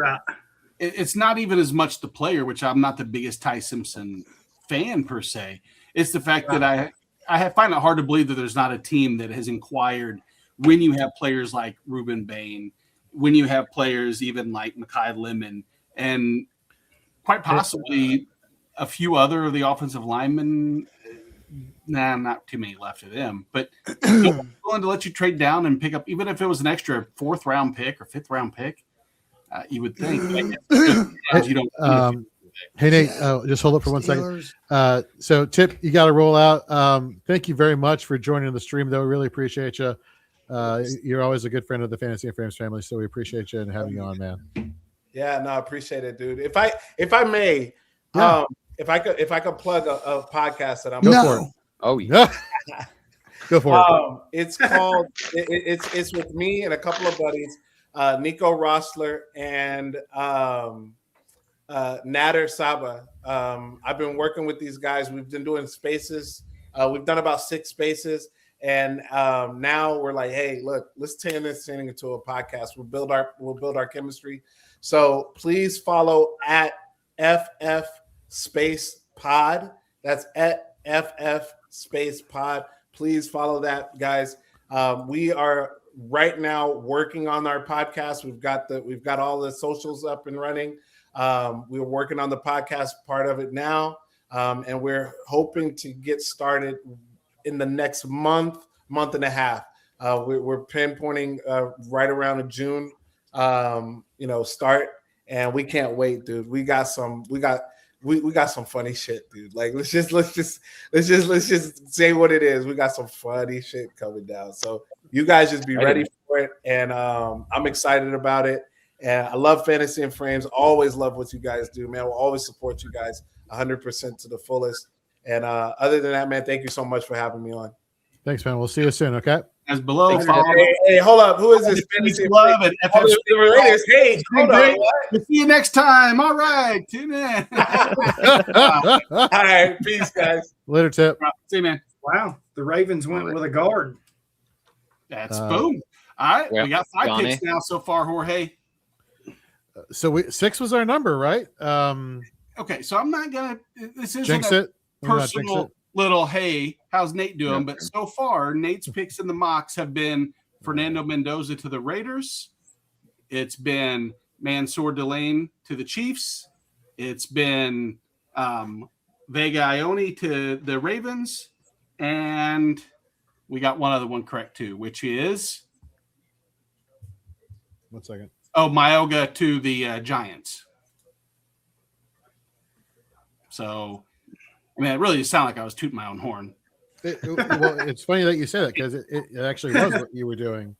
it's not even as much the player, which I'm not the biggest Ty Simpson fan per se. It's the fact that I find it hard to believe that there's not a team that has inquired when you have players like Rueben Bain, when you have players even like Mekhi Lemon, and quite possibly a few other of the offensive linemen. Not too many left of them, but willing to let you trade down and pick up, even if it was an extra 4th round pick or 5th round pick. You would think. You don't. Hey Nate, just hold up for 1 second. So Tip, you got to roll out. Thank you very much for joining the stream, though. We really appreciate you. You're always a good friend of the Fantasy and Frames family, so we appreciate you and having you on, man. Yeah, no, I appreciate it, dude. If I may, if I could plug a podcast that I'm for it. Oh yeah, go for it. It's called. It's with me and a couple of buddies. Nico Rosler and Nader Saba. I've been working with these guys. We've been doing spaces. We've done about 6 spaces. And now we're like, hey, look, let's turn this thing into a podcast. We'll build our chemistry. So please follow at FF Space Pod. That's at FF Space Pod. Please follow that, guys. We are right now working on our podcast. We've got all the socials up and running. We're working on the podcast part of it now, and we're hoping to get started in the next month and a half. We're pinpointing right around in June, start, and we can't wait, dude. We got some funny shit, dude. Like let's just say what it is. We got some funny shit coming down. So you guys just be ready for it, and I'm excited about it. And I love Fantasy and Frames. Always love what you guys do, man. We'll always support you guys 100% to the fullest. And other than that, man, thank you so much for having me on. Thanks, man. We'll see you soon. Okay. As below, hey, hold up. Who is this? Fantasy Love and FF Raiders. Hey, hold on. We'll see you next time. All right. Tune in. All right. Peace, guys. Later, Tip. See you, man. Wow. The Ravens went with a guard. That's boom. All right. Yep. We got 5 Johnny. picks now so far, Jorge. So 6 was our number, right? Okay. So I'm not going to, this isn't Jinx a it. We're not jinx personal it. little, hey, how's Nate doing? Yeah. But so far, Nate's picks in the mocks have been Fernando Mendoza to the Raiders. It's been Mansoor Delane to the Chiefs. It's been Vega Ioane to the Ravens. And we got one other one correct too, which is 1 second. Mauigoa to the Giants. So, I mean, it really just sounded like I was tooting my own horn. Well, it's funny that you say that because it actually was what you were doing.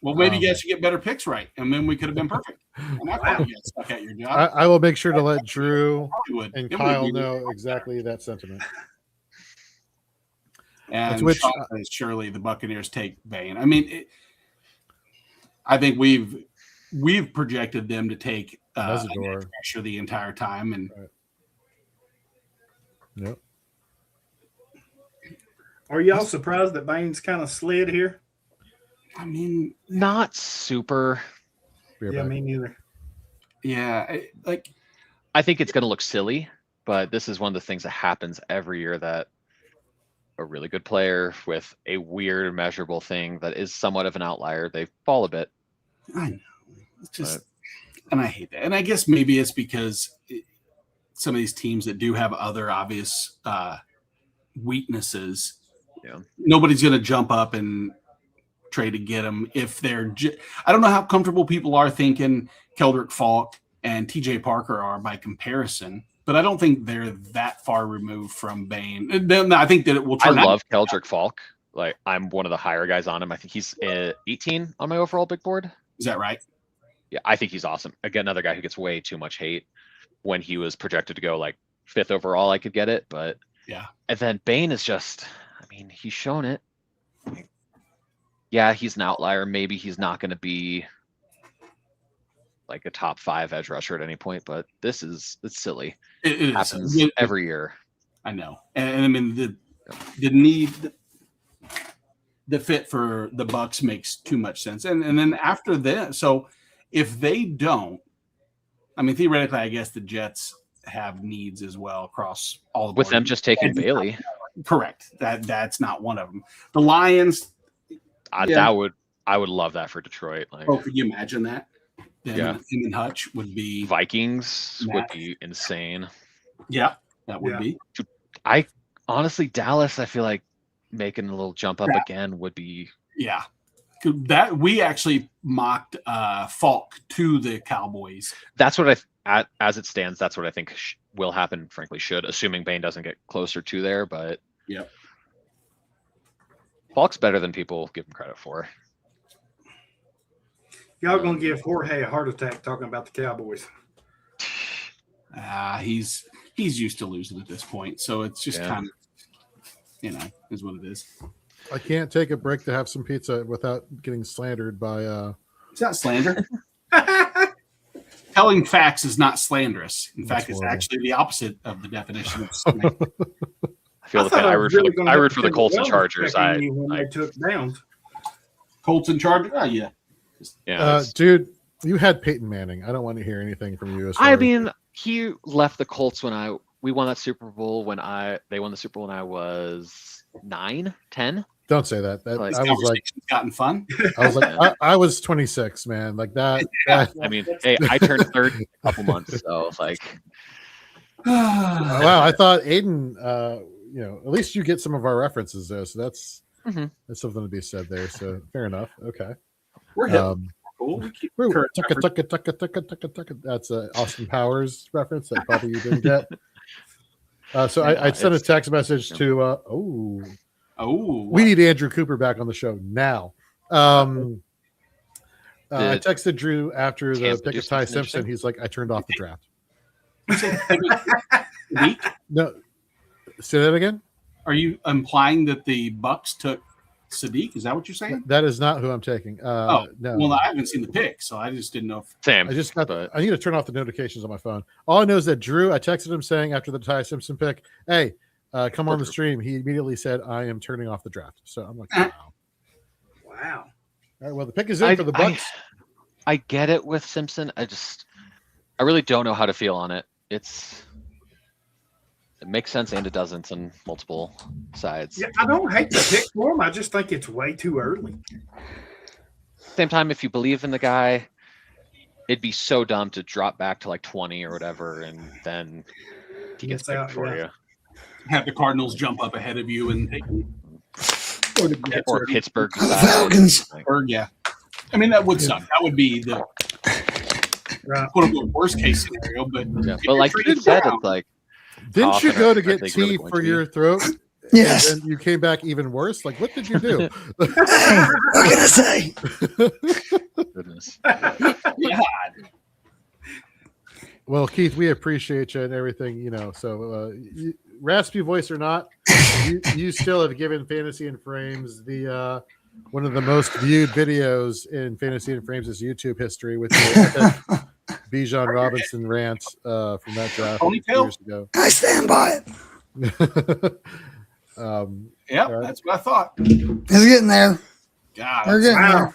Well, maybe you guys should get better picks right, and then we could have been perfect. And I thought you guys stuck at your job. I will make sure to let Drew You would. and It would Kyle be- know exactly that sentiment. And Which- Sean says, surely the Buccaneers take Bain. I mean, I think we've projected them to take Mesidor. pressure the entire time, and Yep. Are y'all surprised that Bain's kind of slid here? I mean, Not super. Be right Yeah, back. me neither. yeah, I think it's going to look silly, but this is one of the things that happens every year that a really good player with a weird measurable thing that is somewhat of an outlier, they fall a bit. I know. It's just, and I hate that. And I guess maybe it's because some of these teams that do have other obvious weaknesses, Yeah. nobody's going to jump up and trade to get them if they're. I don't know how comfortable people are thinking Keldrick Falk and TJ Parker are by comparison, but I don't think they're that far removed from Bain. And then I think that it will I turn out. love Keldrick Falk. Like, I'm one of the higher guys on him. I think he's 18 on my overall big board. Is that right? Yeah, I think he's awesome. Again, another guy who gets way too much hate. When he was projected to go like 5th overall, I could get it, but Yeah. And then Bain is just, I mean, he's shown it. Yeah, he's an outlier. Maybe he's not going to be like a top 5 edge rusher at any point, but it's silly. It is. Happens every year. I know. And I mean, the need, the fit for the Bucks makes too much sense. And then after that, so if they don't, I mean, theoretically, I guess the Jets have needs as well across all the With board. them just taking Bailey. Correct. That's not one of them. The Lions. Yeah. I would love that for Detroit. Like, Oh, could you imagine that? Yeah. Him and Hutch would be. Vikings would Matt. be insane. Yeah, that would Yeah. be. I honestly, Dallas, I feel like making a little jump up again would be. Yeah. That we actually mocked Falk to the Cowboys. That's what as it stands, that's what I think will happen. Frankly, should, assuming Bain doesn't get closer to there. But Yep. Falk's better than people give him credit for. Y'all gonna give Jorge a heart attack talking about the Cowboys. He's used to losing at this point, so it's just Yeah. kind of, is what it is. I can't take a break to have some pizza without getting slandered by It's not slander. Telling facts is not slanderous. In fact, it's actually the opposite of the definition of slander. I feel I root for the Colts and Chargers. When they took downs. Colts and Chargers? Oh, yeah. Dude, you had Peyton Manning. I don't want to hear anything from you. I mean, he left the Colts when we won that Super Bowl they won the Super Bowl when I was 9, 10. Don't say that. I was like, gotten fun. I was like, I was 26, man. Like that. I mean, hey, I turned 30 in a couple months, so it's like, wow. I thought Aiden, at least you get some of our references though, so that's something to be said there. So fair enough. Okay, we're hip. Cool. We keep that's an Austin Powers reference that probably you didn't get. So I sent a text message to we need Andrew Cooper back on the show now. I texted Drew after the pick of Ty Simpson. He's like, I turned off the draft. No, say that again. Are you implying that the Bucs took Sadiq? Is that what you're saying? That is not who I'm taking. No. Well, I haven't seen the pick, so I just didn't know. Same. I need to turn off the notifications on my phone. All I know is that Drew, I texted him saying after the Ty Simpson pick, hey, come on the stream. He immediately said, I am turning off the draft. So I'm like, wow. Wow. All right, well, the pick is in for the Bucs. I get it with Simpson. I really don't know how to feel on it. It makes sense and it doesn't on multiple sides. Yeah, I don't hate the pick for him. I just think it's way too early. Same time, if you believe in the guy, it'd be so dumb to drop back to like 20 or whatever, and then he gets picked for you. Have the Cardinals jump up ahead of you and take you. Or Pittsburgh. Falcons. Or, yeah. I mean, that would suck. That would be the quote unquote worst case scenario. But like you said, it's like, didn't you go to get tea for your throat? Yes. And you came back even worse. Like, what did you do? Hey, what can I say? Goodness. Yeah. Well, Keith, we appreciate you and everything. So raspy voice or not, you still have given Fantasy and Frames the one of the most viewed videos in Fantasy and Frames' YouTube history with your Bijan Robinson rant from that draft years ago. I stand by it. That's what I thought. It's getting there. God, we're getting there.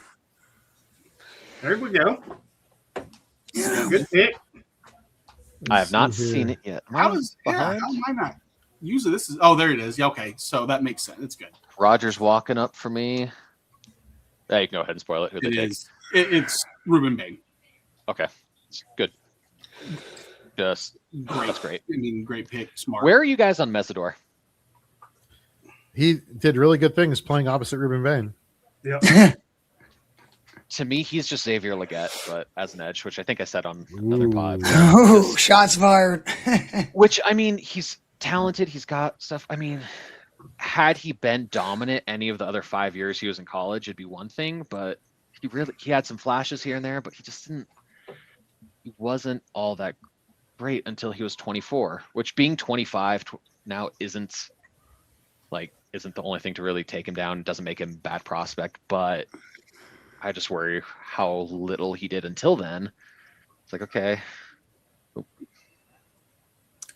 There we go. Good pick. I have not seen it yet. How am I not using this? There it is. Yeah, okay, so that makes sense. It's good. Rogers walking up for me. Hey, go ahead and spoil it. It's Rueben Bain. Okay, good. Great. That's great. I mean, great pick. Smart. Where are you guys on Mesidor? He did really good things playing opposite Rueben Bain. Yep. To me, he's just Xavier Legette, but as an edge, which I think I said on another pod. Oh, shots fired. Which, I mean, he's talented. He's got stuff. I mean, had he been dominant any of the other 5 years he was in college, it'd be one thing, but he had some flashes here and there, but he wasn't all that great until he was 24, which being 25 now isn't the only thing to really take him down. It doesn't make him a bad prospect, but I just worry how little he did until then. It's like, okay.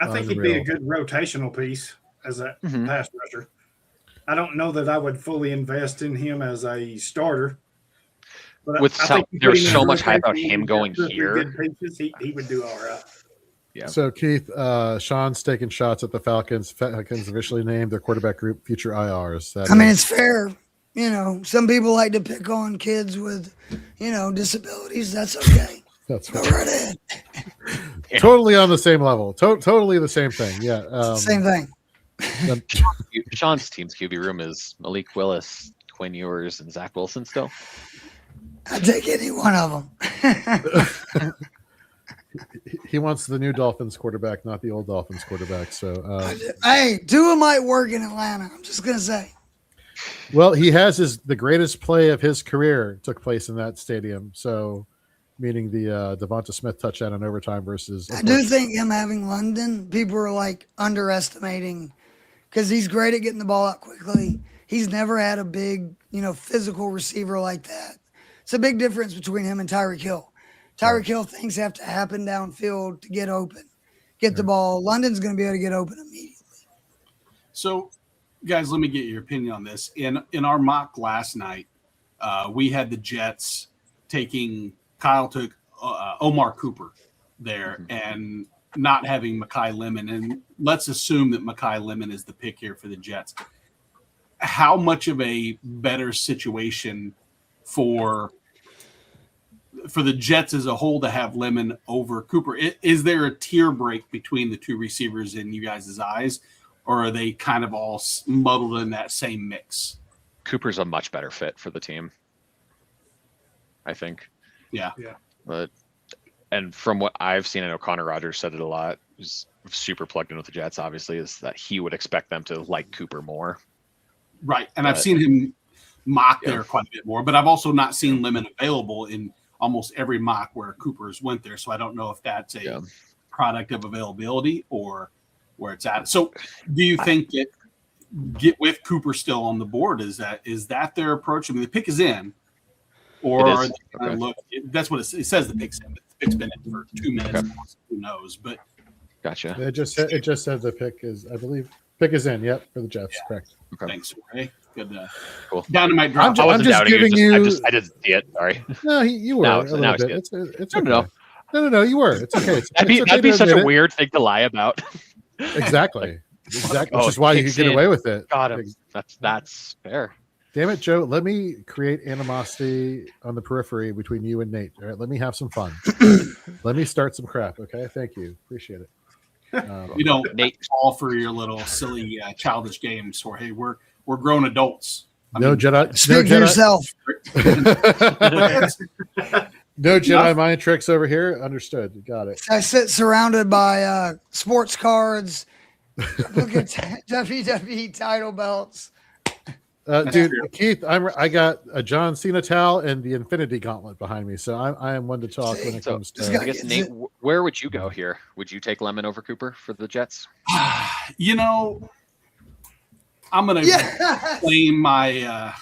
I think he'd be a good rotational piece as a pass rusher. I don't know that I would fully invest in him as a starter. But there was so much hype about him going here. He would do all right. Yeah. So Keith, Sean's taking shots at the Falcons. Falcons officially named their quarterback group future IRs. It's fair. Some people like to pick on kids with, disabilities. That's okay. That's go right ahead. Totally on the same level. Totally the same thing. Yeah. Same thing. Sean's team's QB room is Malik Willis, Quinn Ewers, and Zach Wilson still. I'd take any one of them. He wants the new Dolphins quarterback, not the old Dolphins quarterback. So, hey, Tua might work in Atlanta. I'm just gonna say. Well, he has the greatest play of his career took place in that stadium. So, meaning the Devonta Smith touchdown in overtime versus. I do think him having London, people are like underestimating because he's great at getting the ball out quickly. He's never had a big, physical receiver like that. It's a big difference between him and Tyreek Hill. Tyreek Hill, things have to happen downfield to get open, get the ball. London's going to be able to get open immediately. So, guys, let me get your opinion on this. In our mock last night, we had the Jets taking Kyle took Omar Cooper there and not having Mekhi Lemon. And let's assume that Mekhi Lemon is the pick here for the Jets. How much of a better situation for the Jets as a whole to have Lemon over Cooper? Is there a tier break between the two receivers in you guys' eyes, or are they kind of all muddled in that same mix? Cooper's a much better fit for the team, I think. Yeah. But and from what I've seen, I know Connor Rogers said it a lot, who's super plugged in with the Jets, obviously, is that he would expect them to like Cooper more. Right. And I've seen him mock there quite a bit more, but I've also not seen Lemon available in almost every mock where Cooper's went there. So I don't know if that's a product of availability or where it's at. So do you think that get with Cooper still on the board? Is that their approach? I mean, the pick is in, or are they going to look? That's what it says. The pick's in. The pick's been in for 2 minutes. Okay. Who knows? But gotcha. It just said the pick is, I believe, pick is in. Yep, for the Jets. Correct. Okay. Thanks. Okay. Good. Cool. Dynamite drop. I wasn't doubting giving you. I didn't see it. Sorry. No, you were. No, a little bit. It's okay. No. You were. It's okay. That'd be such a weird thing to lie about. Exactly. Which is why you could get away with it. Got him. That's fair. Damn it, Joe. Let me create animosity on the periphery between you and Nate. All right. Let me have some fun. Let me start some crap. Okay. Thank you. Appreciate it. You don't fall for your little silly childish games where, hey, we're grown adults. No Jedi. Speak for yourself. No Jedi mind tricks over here. Understood. Got it. I sit surrounded by sports cards. Look at WWE title belts. Dude, Keith, I got a John Cena towel and the Infinity Gauntlet behind me, so I am one to talk when it comes to. I guess Nate, where would you go here? Would you take Lemon over Cooper for the Jets? You know, I'm gonna claim my.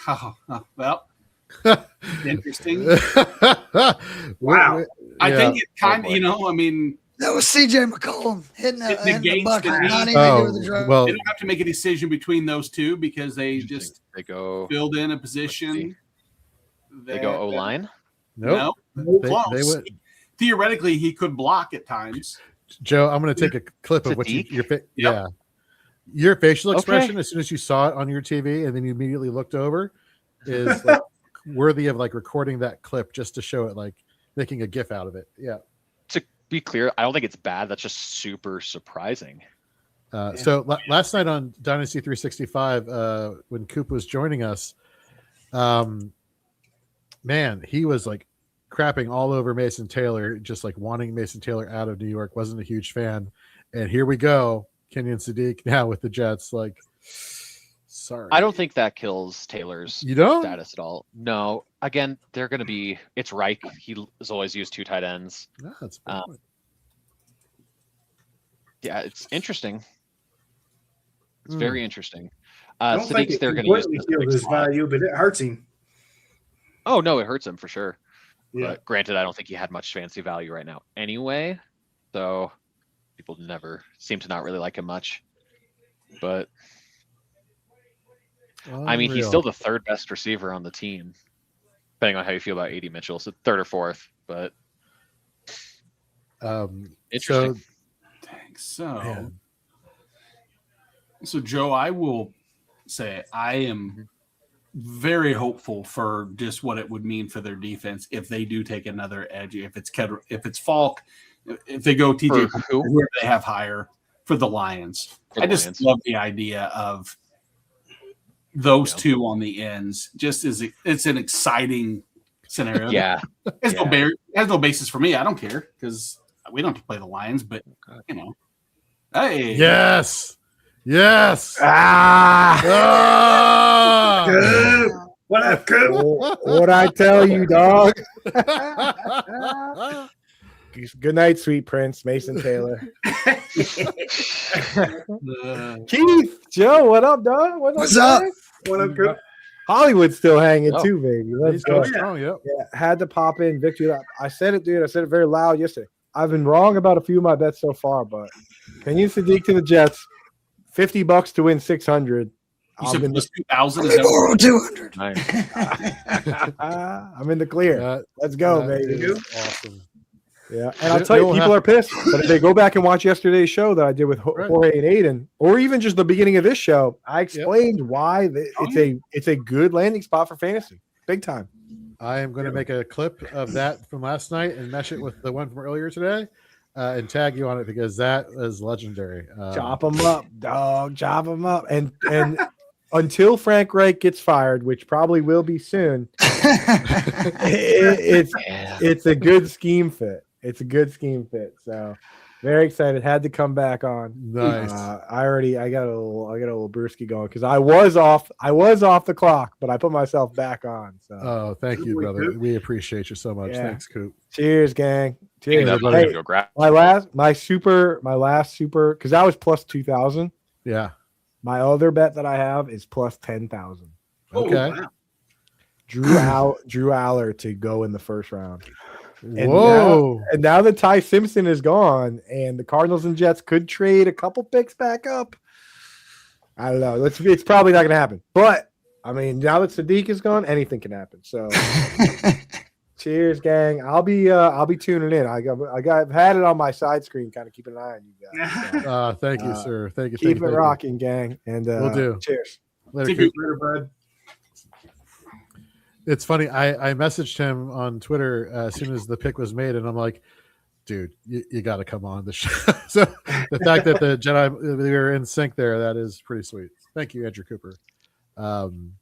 Interesting. Wow. I think it kind of, I mean. That was CJ McCollum hitting the bucket. Not even do the drive. Well, they don't have to make a decision between those two because they go filled in a position. They go O-line? No. They would. Theoretically, he could block at times. Joe, I'm going to take a clip of what your facial expression as soon as you saw it on your TV and then you immediately looked over is like worthy of like recording that clip just to show it, like making a GIF out of it. Yeah. To be clear, I don't think it's bad. That's just super surprising. So last night on Dynasty 365, when Coop was joining us, man, he was like crapping all over Mason Taylor, just like wanting Mason Taylor out of New York. Wasn't a huge fan. And here we go, Kenyon Sadiq now with the Jets. Like, sorry. I don't think that kills Taylor's status at all. No. Again, they're going to be – it's Reich. He has always used 2 tight ends. No, that's yeah, it's interesting. It's very interesting. I don't think they're going to use his value, but it hurts him. Oh, no, it hurts him for sure. Yeah. But granted, I don't think he had much fancy value right now anyway. So people seem to not really like him much. But I mean, he's still the 3rd best receiver on the team, depending on how you feel about A.D. Mitchell. So 3rd or 4th, but interesting. So Joe, I will say I am very hopeful for just what it would mean for their defense if they do take another edge. If it's Falk, if they go TJ, whoever they have higher for the Lions. Love the idea of those two on the ends. Just as it's an exciting scenario. Yeah, has no basis for me. I don't care because we don't have to play the Lions, but hey, yes. Good. What up, good? What I tell you, dog? Good night, sweet prince, Mason Taylor. Keith, Joe, what up, dog? What's up? What up, good? Hollywood's still hanging Oh. too, baby. Let's He's go. going strong. Yep. Yeah, had to pop in victory. I said it, dude. I said it very loud yesterday. I've been wrong about a few of my bets so far, but Kenyon Sadiq to the Jets, $50 to win 600. You said I'm, plus 2,000. Is that Or 200. Nice. I'm in the clear. Let's go, That baby. is awesome. Yeah, and I'll tell you, people are pissed. But if they go back and watch yesterday's show that I did with Jorge and Aiden, or even just the beginning of this show, I explained why it's a good landing spot for fantasy, big time. I am going to make a clip of that from last night and mesh it with the one from earlier today, and tag you on it because that is legendary. Chop them up, dog. Chop them up, and until Frank Reich gets fired, which probably will be soon, it's a good scheme fit. It's a good scheme fit. So very excited. Had to come back on. Nice. I got a little brewski going because I was off the clock, but I put myself back on. So Oh, thank you, brother. We appreciate you so much. Yeah. Thanks, Coop. cheers, gang. Cheers. Hey, go grab. My last super because I was plus 2,000. Yeah. My other bet that I have is plus 10,000. Okay. wow. Drew Aller to go in the first round. And Whoa. now that Ty Simpson is gone and the Cardinals and Jets could trade a couple picks back up, I don't know. It's probably not going to happen. But, I mean, now that Sadiq is gone, anything can happen. So, cheers, gang. I'll be tuning in. I've had it on my side screen, kind of keeping an eye on you guys. So, Thank you, sir. Thank you. keep thank it you. rocking, gang. And We'll do. Cheers. Later, Take Coop. it later, bud. It's funny. I messaged him on Twitter as soon as the pick was made, and I'm like, dude, you got to come on the show. So the fact that the Jedi we were in sync there, that is pretty sweet. Thank you, Andrew Cooper. And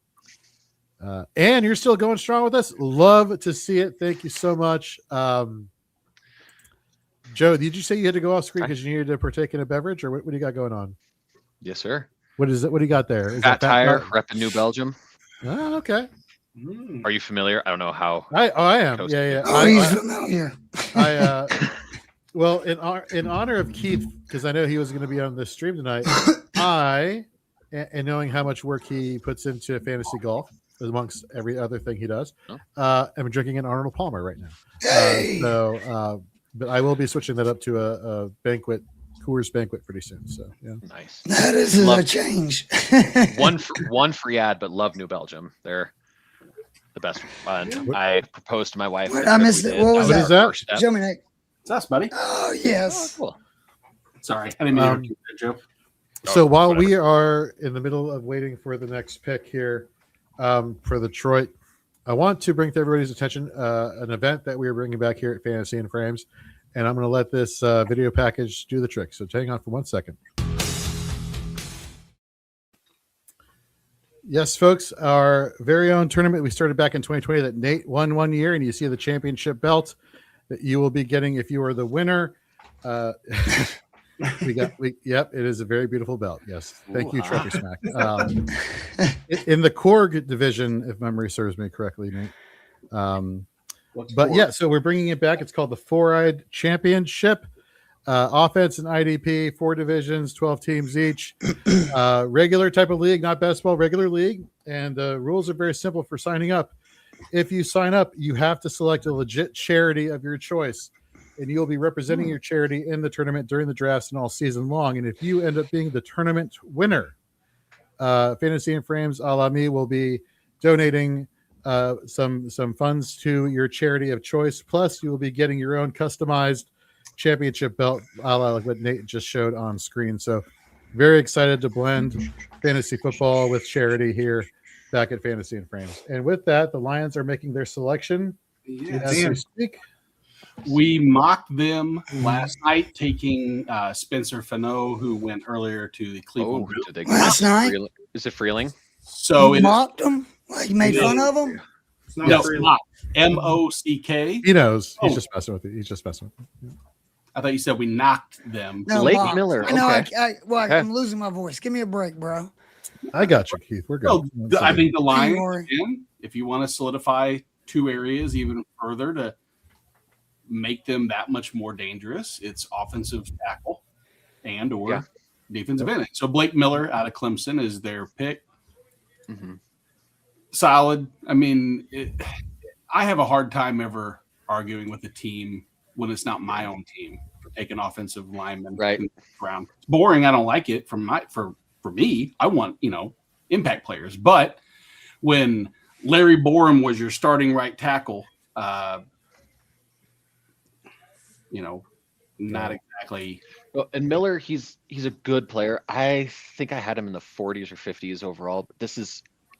you're still going strong with us. Love to see it. Thank you so much. Joe, did you say you had to go off screen because you needed to partake in a beverage, or what do you got going on? Yes, sir. What is it? What do you got there? Is Fat that Tire, repping New Belgium. Oh, okay. Are you familiar? I don't know how. I am. Coast Yeah. Oh, he's familiar. Well, in honor of Keith, because I know he was going to be on this stream tonight, and knowing how much work he puts into fantasy golf, amongst every other thing he does, I'm drinking an Arnold Palmer right now. Hey. But I will be switching that up to a banquet, Coors banquet pretty soon. So yeah, Nice. That is a change. one free ad, but love New Belgium. They're the best. And I proposed to my wife. Wait, I missed it. What was What is that? Show me, Nick. It's us, buddy. Oh, yes. Cool. Sorry, I didn't mean to keep that, Joe. So while we are in the middle of waiting for the next pick here for Detroit, I want to bring to everybody's attention an event that we are bringing back here at Fantasy and Frames, and I'm going to let this video package do the trick. So hang on for 1 second. Yes, folks, our very own tournament we started back in 2020 that Nate won 1 year, and you see the championship belt that you will be getting if you are the winner. Yep, it is a very beautiful belt. Yes, thank you, Trucker Smack. In the Korg division, if memory serves me correctly, Nate. But yeah, so we're bringing it back. It's called the Four-Eyed Championship. Offense and IDP, 4 divisions, 12 teams each. Regular type of league, not best ball, regular league. And the rules are very simple for signing up. If you sign up, you have to select a legit charity of your choice, and you'll be representing your charity in the tournament during the drafts and all season long. And if you end up being the tournament winner, Fantasy and Frames a la me will be donating some funds to your charity of choice. Plus, you will be getting your own customized championship belt, a la like what Nate just showed on screen. So very excited to blend fantasy football with charity here back at Fantasy and Frames. And with that, the Lions are making their selection as we speak. We mocked them last night, taking Spencer Fano, who went earlier to the Cleveland. Last night? Is it Freeling? So you mocked them? Like you made fun of them? No, not M-O-C-K. He knows. He's just messing with it. He's just messing with it. I thought you said we knocked them. No, Blake mocked. Miller. I know. Okay. I'm losing my voice. Give me a break, bro. I got you, Keith. We're good. So, I think the Lions, worry. again, if you want to solidify 2 areas even further to make them that much more dangerous, it's offensive tackle and or defensive end. So Blake Miller out of Clemson is their pick. solid. I mean, I have a hard time ever arguing with a team when it's not my own team for taking offensive linemen. Right. Round. It's boring. I don't like it. For me, I want, impact players. But when Larry Borum was your starting right tackle, not exactly. Well, and Miller, he's a good player. I think I had him in the 40s or 50s overall. But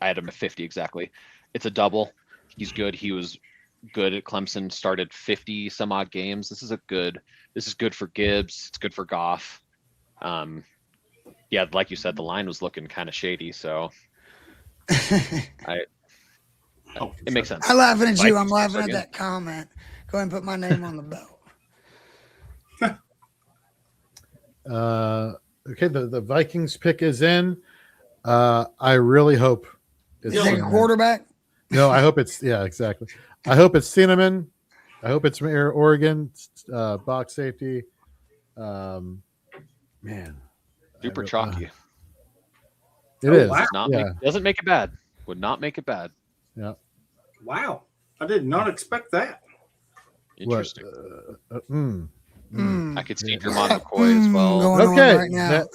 I had him at 50 exactly. It's a double. He's good. He was good at Clemson. Started 50 some odd games. This is good for Gibbs. It's good for Goff. Yeah, like you said, the line was looking kind of shady. So it makes sense. I'm laughing at you. I'm Vikings laughing at again. that comment. Go ahead and put my name on the belt. Okay, the Vikings pick is in. I really hope it's Is it a quarterback? No, I hope it's exactly. I hope it's Cinnamon. I hope it's Oregon box safety. Man, Super chalky. It is. Wow. Doesn't make it bad. Would not make it bad. Yeah. Wow. I did not expect that. Interesting. Mm. I could see Jermon McCoy as well. Going on Okay. right now.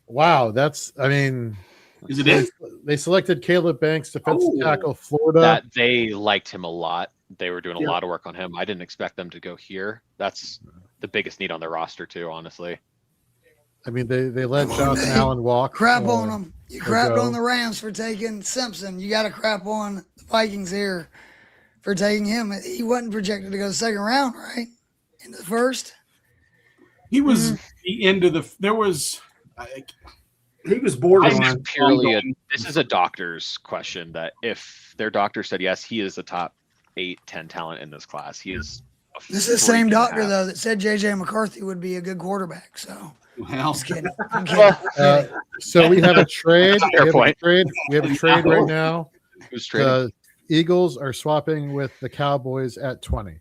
Wow, that's. I mean, Is it in? they selected Caleb Banks, defensive tackle, Florida. That they liked him a lot. They were doing a lot of work on him. I didn't expect them to go here. That's the biggest need on their roster too, honestly. I mean, they let Jonathan Allen walk. Crap on them. You crapped go. on the Rams for taking Simpson. You got to crap on the Vikings here for taking him. He wasn't projected to go the second round, right? In the first. He was the end of the. There was. He was borderline. This is a doctor's question that if their doctor said yes, he is a top 8-10 talent in this class. He is. This is the same doctor though that said JJ McCarthy would be a good quarterback. So Well, just kidding. I'm kidding. So we have a trade. Fair point. We have a trade right now. Who's trading? The Eagles are swapping with the Cowboys at 20.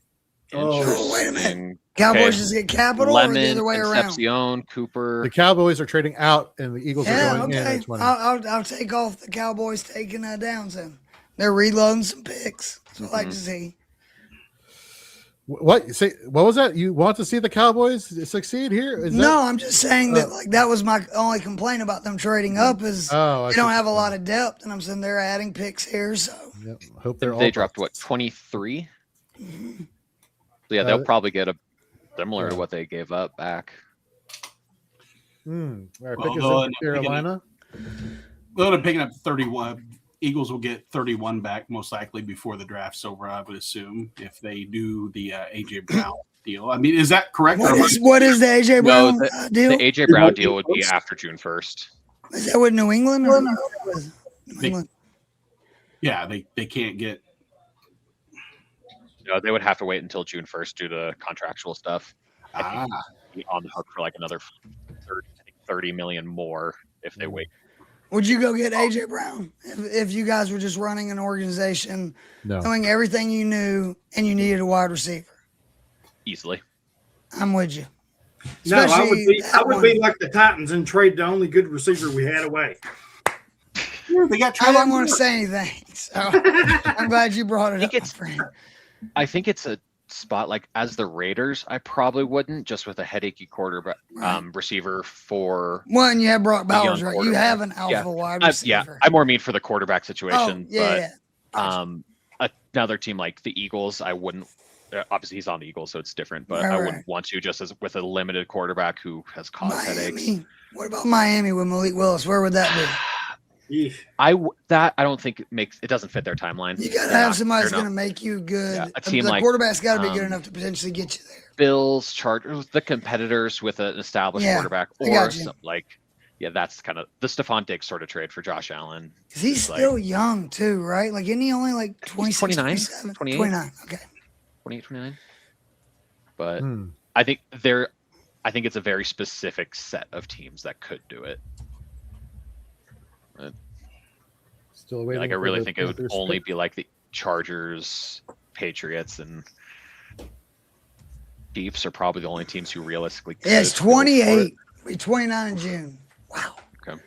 Oh, wait a minute. Interesting. Cowboys just get capital or the other way around? Concepcion, Cooper. The Cowboys are trading out, and the Eagles are going in at 20. I'll take off the Cowboys taking Downson. They're reloading some picks. That's what I like to see. What was that? You want to see the Cowboys succeed here? I'm just saying that that was my only complaint about them trading up is they don't have a lot of depth, and I'm saying they're adding picks here. So hope they dropped 23. Mm-hmm. So yeah, they'll probably get a similar to what they gave up back. All right, pick us up Carolina. They'll end up picking up 31. Eagles will get 31 back most likely before the draft's over, I would assume, if they do the AJ Brown deal. I mean, is that correct? What is the AJ Brown deal? The AJ Brown deal would be after June 1st. Is that with New England? Or New England? Yeah, they can't get. No, they would have to wait until June 1st due to contractual stuff. I think be on the hook for like another 30 million more if they wait. Would you go get AJ Brown if you guys were just running an organization, knowing everything you knew, and you needed a wide receiver? Easily. I'm with you. No, I would be like the Titans and trade the only good receiver we had away. Yeah, they got. I didn't want to say anything, so I'm glad you brought it up, my friend. I think it's a spot like as the Raiders, I probably wouldn't just with a headachy quarterback receiver for. One, you have Brock Bowers, right? You have an alpha wide receiver. I more mean for the quarterback situation. Gotcha. Another team like the Eagles, I wouldn't. Obviously, he's on the Eagles, so it's different. But I wouldn't want to just as with a limited quarterback who has caused headaches. What about Miami with Malik Willis? Where would that be? I don't think it doesn't fit their timeline. You got to have somebody that's going to make you good. Yeah, a team the like quarterback's got to be good enough to potentially get you there. Bills, Chargers, the competitors with an established quarterback, or that's kind of the Stephon Diggs sort of trade for Josh Allen. He's still young too, right? Like, isn't he only like 26, 29, 29? Okay. 28, 29. But I think it's a very specific set of teams that could do it. Still waiting. Like I really think it would only be like the Chargers, Patriots, and Chiefs are probably the only teams who realistically could. Yeah, it's 28. It'll be 29 in June. Wow. Okay.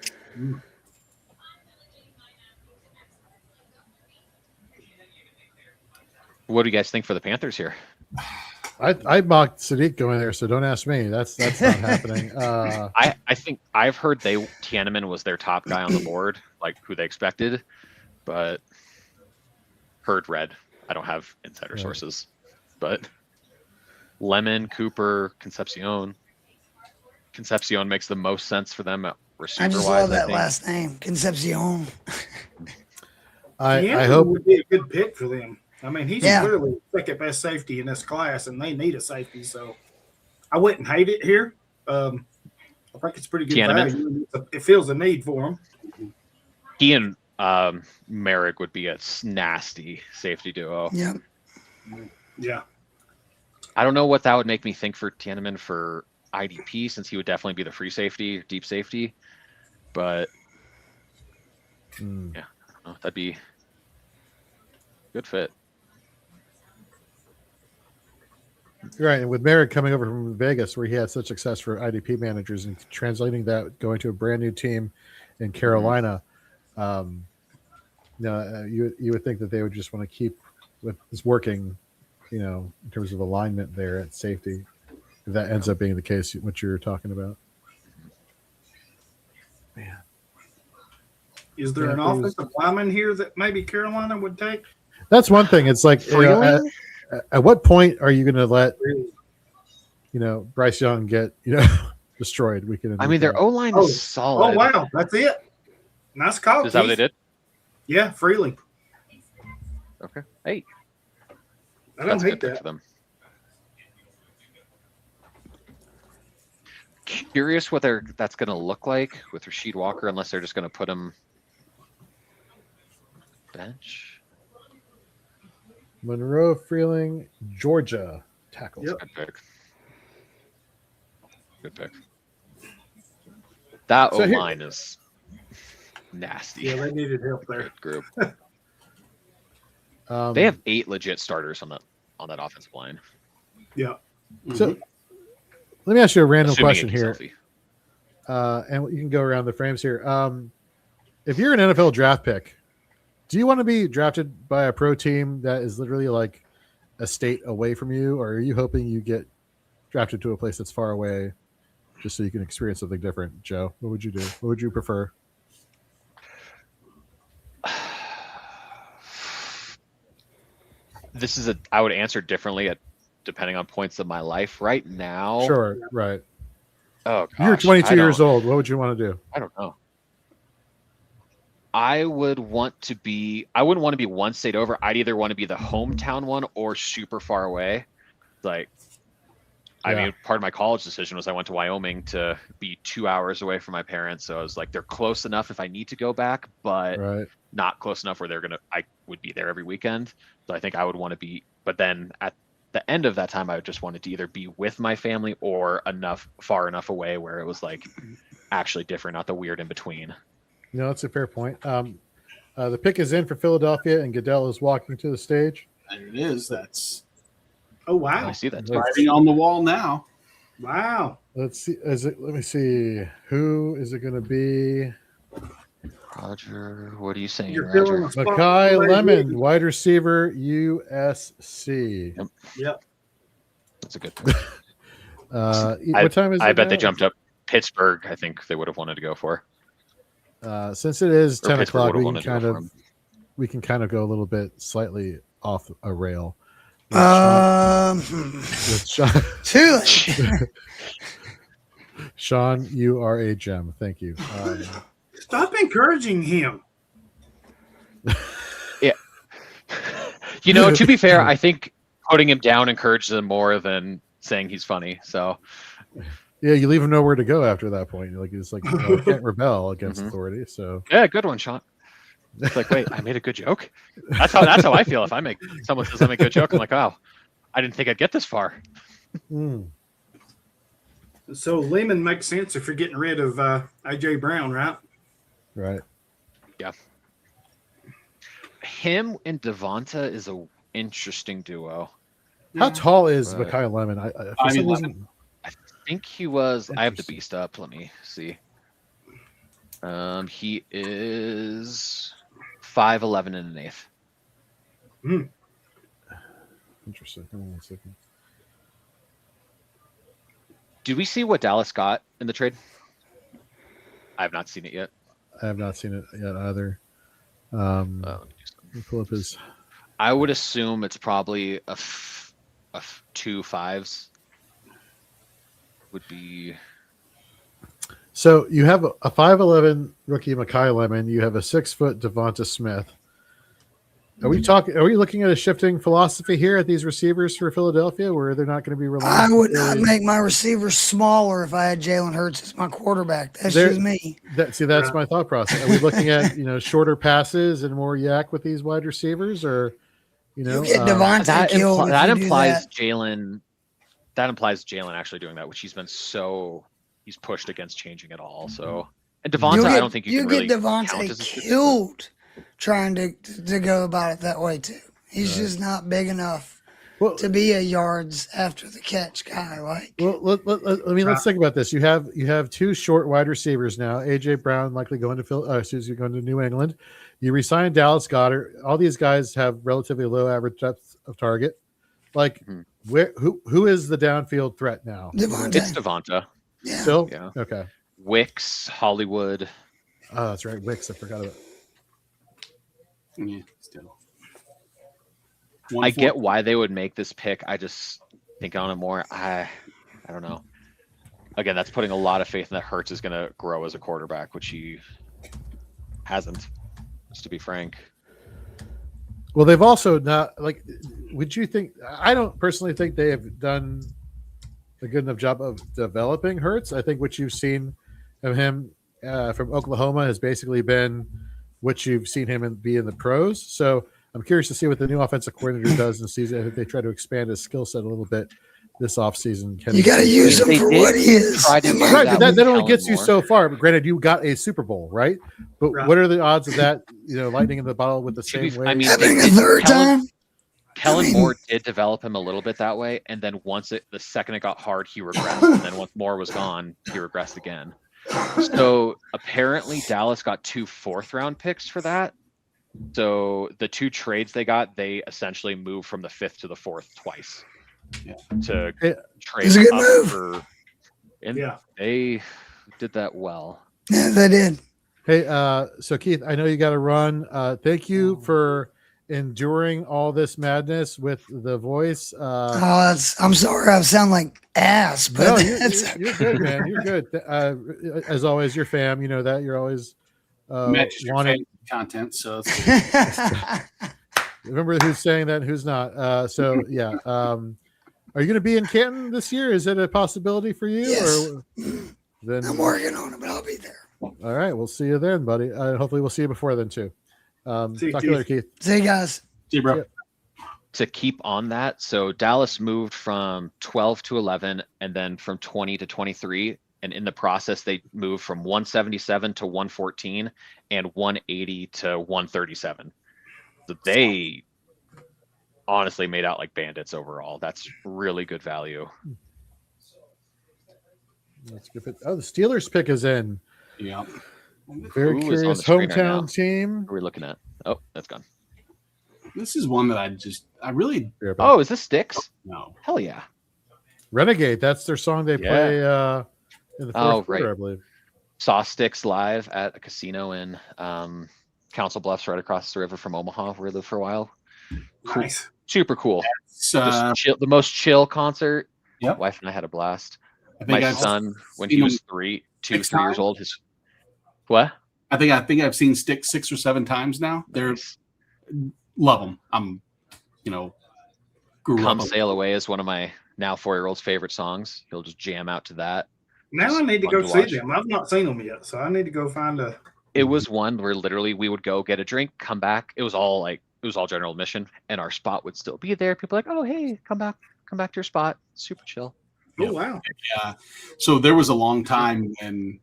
What do you guys think for the Panthers here? I mocked Sadiq going there, so don't ask me. That's not happening. I think I've heard Tiananmen was their top guy on the board, like who they expected, but heard red. I don't have insider sources, but Lemon, Cooper, Concepcion makes the most sense for them at receiver. I just love that last name, Concepcion. I hope would be a good pick for them. I mean, he's clearly second best safety in this class, and they need a safety. So I wouldn't hate it here. I think it's pretty good value. It feels a need for him. He and Merrick would be a nasty safety duo. Yeah. Yeah. I don't know what that would make me think for Tiananmen for IDP, since he would definitely be the free safety, deep safety. But yeah, I don't know, that'd be a good fit. Right, and with Merrick coming over from Vegas, where he had such success for IDP managers, and translating that going to a brand new team in Carolina, you would think that they would just want to keep with this working, in terms of alignment there at safety. If that ends up being the case, what you're talking about. Man, is there an offensive lineman here that maybe Carolina would take? That's one thing. It's like, at what point are you going to let, Bryce Young get, destroyed? Their O-line is solid. Oh, wow. That's it. Nice call. Is that what they did? Yeah, freely. Okay. Hey. I don't hate that. For them. Curious what that's going to look like with Rasheed Walker, unless they're just going to put him bench. Monroe Freeling, Georgia tackles. Yep. Good pick. That O-line is nasty. Yeah, they needed help there. Good group. They have 8 legit starters on that offensive line. Yeah. So let me ask you a random Assuming question here. And you can go around the frames here. If you're an NFL draft pick, do you want to be drafted by a pro team that is literally like a state away from you, or are you hoping you get drafted to a place that's far away just so you can experience something different? Joe, what would you do? What would you prefer? I would answer differently depending on points of my life. Right now. Sure, right. Oh, gosh, you're 22 years old. What would you want to do? I don't know. I wouldn't want to be one state over. I'd either want to be the hometown one or super far away. Like, I mean, part of my college decision was I went to Wyoming to be 2 hours away from my parents. So I was like, they're close enough if I need to go back, but not close enough where I would be there every weekend. So I think I would want to be, but then at the end of that time, I just wanted to either be with my family or far enough away where it was like actually different, not the weird in between. No, that's a fair point. The pick is in for Philadelphia, and Goodell is walking to the stage. There it is. That's wow. I see that. Writing on the wall now. Wow. Let's see. Let me see. Who is it going to be? Roger, what are you saying, You're Roger? Makai Lemon, wide receiver, USC. Yep. That's a good pick. What time is it? I bet they jumped up Pittsburgh. I think they would have wanted to go for. Since it is 10 o'clock, we can kind of go a little bit slightly off a rail. Too late. Sean, you are a gem. Thank you. Stop encouraging him. Yeah. To be fair, I think putting him down encourages him more than saying he's funny. So. Yeah, you leave him nowhere to go after that point. It's like you can't rebel against authority. So yeah, good one, Sean. It's like, wait, I made a good joke. That's how I feel. If someone says I make a good joke, I'm like, wow, I didn't think I'd get this far. So Lehman makes sense if you're getting rid of AJ Brown, right? Right. Yeah. Him and Devonta is a interesting duo. How tall is Makai Lemon? I think he was. I have the beast up. Let me see. He is 5'11" and an eighth. Interesting. Hold on a second. Did we see what Dallas got in the trade? I have not seen it yet. I have not seen it yet either. Let me pull up his. I would assume it's probably a 2 5s. Would be. So you have a 5'11" rookie Mekhi Lemon. You have a 6-foot Devonta Smith. Are we looking at a shifting philosophy here at these receivers for Philadelphia, where they're not going to be reliant? I would not make my receivers smaller if I had Jalen Hurts as my quarterback. That's just me. That's my thought process. Are we looking at shorter passes and more yak with these wide receivers, or you get Devontae killed? That implies Jalen. That implies Jalen actually doing that, which he's pushed against changing it all. So, and Devonta, I don't think you can really get Devontae killed trying to go about it that way too. He's just not big enough to be a yards after the catch guy. Let's think about this. You have 2 short wide receivers now. AJ Brown likely going to New England. You resign Dallas Goedert. All these guys have relatively low average depth of target. Who is the downfield threat now? Devonta. It's Devonta. Yeah. Still? Yeah. Okay. Wicks, Hollywood. Oh, that's right. Wicks. I forgot about. Yeah, still. I get why they would make this pick. I just think on it more. I don't know. Again, that's putting a lot of faith in that Hurts is going to grow as a quarterback, which he hasn't, just to be frank. Well, they've also not would you think? I don't personally think they have done a good enough job of developing Hurts. I think what you've seen of him from Oklahoma has basically been what you've seen him be in the pros. So I'm curious to see what the new offensive coordinator does in the season. If they try to expand his skill set a little bit this offseason. You got to use him for what he is. Right, that only gets you so far. But granted, you got a Super Bowl, right? But what are the odds of that, lightning in the bottle with the same way? I mean, having a third time? Kellen Moore did develop him a little bit that way. And then the second it got hard, he regressed. And then once Moore was gone, he regressed again. So apparently Dallas got 2 4th-round picks for that. So the 2 trades they got, they essentially moved from the 5th to the 4th twice to trade it's a good up move. they did that well. Yeah, they did. Hey, so Keith, I know you got to run. Thank you for enduring all this madness with the voice. I'm sorry, I sound like ass, but no, you're good, man. You're good. As always, your fam, you know that you're always wanting content. So remember who's saying that and who's not. So yeah, are you going to be in Canton this year? Is it a possibility for you? Yes. Or then I'm working on it, but I'll be there. All right, we'll see you then, buddy. Hopefully, we'll see you before then too. Talk to you later, Keith. See you guys. See you, bro. To keep on that, so Dallas moved from 12 to 11 and then from 20 to 23. And in the process, they moved from 177 to 114 and 180 to 137. So they honestly made out like bandits overall. That's really good value. That's good. Oh, the Steelers pick is in. Yeah. Very curious hometown team. Who are we looking at? Oh, that's gone. This is one that I really. Oh, is this Sticks? No. Hell yeah. Renegade. That's their song they play in the fourth quarter, I believe. Saw Sticks live at a casino in Council Bluffs, right across the river from Omaha, where we lived for a while. Cool. Nice. Super cool. The most chill concert. Yep. My wife and I had a blast. My son, when he was 3 years old, what? I think I've seen Sticks 6 or 7 times now. Love them. I'm, Come Sail Away is one of my now 4-year-old's favorite songs. He'll just jam out to that. Now I need to go see them. I've not seen them yet, so I need to go find a. It was one where literally we would go get a drink, come back. It was all general admission, and our spot would still be there. People were like, oh hey, come back to your spot. Super chill. Oh wow. Yeah. So there was a long time when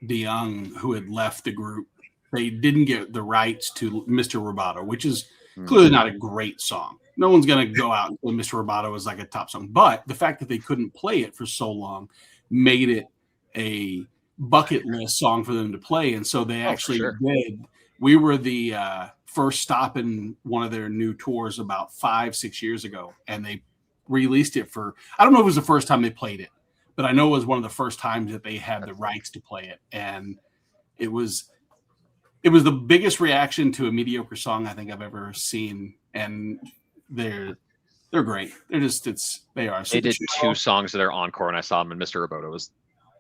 DeYoung, who had left the group, they didn't get the rights to Mr. Roboto, which is clearly not a great song. No one's going to go out and say Mr. Roboto is like a top song. But the fact that they couldn't play it for so long made it a bucket list song for them to play. And so they actually did We were the first stop in one of their new tours about 5-6 years ago, and they released it for, I don't know if it was the first time they played it, but I know it was one of the first times that they had the rights to play it. And it was the biggest reaction to a mediocre song I think I've ever seen. And they're great. They are. They did 2 songs that are encore, and I saw them, and Mr. Roboto was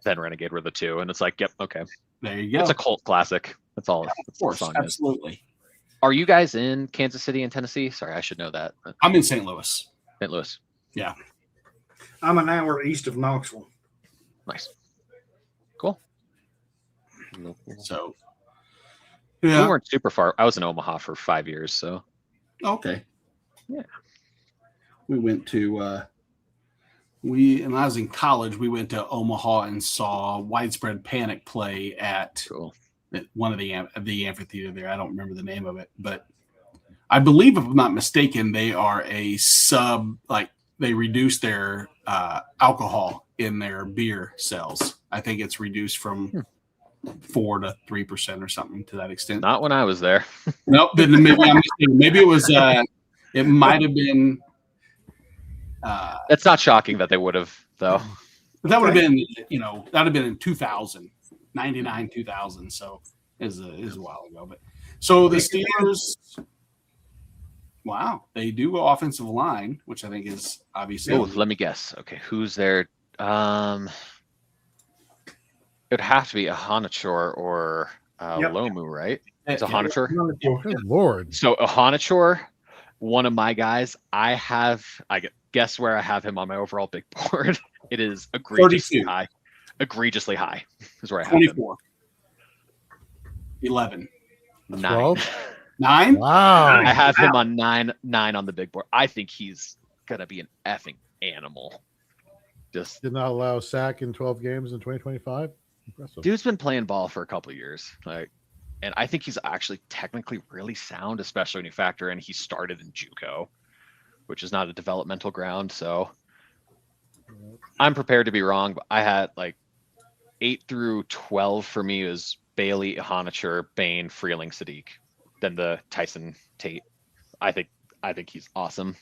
then Renegade were the 2, and it's like, yep, okay. There you go. It's a cult classic. That's all. Of course, absolutely. Are you guys in Kansas City and Tennessee? Sorry, I should know that. But... I'm in St. Louis. St. Louis. Yeah. I'm an hour east of Knoxville. Nice. Cool. So, we weren't super far. I was in Omaha for 5 years, so. Okay. Yeah. We went to when I was in college, we went to Omaha and saw Widespread Panic play at one of the amphitheater there. I don't remember the name of it, but I believe, if I'm not mistaken, they are a sub, like they reduce their alcohol in their beer sales. I think it's reduced from 4 to 3% or something to that extent. Not when I was there. Nope. Maybe it was. It might have been. That's not shocking that they would have, though. But that would have been, that would have been in 2000, 99, 2000. So is a while ago. But so the Steelers, wow, they do go offensive line, which I think is obviously. Oh, let me guess. Okay, who's there? It would have to be a Hanachor or Lomu, right? It's a Hanachor. Good Lord. So a Hanachor, one of my guys. I guess where I have him on my overall big board. It is egregiously 32. high. Egregiously high is where I have him. 24. 11. 9. 12? 9? Wow. I have him on 9 on the big board. I think he's gonna be an effing animal. Just Did not allow a sack in 12 games in 2025. Impressive. dude's been playing ball for a couple of years. And I think he's actually technically really sound, especially when you factor in he started in JUCO, which is not a developmental ground. So I'm prepared to be wrong, but I had 8 through 12 for me was Bailey, Hanachur, Bain, Freeling, Sadiq, then the Tyson, Tate. I think he's awesome.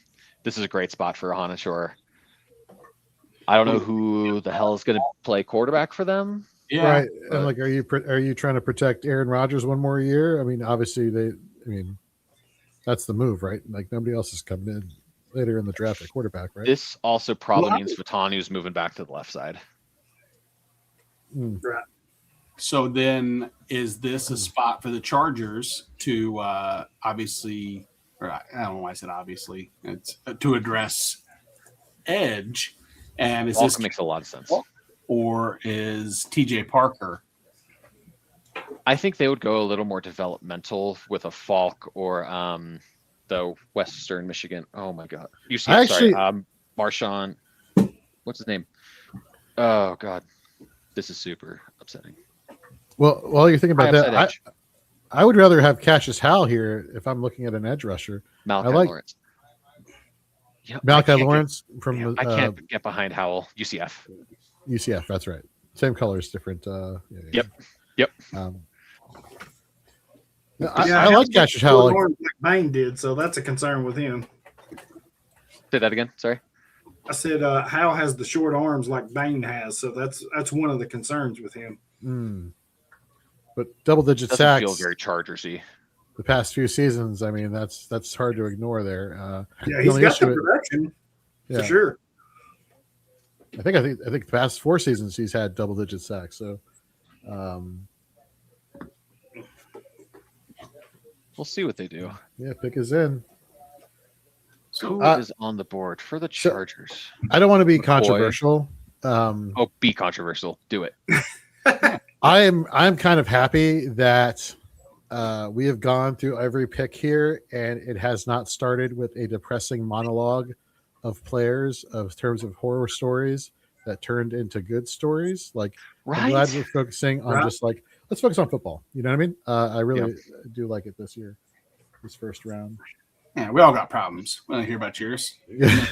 This is a great spot for Hanachur. I don't know who the hell is going to play quarterback for them. Yeah. Right. And are you trying to protect Aaron Rodgers one more year? I mean, obviously that's the move, right? Like nobody else is coming in later in the draft at quarterback, right? This also probably means Vatanu's moving back to the left side. Right. So then is this a spot for the Chargers to obviously, or I don't know why I said obviously, it's to address edge? And is this Makes a lot of sense. Or is TJ Parker? I think they would go a little more developmental with a Falk or the Western Michigan. Oh my God. Marshawn. What's his name? Oh God. This is super upsetting. Well, while you're thinking about that, I would rather have Cassius Howell here if I'm looking at an edge rusher. Malachi Lawrence. Yep, Malachi Lawrence from I can't get behind Howell. UCF, that's right. Same colors, different. Yep. I like Cassius Howell. Like Bain did, so that's a concern with him. Say that again. Sorry. I said Howell has the short arms like Bain has, so that's one of the concerns with him. But double-digit sacks. Feel very Chargersy. The past few seasons, I mean, that's hard to ignore there. He's got the production for sure. I think the past 4 seasons he's had double-digit sacks. So, we'll see what they do. Yeah, pick is in. So who is on the board for the Chargers? I don't want to be controversial. Be controversial. Do it. I'm kind of happy that we have gone through every pick here, and it has not started with a depressing monologue of players of terms of horror stories that turned into good stories. I'm glad we're focusing on just let's focus on football. You know what I mean? I really do like it this year, this first round. Yeah, we all got problems when I hear about yours. Yeah,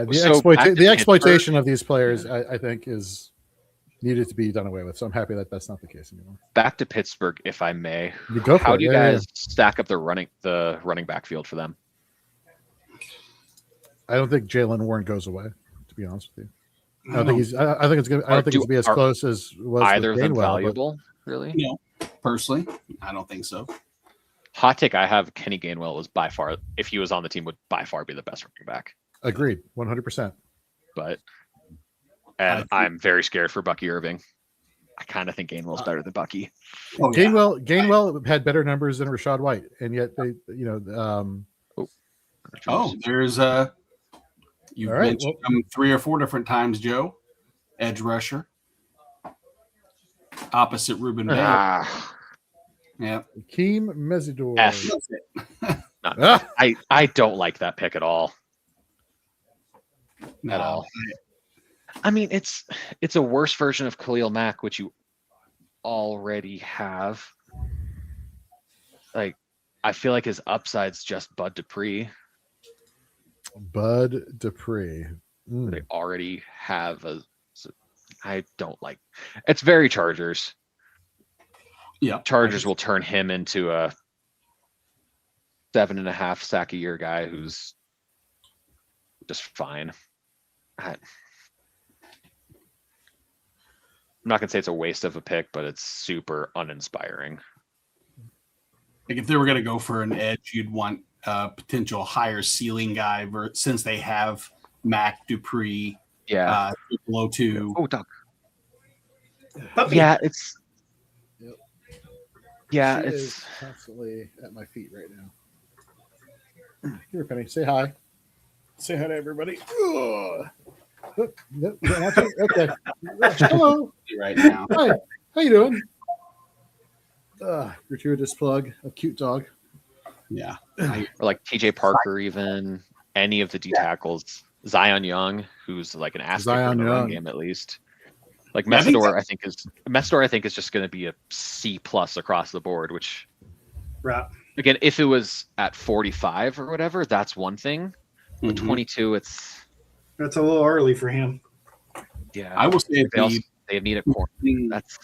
the exploitation of these players, I think, is needed to be done away with. So I'm happy that that's not the case anymore. Back to Pittsburgh, if I may. You go for How it. do you Yeah, guys stack up the running back field for them? I don't think Jalen Warren goes away, to be honest with you. I don't think he's. I think it's gonna. I don't think do- it's gonna be as are close as was Either of with them Gainwell, but valuable, really? No, personally, I don't think so. Hot take I have: Kenny Gainwell is by far, if he was on the team, would by far be the best running back. Agreed, 100%. And I'm very scared for Bucky Irving. I kind of think Gainwell's better than Bucky. Oh, yeah. Gainwell had better numbers than Rashad White, and yet they, There's you All right, mentioned him 3 or 4 different times, Joe. Edge rusher, opposite Ruben Bay. Yeah, Keem Mesidor. F. I don't like that pick at all. no. At all. I mean, it's a worse version of Khalil Mack, which you already have. Like, I feel like his upside's just Bud Dupree. Bud Dupree. They already have I don't like. It's very Chargers. Yeah, Chargers will turn him into a 7.5 sack a year guy who's just fine. I'm not gonna say it's a waste of a pick, but it's super uninspiring. Like if they were going to go for an edge, you'd want a potential higher ceiling guy. Since they have Mac Dupree, Yeah. below 2. Oh, Doug. Puppy. Yeah, it's. Yep. Yeah, She it's. is constantly at my feet right now. Here, Penny, say hi. Say hi to everybody. Ugh. Nope, you don't want to? Okay. Hello. Right now. Hi. How you doing? Gratuitous plug. A cute dog. Yeah. Or like TJ Parker, even any of the D tackles. Zion Young, who's like an aspect Zion of the run Young. game at least. Like I think Messidor, I think is just going to be a C+ across the board. Which, Right. again, if it was at 45 or whatever, that's one thing. But 22, it's That's a little early for him. yeah. I will say They need a corner. That's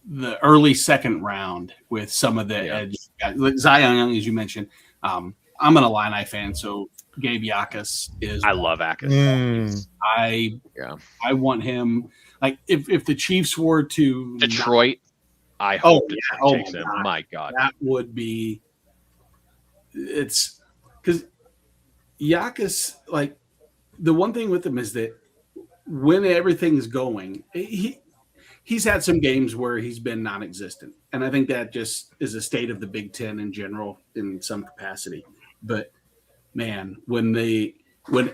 the early second round with some of the edge guys. Like Zion Young, as you mentioned. I'm an Illini fan, so Gabe Yakas is. I love Akis. I want him. Like if the Chiefs were to Detroit, I hope Detroit takes him. God. My God, that would be. It's because Yakas, like the one thing with him is that when everything's going, he's had some games where he's been non-existent, and I think that just is a state of the Big Ten in general in some capacity. But man, when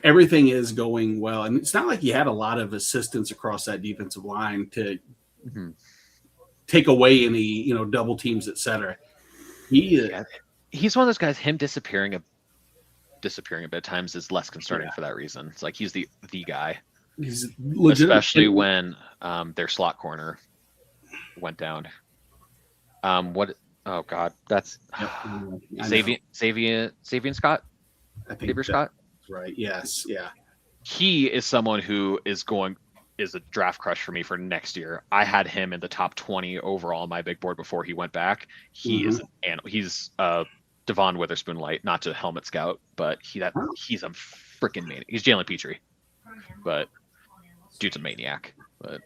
everything is going well, and it's not like he had a lot of assistance across that defensive line to take away any double teams, etc. he's one of those guys. Him disappearing a bit at times is less concerning for that reason. It's like he's the guy. He's legit, especially when their slot corner went down. What? Oh God, that's Xavier Scott. I think Xavier Scott. Right. Yes. Yeah. He is someone who is a draft crush for me for next year. I had him in the top 20 overall on my big board before he went back. He is he's Devon Witherspoon light, not to helmet scout, but he's a freaking maniac. He's Jalen Petrie, but dude's a maniac. But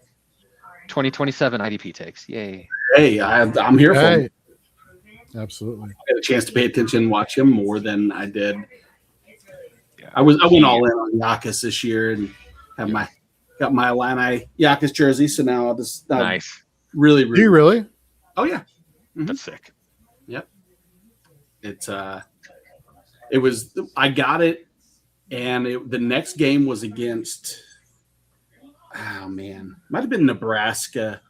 2027 IDP takes, yay! Hey, I'm here for him. Absolutely. I had a chance to pay attention and watch him more than I did. Yeah, I went all in on Yakas this year and got my Illini Yakas jersey. So now I'll just nice. Really. Do you really? Oh yeah, that's sick. Yep. It's it was. I got it, and the next game was against. Oh man, might have been Nebraska,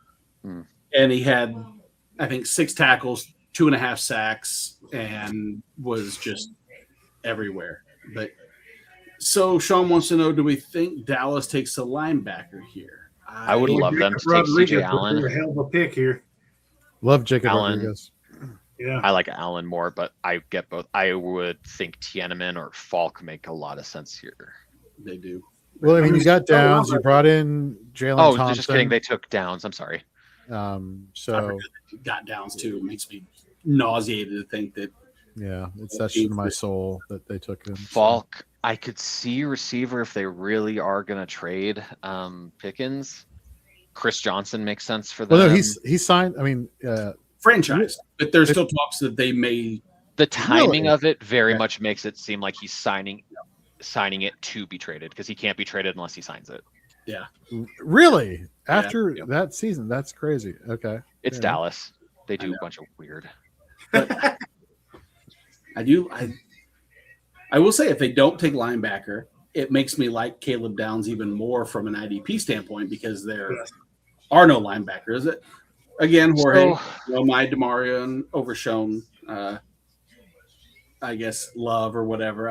and he had, I think, 6 tackles, 2.5 sacks, and was just everywhere. But so Sean wants to know: do we think Dallas takes a linebacker here? I would love them to take CJ Allen. A hell of a pick here. Love Jacob Allen. Rodriguez. Yeah, I like Allen more, but I get both. I would think Tiananmen or Falk make a lot of sense here. They do. Well, I mean, you got Downs. You brought in Jalen Oh, Thompson. just kidding. They took Downs. I'm sorry. I So forgot that you got Downs too. It makes me nauseated to think that. yeah, it's etched in my soul that they took him. Falk, I could see receiver if they really are going to trade Pickens. Chris Johnson makes sense for them. Well, no, he signed. I mean, Franchise, but there's still talks that they may. The timing Really? of it very Yeah. much makes it seem like he's signing it to be traded because he can't be traded unless he signs it. really after Yeah. that season, that's crazy. Okay, It's Yeah. Dallas. They I do a know. bunch of weird. I will say if they don't take linebacker, it makes me like Caleb Downs even more from an IDP standpoint because there are no linebackers. Again, Jorge, my Demarion overshown. I guess love or whatever.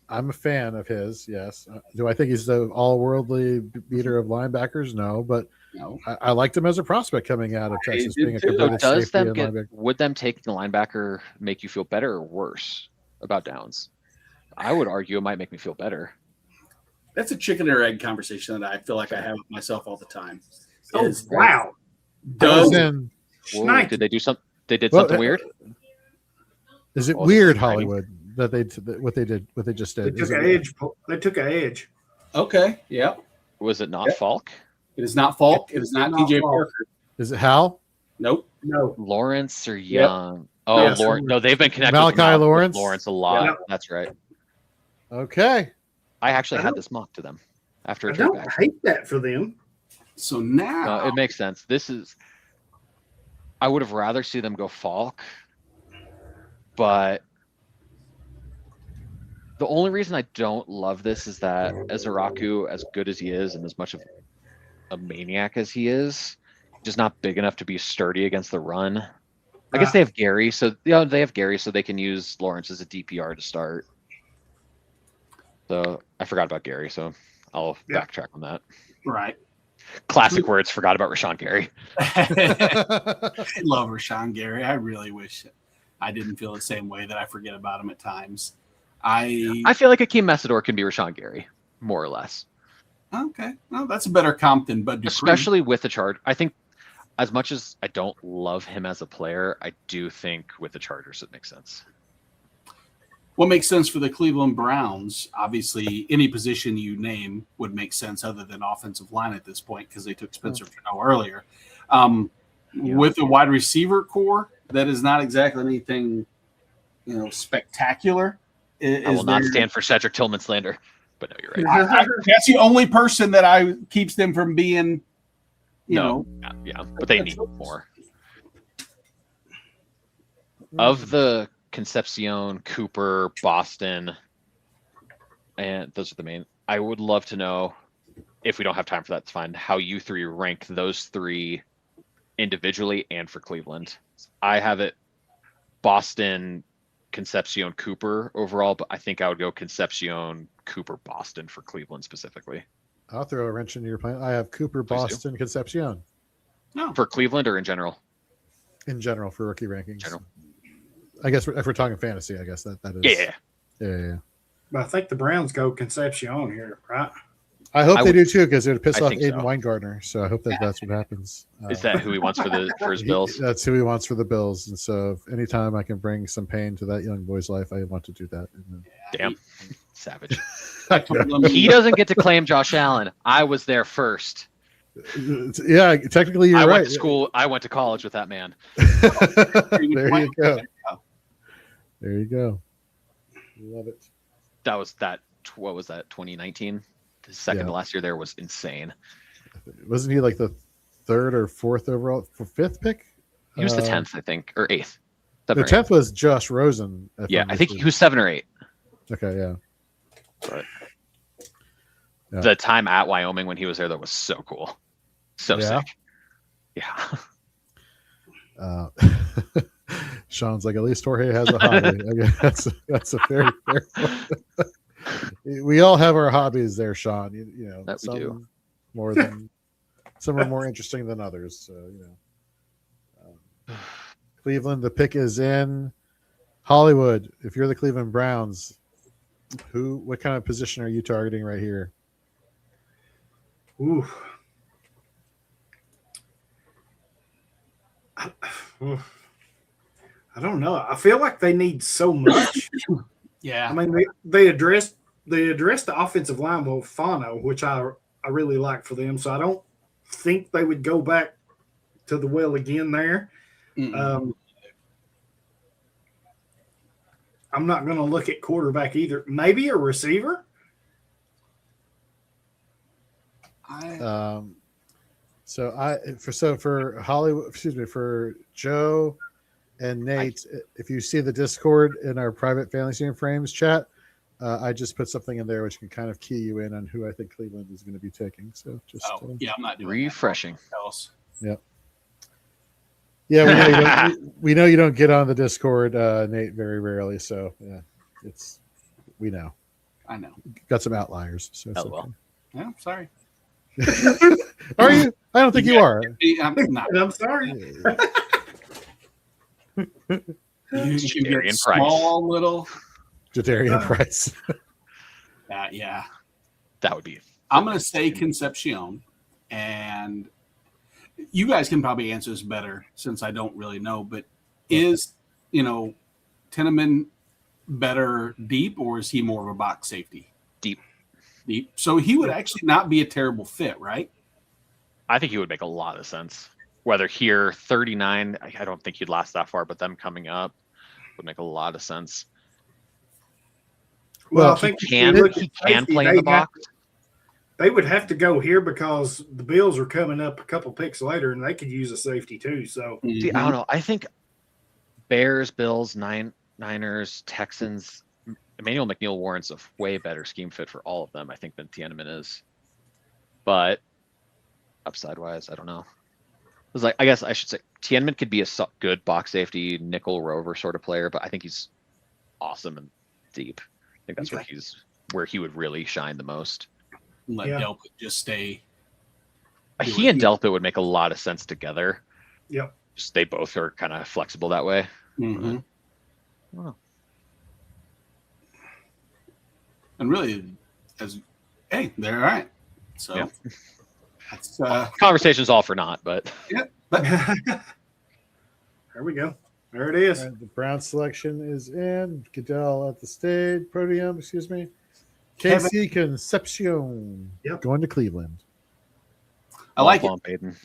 I'm a fan of his. Yes. Do I think he's the all-worldly beater of linebackers? No, but No. I liked him as a prospect coming out of Texas, did being a too. So competitive does safety them and get? linebacker. Would them taking the linebacker make you feel better or worse about Downs? I would argue it might make me feel better. That's a chicken or egg conversation that I feel like I have with myself all the time. Oh, Is wow. does Then, Whoa, Schneid. did they do something? They did Well, something weird. is it Well, weird, it's Hollywood, that what they just They did? took Is an it- edge. They took an edge. okay? Yeah, Was it not Falk? it is not Falk. It is not Not TJ Falk. Parker. Is it Hal? Nope. No. Lawrence or Yep. Young? Oh, Yes. Lawrence. No, they've been connected Malachi with Lawrence? Lawrence a lot. Yep. That's right. Okay. I actually I had don't- this mock to them after I a trade don't back. hate that for them. So now It makes sense. I would have rather see them go Falk, but the only reason I don't love this is that Ezeraku, as good as he is and as much of a maniac as he is, just not big enough to be sturdy against the run. I guess they have Gary, so they can use Lawrence as a DPR to start. So I forgot about Gary, so I'll Yeah. backtrack on that. right. Classic words, forgot about Rashawn Gary. I love Rashawn Gary. I really wish I didn't feel the same way that I forget about him at times. I feel like Akeem Messidor can be Rashawn Gary, more or less. Okay. Well, that's a better comp than Bud Dupree. Especially with the Chargers. I think as much as I don't love him as a player, I do think with the Chargers it makes sense. What makes sense for the Cleveland Browns? Obviously, any position you name would make sense other than offensive line at this point because they took Spencer Fano earlier. With a wide receiver core, that is not exactly anything, spectacular. I will not stand for Cedric Tillman slander, but no, you're right. That's the only person that keeps them from being, you know. Yeah, but they need more. Of the Concepcion, Cooper, Boston, and those are the main. I would love to know, if we don't have time for that, it's fine, how you three rank those three individually and for Cleveland. I have it Boston, Concepcion, Cooper overall, but I think I would go Concepcion, Cooper, Boston for Cleveland specifically. I'll throw a wrench into your plan. I have Cooper, Please do. Boston, Concepcion For Cleveland or in general? in general for rookie rankings. General. I guess if we're talking fantasy, I guess that is. Yeah. But I think the Browns go Concepcion here, right? I hope I they would- do too because it would piss I off think Aiden so. Weingartner. So I hope that's what happens. Is that who he wants for his Bills? That's who he wants for the Bills. And so if anytime I can bring some pain to that young boy's life, I want to do that. Damn. Savage. He He doesn't get to claim Josh Allen. I was there first. Yeah, technically you're I right. went to school. I went to college with that man. There you go. There you go. Love it. That was that. What was that? 2019. The second Yeah. to last year there was insane. Wasn't he like the third or fourth overall for fifth pick? He was the 10th, I think, or 8th. The 10th was Josh Rosen. Yeah, I think he was 7 or 8. Okay, yeah. But Yeah. the time at Wyoming when he was there, that was so cool. So Yeah. sick. Yeah. Sean's like, at least Jorge has a hobby. I guess that's a very fair point. We all have our hobbies there, Sean. You know, That we some do. more than some are more interesting than others. So Cleveland, the pick is in. Hollywood, if you're the Cleveland Browns, what kind of position are you targeting right here? Ooh. I don't know. I feel like they need so much. Yeah. I mean, they addressed the offensive line with Fano, which I really like for them. So I don't think they would go back to the well again there. I'm not going to look at quarterback either. Maybe a receiver. For Hollywood, excuse me, for Joe and Nate, if you see the Discord in our private Fantasy and Frames chat, I just put something in there which can kind of key you in on who I think Cleveland is going to be taking. So just I'm not doing refreshing. Else. Yep. Yeah, we know you don't get on the Discord, Nate, very rarely. So yeah, we know. I know. Got some outliers. So it's well. Yeah, I'm sorry. Are you? I don't think you are. I'm not. I'm sorry. You get small little Jadarian Price. Yeah. That would be. I'm going to say Concepcion, and you guys can probably answer this better since I don't really know. But is Teneman better deep, or is he more of a box safety? Deep. So he would actually not be a terrible fit, right? I think he would make a lot of sense. Whether here 39, I don't think he'd last that far, but them coming up would make a lot of sense. Well, I think he can play in the box. They would have to go here because the Bills are coming up a couple picks later, and they could use a safety too. So See, I don't know. I think Bears, Bills, Niners, Texans. Emmanuel McNeil-Warren's a way better scheme fit for all of them, I think, than Tiedemann is. But upside-wise, I don't know. I guess I should say Tiedemann could be a good box safety, nickel rover sort of player, but I think he's awesome and deep. I think that's where he would really shine the most. Let Delpit just stay. He and Delpit would make a lot of sense together. Yep. Just they both are kind of flexible that way. Mm-hmm. Wow. And really, they're all right. So that's conversation's all for naught, but but there we go. There it is. And the Brown selection is in. Goodell at the stage podium. Excuse me. KC Concepcion. Yep. Going to Cleveland. I like it. Baden.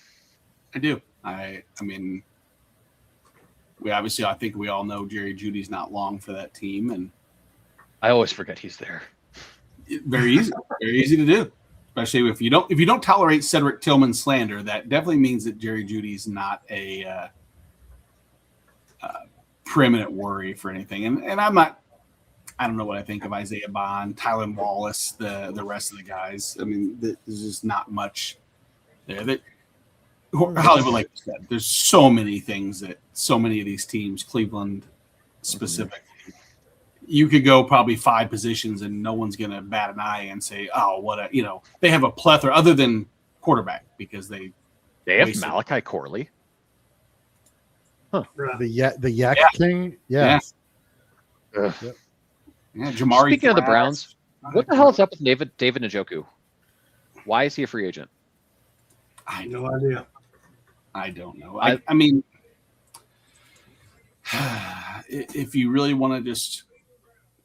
I do. I mean, I think we all know Jerry Judy's not long for that team, and I always forget he's there. Very easy to do, especially if you don't tolerate Cedric Tillman slander. That definitely means that Jerry Judy's not a preeminent worry for anything. And I don't know what I think of Isaiah Bond, Tylan Wallace, the rest of the guys. I mean, there's just not much there. That Hollywood, like you said, there's so many things that so many of these teams, Cleveland specifically. You could go probably 5 positions and no one's going to bat an eye and say, oh, they have a plethora other than quarterback because they have Malachi Corley. Huh. The Yak King. Yes. Yeah. Jamari. Speaking of the Browns, what the hell is up with David Njoku? Why is he a free agent? I have no idea. I don't know. I mean, if you really want to just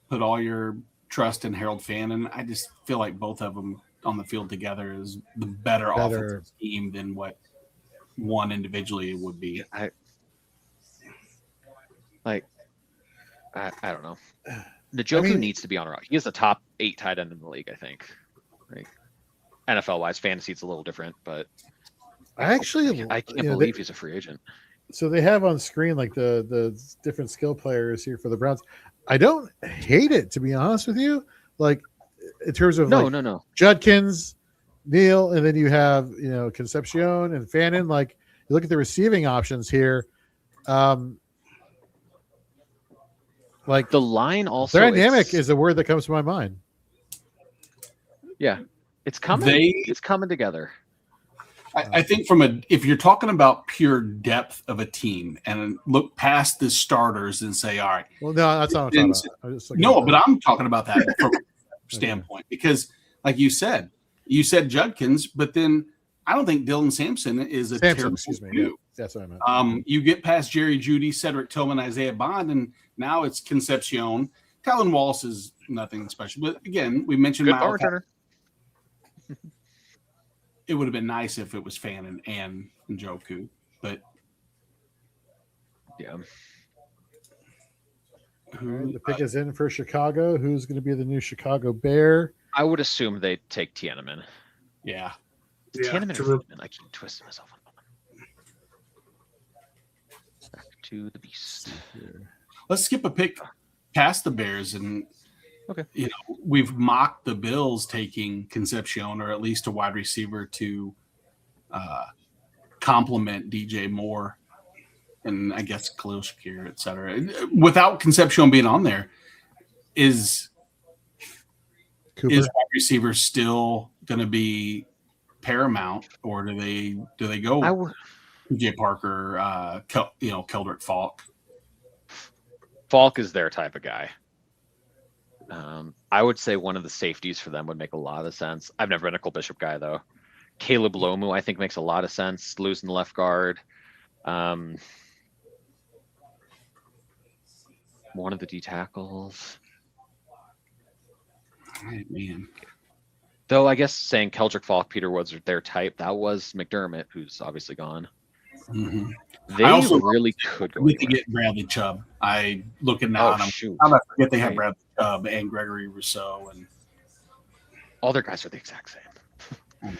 put all your trust in Harold Fannin, I just feel like both of them on the field together is the better offensive scheme than what one individually would be. I don't know. Njoku needs to be on a route. He is the top 8 tight end in the league, I think. Right? NFL wise, fantasy it's a little different, but I can't believe he's a free agent. So they have on screen like the different skill players here for the Browns. I don't hate it, to be honest with you. Like in terms of no. Judkins, Neal, and then you have Concepcion and Fannin. Like you look at the receiving options here. Like the line also dynamic is a word that comes to my mind. Yeah, it's coming. It's coming together. I think if you're talking about pure depth of a team and look past the starters and say, all right. Well, no, that's not what I'm talking about. But I'm talking about that from a standpoint because, like you said, you said Judkins, but then I don't think Dylan Sampson is a terrible excuse me. shoe. That's what I meant. You get past Jerry Jeudy, Cedric Tillman, Isaiah Bond, and now it's Concepcion. Talon Wallace is nothing special. But again, we mentioned Good power returner. It would have been nice if it was Fan and Njoku, but Yeah. The pick is in for Chicago. Who's going to be the new Chicago Bear? I would assume they take Tiananmen. yeah. Tiananmen or Rueben? I keep twisting myself on back to the beast. Let's skip a pick past the Bears, and Okay. We've mocked the Bills taking Concepcion, or at least a wide receiver to complement DJ Moore and I guess Khalil Shakir, et cetera. Without Concepcion being on there, is Cooper. wide receiver still going to be paramount, or do they go PJ Parker, Keldrick Falk? Falk is their type of guy. I would say one of the safeties for them would make a lot of sense. I've never been a Cole Bishop guy though. Caleb Lomu, I think, makes a lot of sense. Losing the left guard. One of the D tackles. All right, man. Though I guess saying Keldrick Falk, Peter Woods are their type. That was McDermott, who's obviously gone. Mm-hmm. They also really could go. We could get Bradley Chubb. I looking now. Oh, and shoot. I'm not forget they have Bradley Chubb and Gregory Rousseau, and all their guys are the exact same.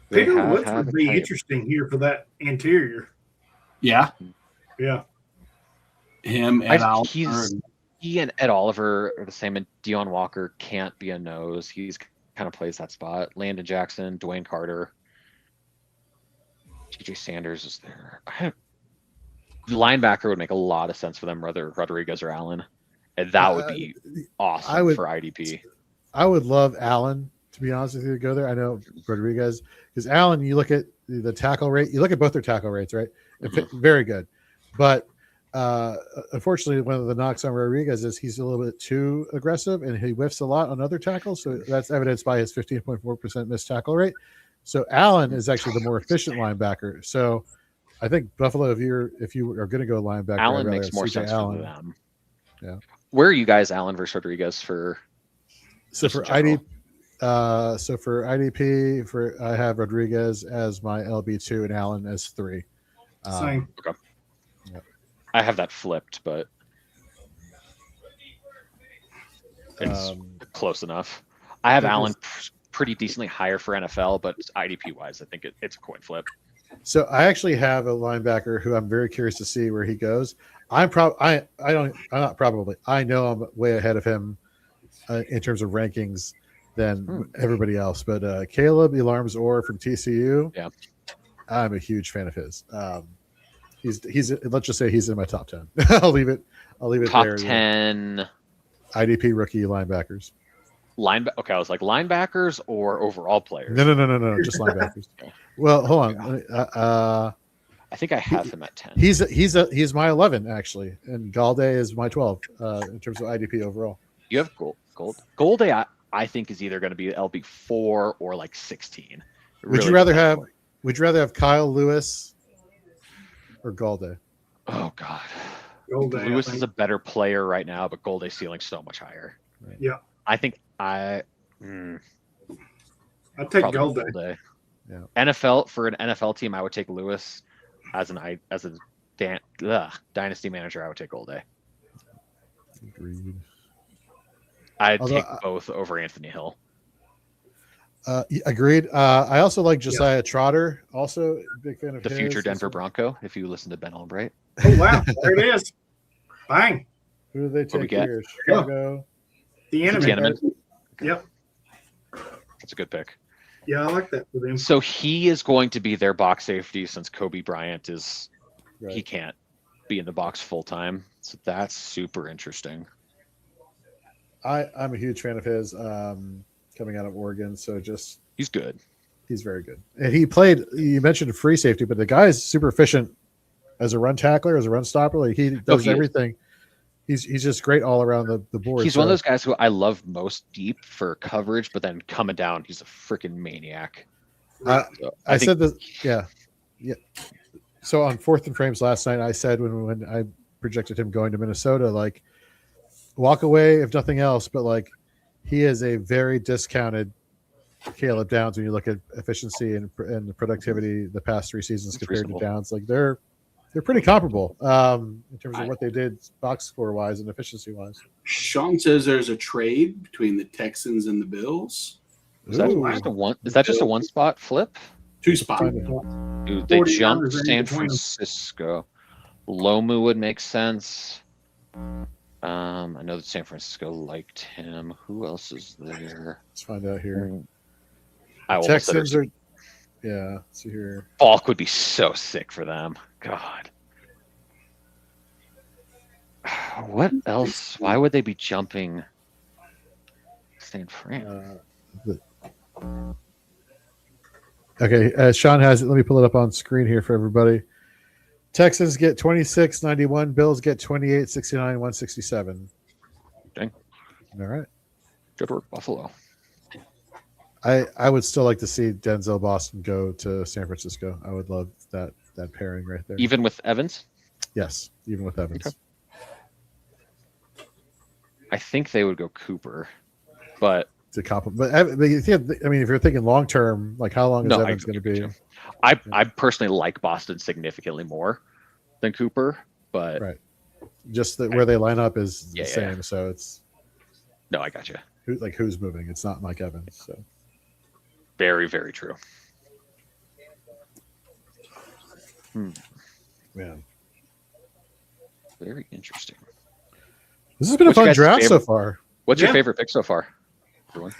Peter Woods would be interesting here for that interior. Yeah. Him and He and Ed Oliver are the same, and Deion Walker can't be a nose. He's kind of plays that spot. Landon Jackson, Dwayne Carter, TJ Sanders is there. Linebacker would make a lot of sense for them, whether Rodriguez or Allen, and that would be awesome for IDP. I would love Allen, to be honest with you, to go there. I know Rodriguez, because Allen, you look at the tackle rate, you look at both their tackle rates, right? Very good, but unfortunately, one of the knocks on Rodriguez is he's a little bit too aggressive and he whiffs a lot on other tackles. So that's evidenced by his 15.4% missed tackle rate. So Allen is actually the more efficient linebacker. So I think Buffalo, if you are going to go linebacker, Allen makes more sense for them. Yeah. Where are you guys, Allen versus Rodriguez for? So for IDP, I have Rodriguez as my LB2 and Allen as 3. Same. Okay. I have that flipped, but it's close enough. I have Allen pretty decently higher for NFL, but IDP wise, I think it's a coin flip. So I actually have a linebacker who I'm very curious to see where he goes. I know I'm way ahead of him in terms of rankings than everybody else, but Caleb Elarms-Orr from TCU. Yeah, I'm a huge fan of his. He's let's just say he's in my top 10. I'll leave it top there. 10 IDP rookie linebackers. Okay, I was like linebackers or overall players. No, just linebackers. Okay. Well, hold on. I think I have him at 10. He's my 11 actually, and Galde is my 12 in terms of IDP overall. You have Golde. I think is either going to be LB4 or like 16. Would you rather have Kyle Lewis or Galde? Oh God, Golde, Lewis is a better player right now, but Golde's ceiling's so much higher. Right. Yeah, I think I'd take Golde. Yeah. NFL for an NFL team, I would take Lewis. As a dynasty manager, I would take Golde. Agreed. I'd take both over Anthony Hill. Agreed. I also like Josiah Trotter. Also, big fan of the his. Future Denver Bronco. If you listen to Ben Albright. Oh wow, there it is. Bang. Who do they take get? here? Chicago. The enemy. Yep. That's a good pick. Yeah, I like that for them. So he is going to be their box safety since Kobe Bryant is Right. he can't be in the box full time. So that's super interesting. I'm a huge fan of his coming out of Oregon. So He's good. he's very good. And he played, you mentioned free safety, but the guy is super efficient as a run tackler, as a run stopper. Like he does everything. He's just great all around the board. He's one of those guys who I love most deep for coverage, but then coming down, he's a freaking maniac. I said this, yeah. So on 4th and Frames last night, I said when I projected him going to Minnesota, like, walk away if nothing else, but like, he is a very discounted Caleb Downs when you look at efficiency and the productivity the past 3 seasons compared to Downs. Like they're pretty comparable in terms of what they did box score wise and efficiency wise. Sean says there's a trade between the Texans and the Bills. Is that just a one spot flip? 2 spot. Dude, they jumped San Francisco. Lomu would make sense. I know that San Francisco liked him. Who else is there? Let's find out here. Texans are. Yeah, let's see here. Falk would be so sick for them. God. What else? Why would they be jumping San Fran? Okay, Sean has it. Let me pull it up on screen here for everybody. Texans get 26.91. Bills get 28.69. 167. Dang. All right. Good work, Buffalo. I would still like to see Denzel Boston go to San Francisco. I would love that pairing right there. Even with Evans? Yes, even with Evans. Okay. I think they would go Cooper, but I mean, if you're thinking long term, like how long is Evans going to be? I personally like Boston significantly more than Cooper, but right, just where they line up is the same. So it's I got you. Who's moving? It's not Mike Evans. So very, very true. Man, very interesting. This has been a fun draft so far. What's your favorite pick so far? Everyone?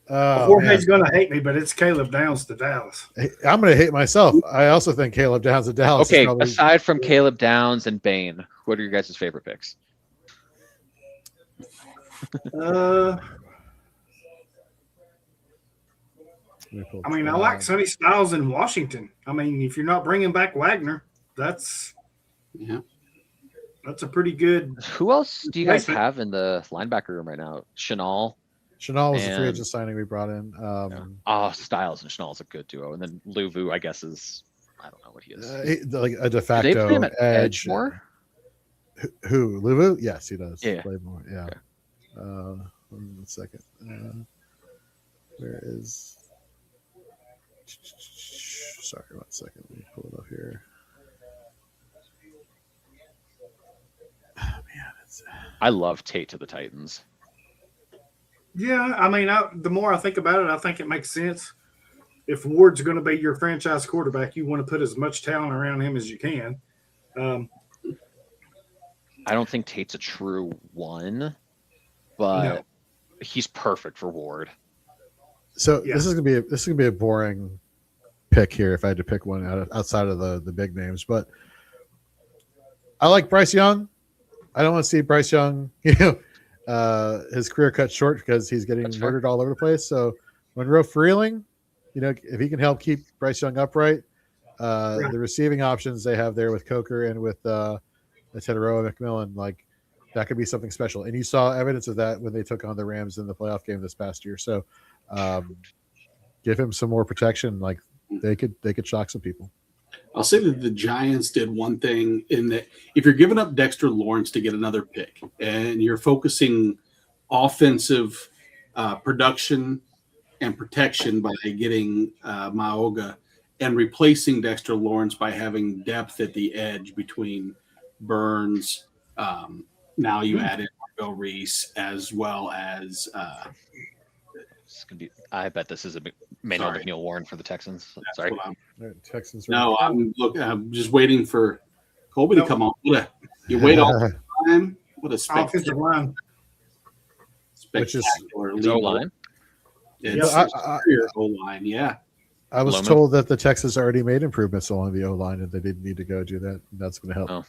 Jorge's going to hate me, but it's Caleb Downs to Dallas. I'm going to hate myself. I also think Caleb Downs to Dallas. Okay, aside from Caleb Downs and Bain, what are your guys' favorite picks? I mean, I like Sonny Styles in Washington. I mean, if you're not bringing back Wagner, that's a pretty good. Who else do you guys have in the linebacker room right now? Chanel was the free agent signing we brought in. Styles and Chanel is a good duo, and then Luvu, I guess, is I don't know what he is. Like a de facto do they play him at edge more? Who Luvu? Yes, he does. Yeah. Play more. Yeah. Okay. 1 second. Where is? Sorry, 1 second. Let me pull it up here. Oh, man, I love Tate to the Titans. Yeah, I mean, the more I think about it, I think it makes sense. If Ward's going to be your franchise quarterback, you want to put as much talent around him as you can. I don't think Tate's a true one, but he's perfect for Ward. So this is gonna be a boring pick here if I had to pick one outside of the big names, but I like Bryce Young. I don't want to see Bryce Young, his career cut short because he's getting murdered all over the place. So Monroe Freeling, if he can help keep Bryce Young upright, the receiving options they have there with Coker and with Teteroa McMillan, like that could be something special. And you saw evidence of that when they took on the Rams in the playoff game this past year. So give him some more protection. Like they could shock some people. I'll say that the Giants did one thing in that if you're giving up Dexter Lawrence to get another pick and you're focusing offensive production and protection by getting Mauigoa and replacing Dexter Lawrence by having depth at the edge between Burns, now you added Reese as well as it's gonna be. I bet this is a Manuel McNeil Warren for the Texans. Sorry, Texans. No, I'm just waiting for Colby to come on. You wait all the time. What a spectacular line! Spectacular O-line. It's O-line. Yeah. I was told that the Texans already made improvements along the O-line and they didn't need to go do that. That's going to help. Oh.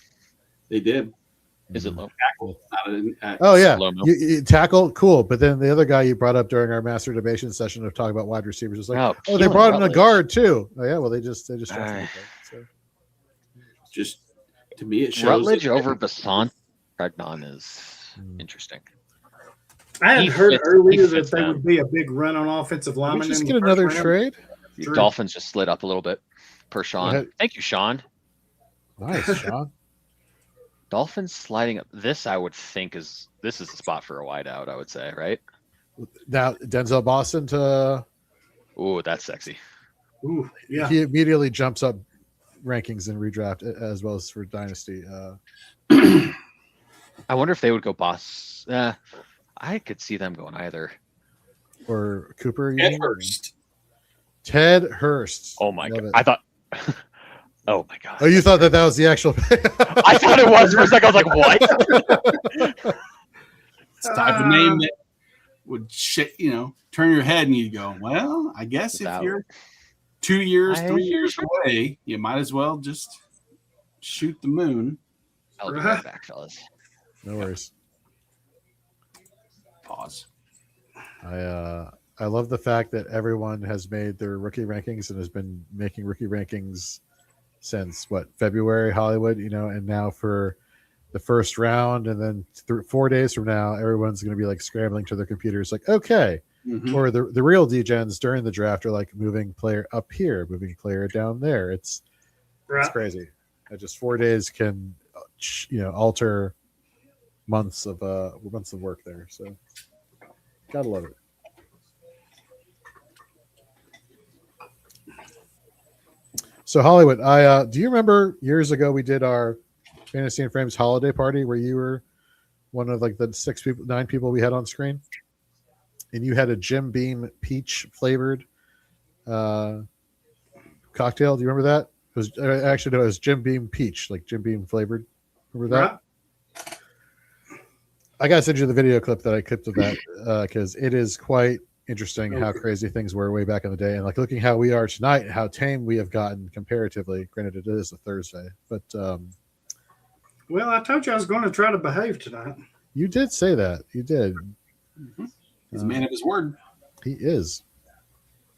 They did. Is it low? Tackle, you tackle, cool. But then the other guy you brought up during our masturbation session of talking about wide receivers was like, they brought in a guard too. Oh yeah, well they just so. Just to me, it shows Rutledge over Basant Cardinal is interesting. I had He heard fits- earlier he that fits there them. would be a big run on offensive Did linemen. we just in get the first another round. trade? True. Dolphins just slid up a little bit per Sean. ahead. Thank you, Sean. Nice, Sean. Dolphins sliding up. This I would think this is the spot for a wideout. I would say, right? Now Denzel Boston to Ooh, that's sexy. Ooh, yeah. he immediately jumps up rankings in redraft as well as for Dynasty. I wonder if they would go boss. I could see them going either. Or Cooper. you At mean? first. Ted Hurst. Oh my Love god! it. I thought. Oh my god! Oh, you thought that was the actual I thought it was for a second. I was like, what? It's the type of name that would turn your head and you go, well, I guess if That you're 2 years, I- 3 years away, you might as well just shoot the moon. I'll be right back, fellas. No worries. Pause. I love the fact that everyone has made their rookie rankings and has been making rookie rankings since February, Hollywood, and now for the first round, and then 4 days from now, everyone's going to be like scrambling to their computers, like, okay. Mhm. Or the real degens during the draft are like moving player up here, moving player down there. It's crazy. Just 4 days can, alter months of work there. So gotta love it. So Hollywood, do you remember years ago we did our Fantasy and Frames holiday party where you were one of like the 9 people we had on screen, and you had a Jim Beam peach flavored cocktail? Do you remember that? It was actually, no, it was Jim Beam peach, like Jim Beam flavored. Remember that? Right. I gotta send you the video clip that I clipped of that because it is quite interesting how crazy things were way back in the day, and like looking how we are tonight, how tame we have gotten comparatively. Granted, it is a Thursday, but Well, I told you I was going to try to behave tonight. you did say that. You did. He's a man of his word. He is.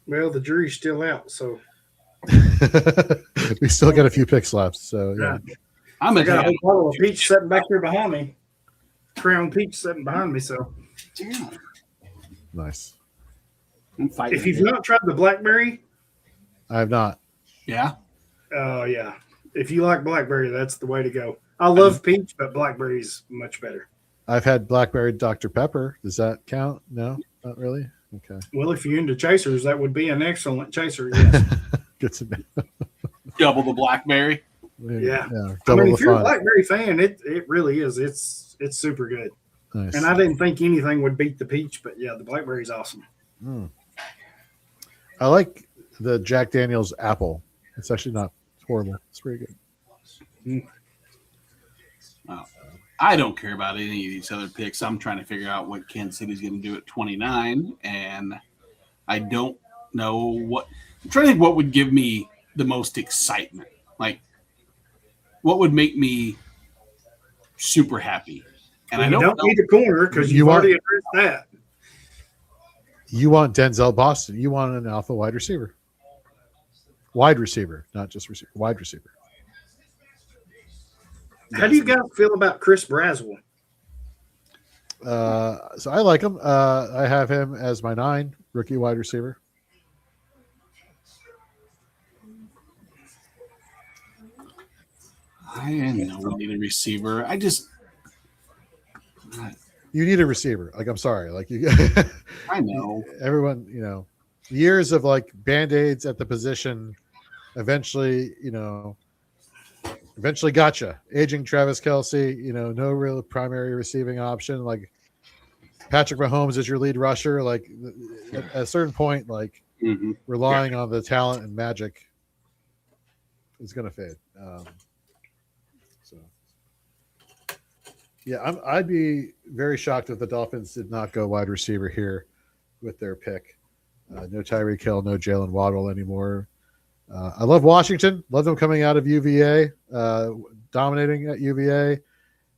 Well, the jury's still out, so We still got a few picks left, so yeah. I'm I a got a guy. whole bottle of peach sitting back there behind me. Crown peach sitting behind me. So Nice. I'm fighting. if you've not tried the blackberry, I have not. Yeah. oh yeah. If you like blackberry, that's the way to go. I love peach, but blackberry's much better. I've had blackberry Dr. Pepper. Does that count? No, not really. Okay. Well, if you're into chasers, that would be an excellent chaser. Yes. Good to know. Double the blackberry. Yeah. I Double mean, the if you're a fun. blackberry fan, it really is. It's super good. Nice. And I didn't think anything would beat the peach, but yeah, the blackberry's awesome. I like the Jack Daniel's apple. It's actually not horrible. It's pretty good. I don't care about any of these other picks. I'm trying to figure out what Kansas City's going to do at 29, and I don't know what. I'm trying to think what would give me the most excitement. Like, what would make me super happy? And I You don't don't know. need a corner because You you've want- already addressed that. You want Denzel Boston. You want an alpha wide receiver. Wide receiver, not just receiver. Wide receiver. How do you guys feel about Chris Braswell? So I like him. I have him as my 9 rookie wide receiver. I know we need a receiver. You need a receiver. Like, I'm sorry. Like, you I know. everyone, years of like band-aids at the position eventually gotcha. Aging Travis Kelce, no real primary receiving option. Like, Patrick Mahomes is your lead rusher. Like, at a certain point, like, Mhm. relying on the talent and magic is going to fade. I'd be very shocked if the Dolphins did not go wide receiver here with their pick. No Tyreek Hill, no Jalen Waddle anymore. I love Washington. Love them coming out of UVA, dominating at UVA.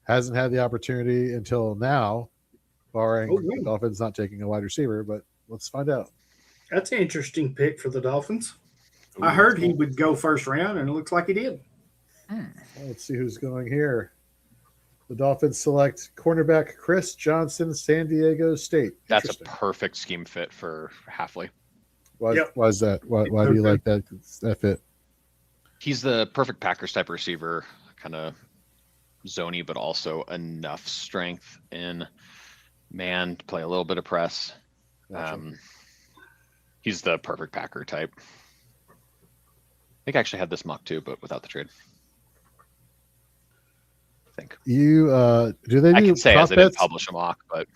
Hasn't had the opportunity until now, barring the Dolphins not taking a wide receiver. But let's find out. That's an interesting pick for the Dolphins. I heard he would go first round, and it looks like he did. Let's see who's going here. The Dolphins select cornerback Chris Johnson, San Diego State. That's a Interesting. perfect scheme fit for Halfley. Why, Yep. why is that? Why do you like that fit? He's the perfect Packers type receiver, kind of zony, but also enough strength in man to play a little bit of press. Gotcha. He's the perfect Packer type. I think I actually had this mock too, but without the trade. I think. You do they do I can say prop as I didn't bets? publish a mock, but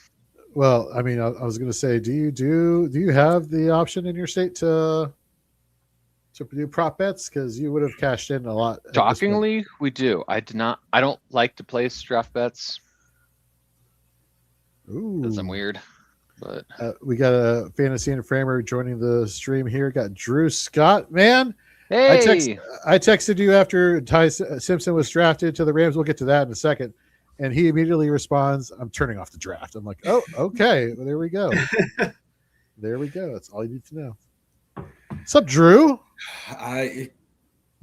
Well, I mean, I was going to say, do you have the option in your state to do prop bets? Because you would have cashed in a lot. at this point. shockingly, we do. I don't like to place draft bets because I'm Ooh. weird. But We got a fantasy and framer joining the stream here. Got Drew Scott, man. hey, I texted you after Tyson Simpson was drafted to the Rams. We'll get to that in a second. And he immediately responds, "I'm turning off the draft." I'm like, "Oh, okay. Well, there we go. There we go. That's all you need to know." What's up, Drew? You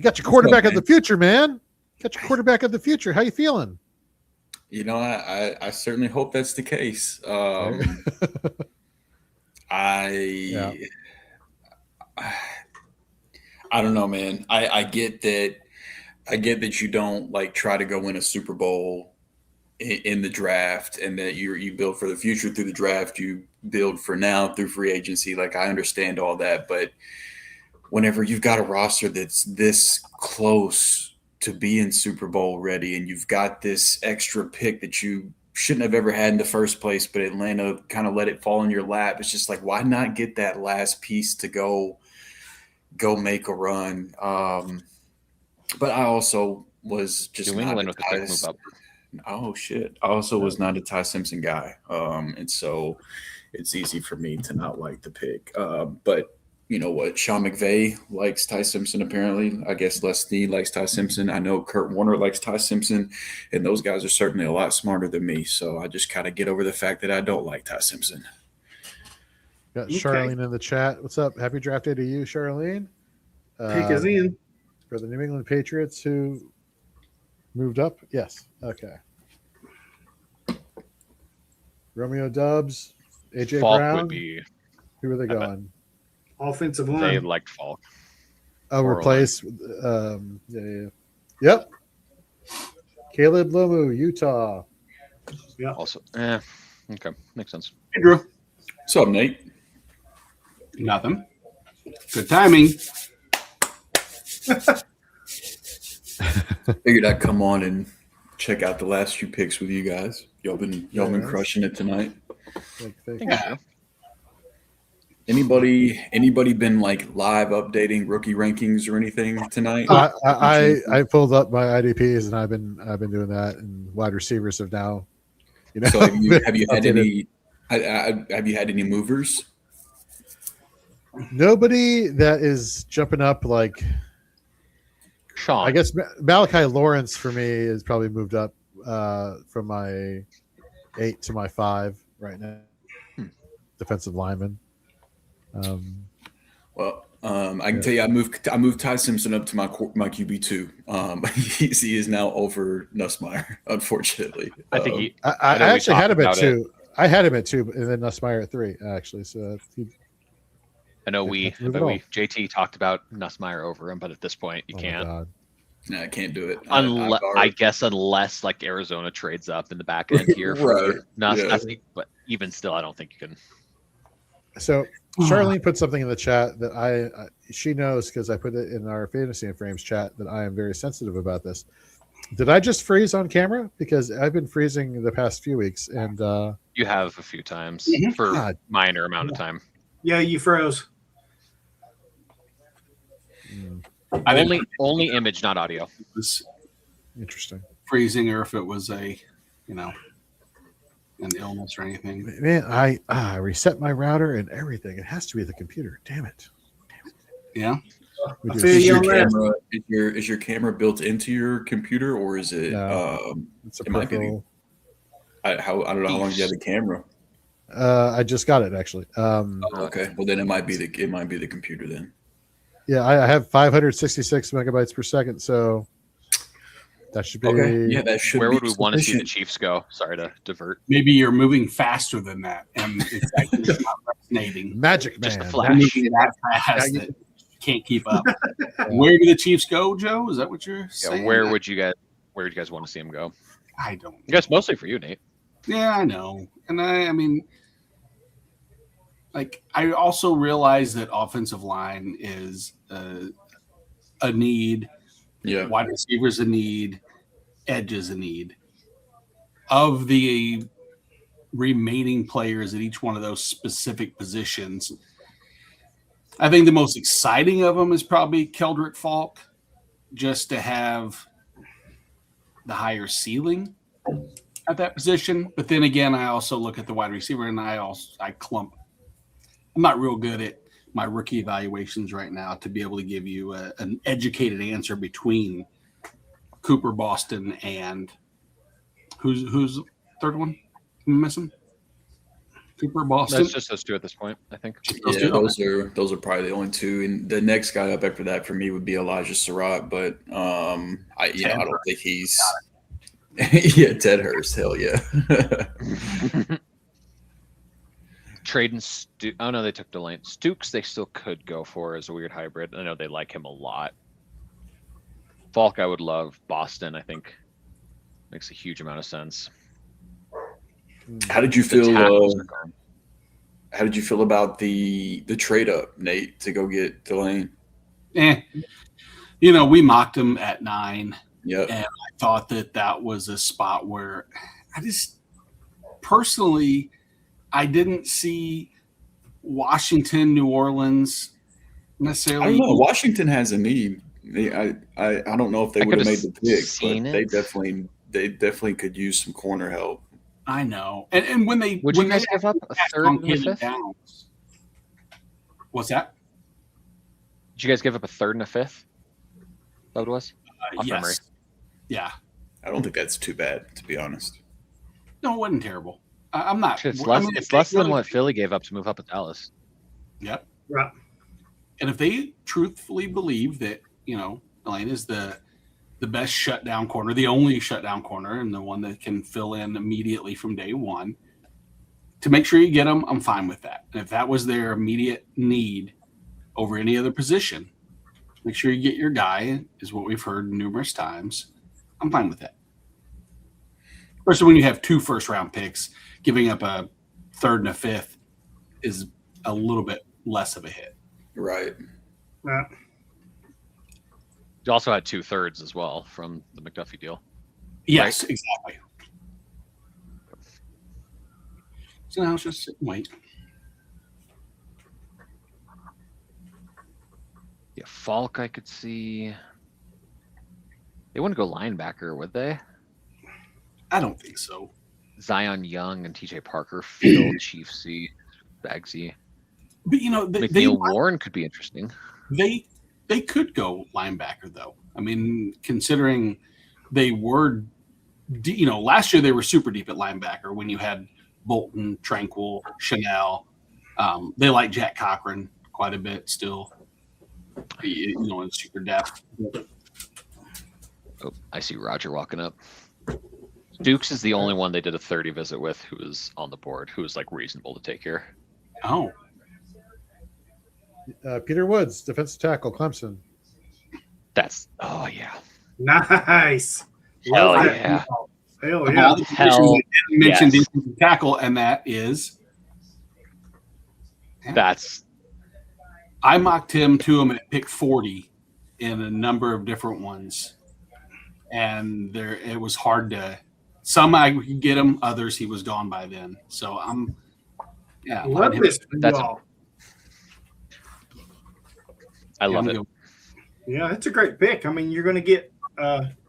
got your quarterback of the future, man. Got your quarterback of the future. How you feeling? You know, I certainly hope that's the case. Yeah. I don't know, man. I get that you don't like try to go win a Super Bowl in the draft, and that you build for the future through the draft. You build for now through free agency. Like, I understand all that, but whenever you've got a roster that's this close to being Super Bowl ready, and you've got this extra pick that you shouldn't have ever had in the first place, but Atlanta kind of let it fall in your lap. It's just like, why not get that last piece to go make a run? But I also was just New not England a with the quick Ty- move up. Oh shit! I also was not a Ty Simpson guy, and so it's easy for me to not like the pick. But you know what? Sean McVay likes Ty Simpson, apparently. I guess Les Snead likes Ty Simpson. I know Kurt Warner likes Ty Simpson, and those guys are certainly a lot smarter than me. So I just kind of get over the fact that I don't like Ty Simpson. Got Okay. Charlene in the chat. What's up? Happy draft day to you, Charlene. Pick is in. For the New England Patriots who moved up. Yes. Okay. Romeo Dubs, AJ Falk Brown. would be. Who are they I bet. going? Offensive They line. liked Falk. Oh, Or replace. Yeah. Yep. Caleb Lomu, Utah. Also, okay, makes sense. Hey, Drew. What's up, Nate? Nothing. Good timing. Figured I'd come on and check out the last few picks with you guys. Y'all been Yes. crushing it tonight. Thank Thank you. you. Anybody been like live updating rookie rankings or anything tonight? I pulled up my IDPs and I've been doing that, and wide receivers have now. So have you had updated. have you had any movers? Nobody that is jumping up like. Sean. I guess Malachi Lawrence for me is probably moved up from my 8 to my 5 right now. Defensive lineman. Well, I can tell you, I moved Ty Simpson up to my QB2. He is now over Nussmeier, unfortunately. I think he. I know we actually had talked him at about 2. I had him at 2, and then Nussmeier at 3. Actually, so I know Let's move it on. JT talked about Nussmeier over him, but at this point you oh my can't. God. No, I can't do it. Unless like Arizona trades up in the back end here for Right, Nuss. yeah. I think, but even still, I don't think you can. So Charlene put something in the chat that she knows because I put it in our fantasy and frames chat that I am very sensitive about this. Did I just freeze on camera? Because I've been freezing the past few weeks, and You have a few times Mhm. for God. minor amount of time. Yeah, you froze. I didn't Only image, not audio. know if it was interesting. freezing or if it was an illness or anything. Man, I reset my router and everything. It has to be the computer. Damn it. Yeah. We I do- feel Is you your on that. camera is your camera built into your computer, or is it? No. It's a it might be the- peripheral. I don't know how long you have the camera. I just got it actually. Okay, well then it might be the computer then. Yeah, I have 566 megabytes per second. So That should be Okay. Yeah, that should. Where be would we want to see the sufficient. Chiefs go? Sorry to divert. Maybe you're moving faster than that, and it's actually not resonating. Magic Man. Just the You're flash. moving that fast that you can't keep up. Where do the Chiefs go, Joe? Is that what you're saying? Yeah, where would you guys want to see him go? I don't. I guess mostly for you, Nate. Yeah, I know, and I mean, like I also realize that offensive line is a need. Yeah. Wide receivers a need. Edge is a need. Of the remaining players at each one of those specific positions, I think the most exciting of them is probably Keldrick Falk, just to have the higher ceiling at that position. But then again, I also look at the wide receiver and I clump. I'm not real good at my rookie evaluations right now to be able to give you an educated answer between Cooper, Boston, and who's third one? Am I missing? Cooper, Boston. That's just those two at this point, I think. Yeah, those are probably the only two, and the next guy up after that for me would be Elijah Surratt, but I don't think he's. Yeah, Ted Hurst, hell yeah. Trading oh no, they took Delane. Stukes they still could go for as a weird hybrid. I know they like him a lot. Falk I would love. Boston I think makes a huge amount of sense. How did you feel? How did you feel about the trade up, Nate, to go get Delane? We mocked him at 9. Yeah, and I thought that was a spot where I just personally I didn't see Washington, New Orleans necessarily. I don't know. Washington has a need. I don't know if they would have made the pick, but they definitely could use some corner help. I know. And when you guys give up a third and a fifth? Downs, what's that? Did you guys give up a third and a fifth? That what it was? Yes. Memory. Yeah. I don't think that's too bad, to be honest. No, it wasn't terrible. I'm not. It's less than what Philly gave up to move up with Dallas. Yep. Right. And if they truthfully believe that, Delane is the best shutdown corner, the only shutdown corner, and the one that can fill in immediately from day one, to make sure you get them, I'm fine with that. And if that was their immediate need over any other position, make sure you get your guy, is what we've heard numerous times. I'm fine with that. Especially when you have 2 first-round picks, giving up a third and a fifth is a little bit less of a hit. Right. Yeah. You also had 2/3 as well from the McDuffie deal. Yes, right? Exactly. So now it's just sit and wait. Yeah, Falk I could see. They wouldn't go linebacker, would they? I don't think so. Zion Young and TJ Parker, Phil, Chiefsy, Bagsy. But McNeil Warren could be interesting. They could go linebacker though. I mean, considering they were, last year they were super deep at linebacker when you had Bolton, Tranquil, Chanel. They like Jack Cochran quite a bit still. In super depth. Oh, I see Roger walking up. Dukes is the only one they did a 30 visit with who was on the board, who was reasonable to take here. Oh. Peter Woods, defensive tackle, Clemson. Oh yeah. Nice. Hell Love yeah. that. Hell Of yeah. all the positions they didn't mention yes. defensive tackle, and that is. I mocked him to him at pick 40 in a number of different ones. And it was hard to. Some I could get him, others he was gone by then. So Love this. I love it. Yeah, it's a great pick. I mean, you're going to get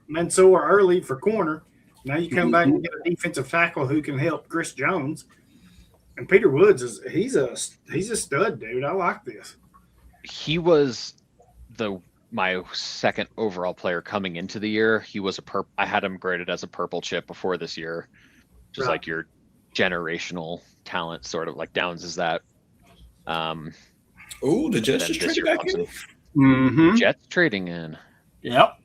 Mansoor early for corner. Now you come back and get a defensive tackle who can help Chris Jones. And Peter Woods he's a stud, dude. I like this. He was my second overall player coming into the year. He was I had him graded as a purple chip before this year. Just like your generational talent, sort of like Downs is that. Oh, the Jets just traded back in. Mm-hmm. Jets trading in. Yep.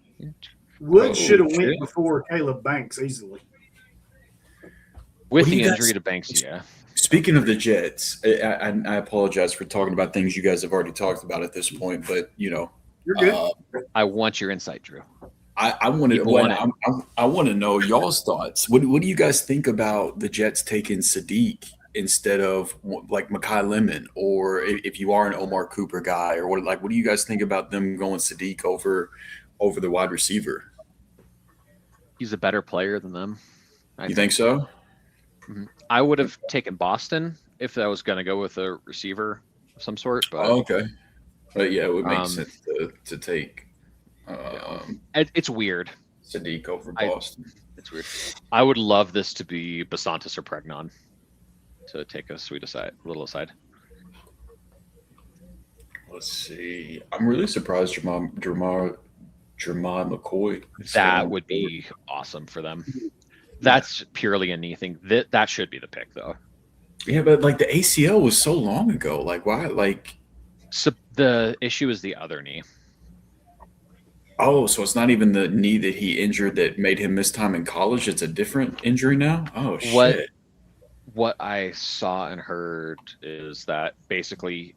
Woods should have shit. went before Caleb Banks easily. With What do the you guys- injury to Banks, yeah. Speaking of the Jets, I apologize for talking about things you guys have already talked about at this point, but You're good. I want your insight, Drew. I want to. People want it. I want to know y'all's thoughts. What do you guys think about the Jets taking Sadiq instead of like Mekhi Lemon, or if you are an Omar Cooper guy, or what do you guys think about them going Sadiq over the wide receiver? He's a better player than them. You think so? I would have taken Boston if I was going to go with a receiver of some sort. But Okay. But yeah, it would make sense to take it's weird. Sadiq over Boston. It's weird. I would love this to be Basantis or Pregnon to take a little aside. Let's see. I'm really surprised Jeremiah McCoy. That would be awesome for them. That's purely a knee thing. That should be the pick, though. Yeah, but like the ACL was so long ago. Like why? Like So the issue is the other knee. oh, so it's not even the knee that he injured that made him miss time in college. It's a different injury now. Oh shit. What I saw and heard is that basically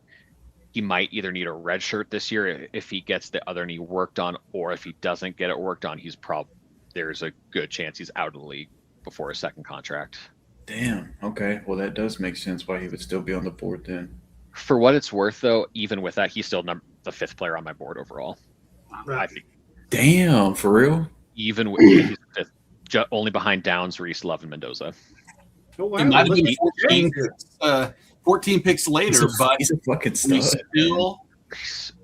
he might either need a red shirt this year if he gets the other knee worked on, or if he doesn't get it worked on, there's a good chance he's out of the league before a second contract. Damn. Okay. Well, that does make sense why he would still be on the board then. For what it's worth, though, even with that, he's still the fifth player on my board overall. I think Damn, for real? even with he's fifth, only behind Downs, Reese, Love, and Mendoza. Oh, wow. It might have Look been at 14 picks later, but he's a fucking we stud. still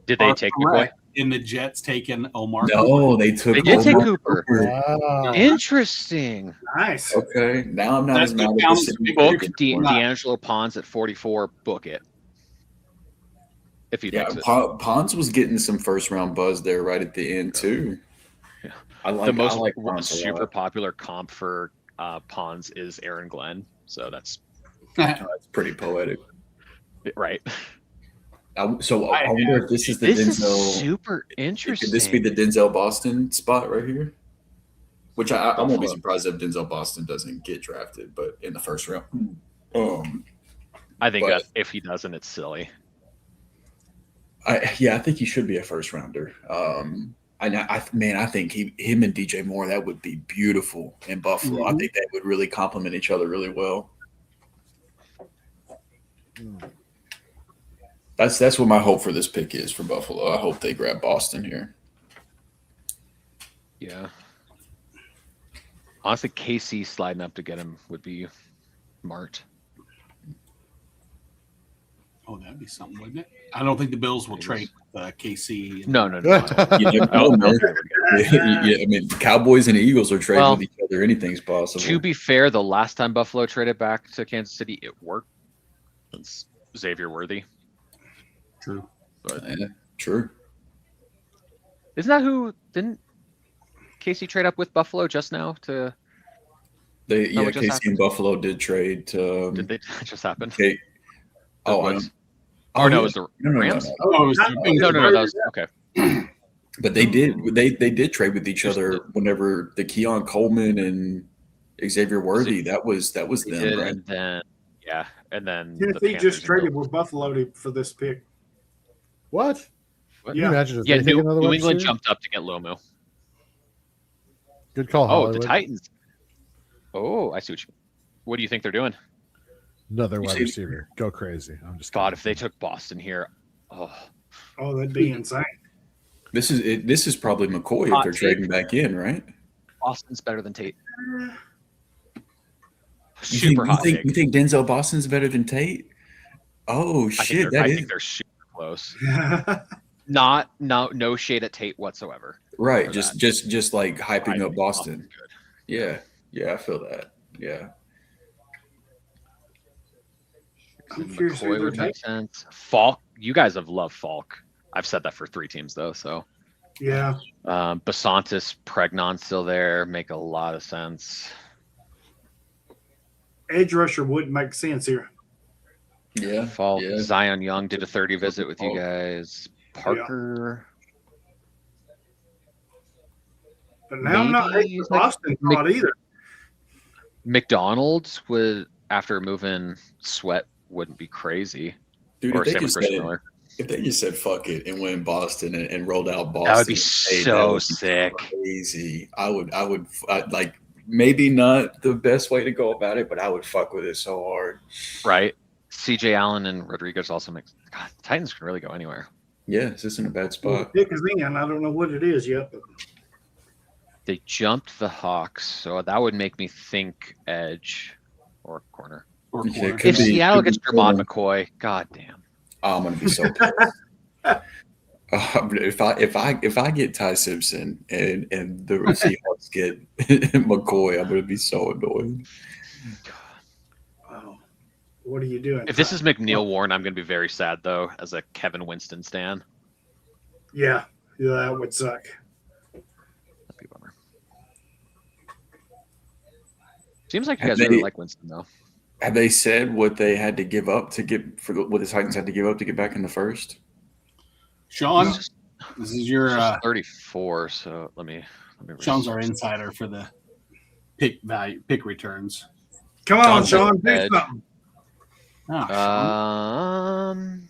Did they are take McCoy? correct in the Jets taking Omar. No, they took. They did take Omar Cooper. Wow. Interesting. Nice. Okay, now I'm not That's as good mad at count. this. Book We're not- D'Angelo Pons at 44. Book it. If he Yeah, takes it. Pons was getting some first round buzz there right at the end too. Yeah. I like The most I like Pons a super lot. popular comp for Pons is Aaron Glenn. So that's That's pretty poetic. right. I wonder if this is the This Denzel. is super interesting. Could this be the Denzel Boston spot right here? Which I won't be Buffalo. surprised if Denzel Boston doesn't get drafted, but in the first round. I think but- that if he doesn't, it's silly. I think he should be a first rounder. I think him and DJ Moore, that would be beautiful in Buffalo. I think that would really complement each other really well. That's what my hope for this pick is for Buffalo. I hope they grab Boston here. Yeah. Honestly, KC sliding up to get him would be smart. Oh, that'd be something, wouldn't it? I don't think the Bills will trade KC. No. You never know, man. Yeah, I mean, the Cowboys and the Eagles are trading with each other. Anything's possible. To be fair, the last time Buffalo traded back to Kansas City, it worked. It's Xavier Worthy. True. Yeah, true. Isn't that who didn't Casey trade up with Buffalo just now to? KC just happened? and Buffalo did trade. Did they just happen? Okay. Oh, I was, don't- or no, it was the no, Rams. Oh, it was No, that was okay. But they did trade with each other whenever the Keon Coleman and Xavier Worthy. That was them, Did, right? and then Tennessee Panthers just and traded Bills. with Buffalo for this pick. What? What? Can you Yeah. imagine if Yeah, they take New another England wide receiver? jumped up to get Lomu. Good call, Oh, Hollywood. the Titans. Oh, I see what do you think they're doing? Another You wide see- receiver. Go crazy. I'm just God, kidding. if they took Boston here, Oh, that'd be insane. This is probably McCoy if Hot they're take. trading back in, right? Boston's better than Tate. You Super hot think, take. you think Denzel Boston's better than Tate? Oh I shit, think they're super close. No shade at Tate whatsoever. right. for Just like hyping I up think Boston. Boston's good. Yeah, I feel that. Yeah. I'm curious who McCoy they're would make sense. Falk, you guys have loved Falk. I've said that for 3 teams though. So Yeah. Basantis, Pregnon still there, make a lot of sense. Edge rusher would make sense here. Yeah. Falk, Yeah. Zion Young did a 30 visit with you Falk. guys. Parker. But now I'm not hating the Boston thought either. McDonald's would, after moving Sweat, wouldn't be crazy. Dude, Or if they, same with just Chris said, Miller. if they just said fuck it and went Boston and rolled out Boston, That would be hey, so that would be sick. crazy. I would like, maybe not the best way to go about it, but I would fuck with it so hard. Right? CJ Allen and Rodriguez also makes. God, the Titans can really go anywhere. Yeah, it's just in a bad Well, spot. the pick is in. I don't know what it is yet, but They jumped the Hawks, so that would make me think edge or corner. Or Yeah, corner. it could If be- Seattle gets could be Jermod corner. McCoy, god damn. Oh, I'm gonna be so pissed. If I get Ty Simpson and the Seahawks get McCoy, I'm gonna be so annoyed. wow. What are you doing? If this is McNeil Warren, I'm going to be very sad, though, as a Kevin Winston stan. yeah, that would suck. That'd be a bummer. Seems like you Have guys really they- like Winston, though. Have they said what they had to give up to get what the Titans had to give up to get back in the first? Sean, this is your It's 34, so let me Sean's our insider for the pick returns. Come on, Sean Sean, do said- something. Oh, Sean.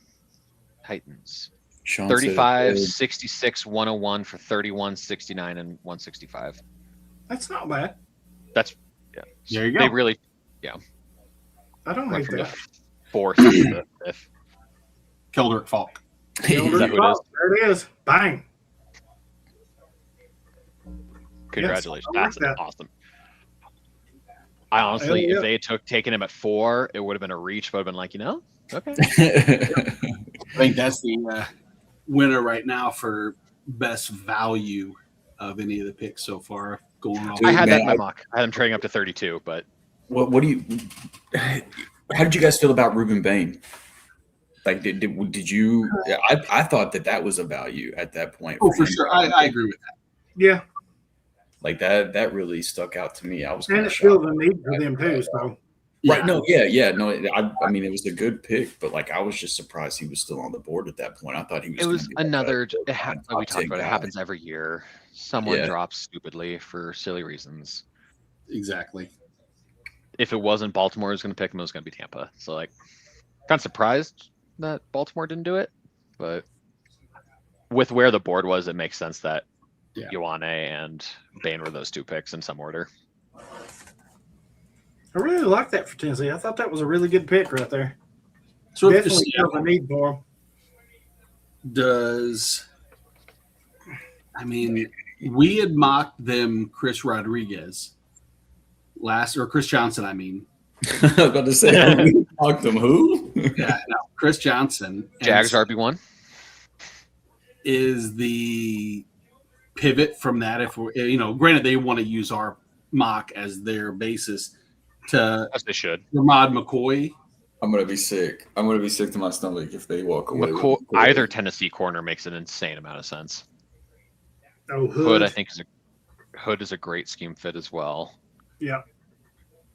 Titans. Sean said 35, it 66, 101 for 31, 69, and 165. That's not bad. That's, yeah. There you go. They really I don't went hate from the that. fourth to the fifth. Keldrick Falk. Is that who it is? There it is. Bang. Congratulations. I like That's that. awesome. I honestly, Hell yeah. if they had taken him at 4, it would have been a reach, but I've been like, okay. I think that's the winner right now for best value of any of the picks so far. Going off. I had that in man, my mock. I had him trading up to 32, but What do you? How did you guys feel about Rueben Bain? Like, did you? I thought that was a value at that point. Oh, for him. sure. I agree with that. Yeah, Like that really stuck out to me. I was and kind it of feels shocked. a need for them too. So Right? No, no. I mean, it was a good pick, but like I was just surprised he was still on the board at that point. I thought he was. it was gonna be like another. a Like top we talked 10 about, it guy. happens every year. Someone Yeah. drops stupidly for silly reasons. Exactly. If it wasn't Baltimore who's going to pick him, it was going to be Tampa. So, like, kind of surprised that Baltimore didn't do it. But with where the board was, it makes sense that Yeah. Ioane and Bain were those two picks in some order. I really like that for Tennessee. I thought that was a really good pick right there. So if Definitely feels a need for them. does, I mean, we had mocked them Chris Rodriguez Chris Johnson, I mean. I was about to say, we talked them who? Yeah, no, Chris Johnson. Jags And RB1. is the pivot from that. If we're, granted, they want to use our mock as their basis to As they should. Ramad McCoy. I'm gonna be sick. I'm gonna be sick to my stomach if they walk away. with McCoy, McCoy. either Tennessee corner makes an insane amount of sense. Oh, Hood, I think, is a great scheme fit as well. Yeah,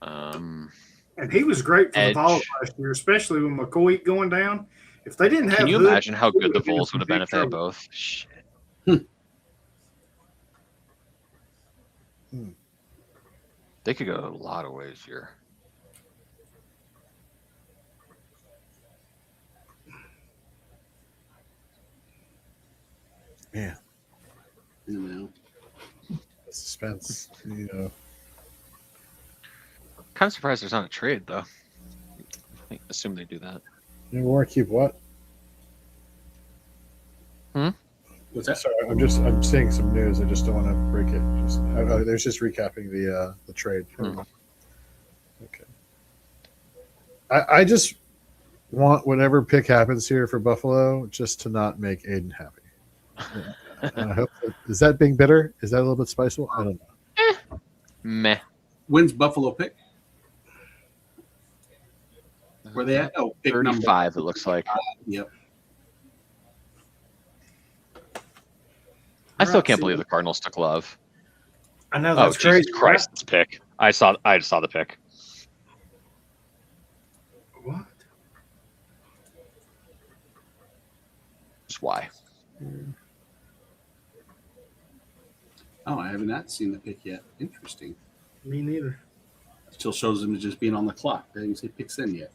Um, and he was great for Edge. the Vols last year, especially with McCoy going down. If they didn't have, can you Hood, imagine how good the been in Vols some would have been big if they had trouble. both? Shit. They could go a lot of ways here. Man, You know. suspense. Kind of surprised there's not a trade though. Assume they do that. You want to keep what? What's that? Sorry, I'm seeing some news. I just don't want to break it. There's just recapping the trade. Okay. I just want whatever pick happens here for Buffalo just to not make Aiden happy. And I hope is that being bitter? Is that a little bit spiteful? I don't know. Meh. When's Buffalo pick? Where they at? Oh, pick number 35, it looks like. Yep. I still can't believe the Cardinals took Love. I know Oh, that's Jesus crazy. Christ, it's a pick. I just saw the pick. What? Just why? Oh, I have not seen the pick yet. Interesting. Me neither. Still shows him as just being on the clock. They didn't say picks in yet.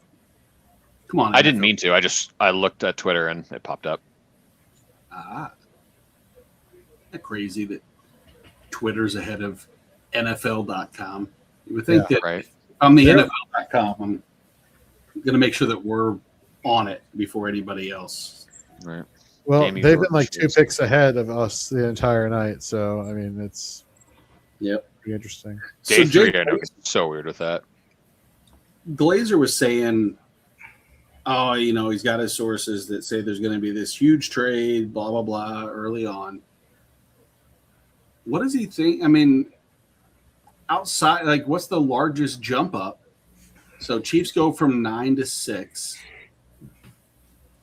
Come on. I didn't mean to. I looked at Twitter and it popped up. Isn't that crazy that Twitter's ahead of NFL.com? You would think that right. if I'm the NFL.com, I'm going to make sure that we're on it before anybody else. Right. Well, Jamie they've been Jordan like 2 Shields. picks ahead of us the entire night. So, I mean, it's pretty interesting. Day So 3, I know, it's so weird with that. Glazer was saying, oh, he's got his sources that say there's going to be this huge trade, blah, blah, blah, early on. What does he think? I mean, outside, like, what's the largest jump up? So Chiefs go from 9 to 6.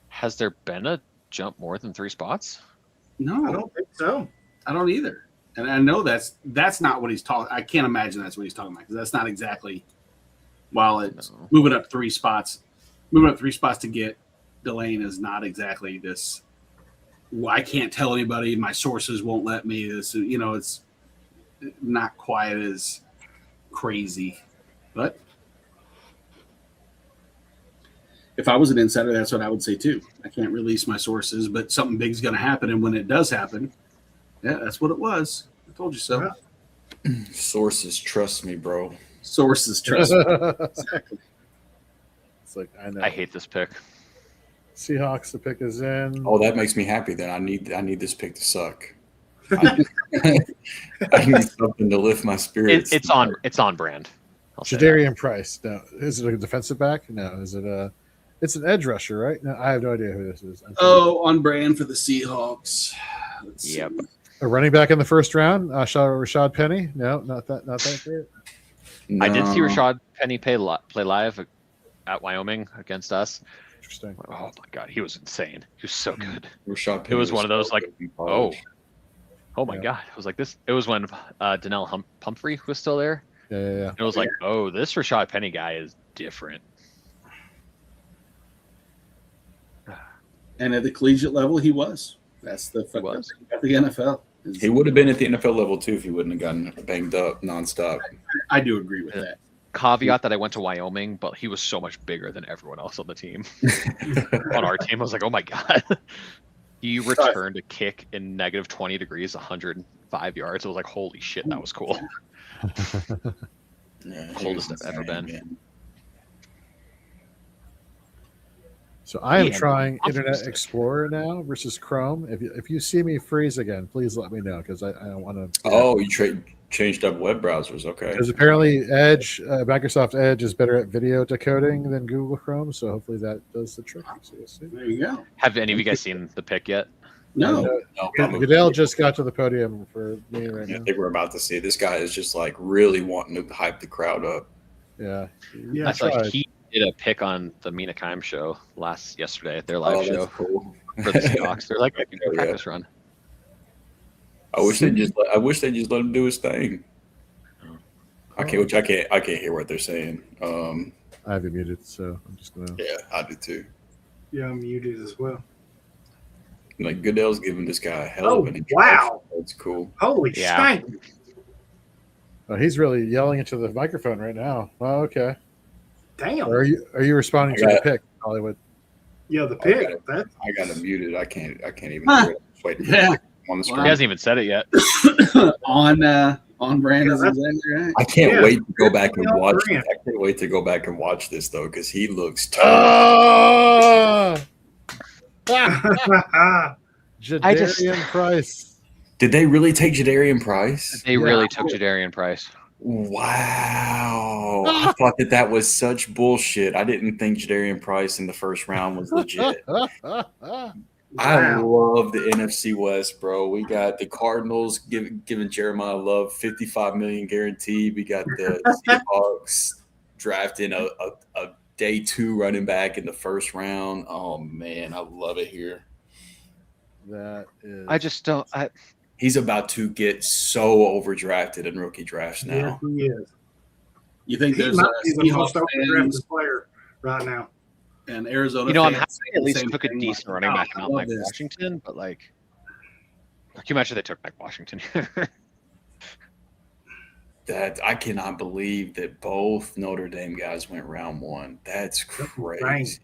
Has there been a jump more than 3 spots? No, I don't think so. I don't either. And I know that's not what he's talking. I can't imagine that's what he's talking about because that's not exactly. While it's moving up 3 spots, to get Delane is not exactly this. Well, I can't tell anybody. My sources won't let me. This, it's not quite as crazy, but if I was an insider, that's what I would say too. I can't release my sources, but something big's going to happen, and when it does happen, yeah, that's what it was. I told you so. Sources, trust me, bro. Sources, trust me. Exactly. It's like, I know. I hate this pick. Seahawks, the pick is in. Oh, that makes me happy. Then I need this pick to suck. I need something to lift my spirits. It's on brand. I'll say that. Jadarian Price. No, is it a defensive back? No, is it a? It's an edge rusher, right? No, I have no idea who this is. On brand for the Seahawks. Let's see. Yep. A running back in the first round. Rashad Penny. No, not that. Not that great. I did see No. Rashad Penny play live at Wyoming against us. Interesting. Oh my god, he was insane. He was so good. Rashad It was one of those like, oh my Yeah. god. It was like this. It was when Donnell Humphrey was still there. Yeah. It was like, oh, this Rashad Penny guy is different. And at the collegiate level, he was. That's the fuck was. at the NFL. He would have been at the NFL level too if he wouldn't have gotten banged up nonstop. I do agree with that. Caveat that I went to Wyoming, but he was so much bigger than everyone else on the team. On our team, I was like, oh my god. He returned a kick in negative 20 degrees, 105 yards. It was like, holy shit, that was cool. Yeah, he Coldest was I've ever insane, been. man. So I am Yeah, trying I'm Internet sick. Explorer now versus Chrome. If you see me freeze again, please let me know because I don't want to. Oh, you changed up web browsers. Okay. Because apparently Edge, Microsoft Edge is better at video decoding than Google Chrome, so hopefully that does the trick. So we'll see. There you go. Have any of you guys seen the pick yet? No. No, probably- Goodell just got to the podium for me right I now. think we're about to see. This guy is just like really wanting to hype the crowd up. Yeah. Yeah, That's like he did a pick on the Mina Kimes show yesterday at their live Oh, show that's cool. for the Seahawks. They're like, Yeah. practice run. I wish they just let him do his thing. I can't hear what they're saying. I have you muted, so I'm just gonna. Yeah, I do too. Yeah, I'm muted as well. Like Goodell's giving this guy a hell of an introduction. Wow. That's cool. Holy Yeah. stank. Oh, he's really yelling into the microphone right now. Well, okay. Damn. Or are you responding to the pick, Hollywood? Yeah, the I got pick. it. That I got him muted. I can't even Huh. hear it. Just waiting Yeah. on the He screen. hasn't even said it yet. On brand is that's- exactly right. I can't Yeah. wait to go back and Yeah, watch. brand. I can't wait to go back and watch this though, because he looks tough. Oh! Jadarian Price. Did they really take Jadarian Price? They really took Jadarian Price. Wow. I thought that was such bullshit. I didn't think Jadarian Price in the first round was legit. I love the NFC West, bro. We got the Cardinals giving Jeremiah Love $55 million guaranteed. We got the Seahawks drafting a day 2 running back in the first round. Oh man, I love it here. That is. I just don't. He's about to get so overdrafted in rookie drafts yeah, now. he is. You think He there's might be the most Seahawks fans overdrafted player right now. and Arizona I'm fans happy saying they at the least same took a thing, decent like, running "Oh, back, I not love like this." Washington, but like, can you imagine they took like Washington here? That I cannot believe that both Notre Dame guys went round 1. That's crazy.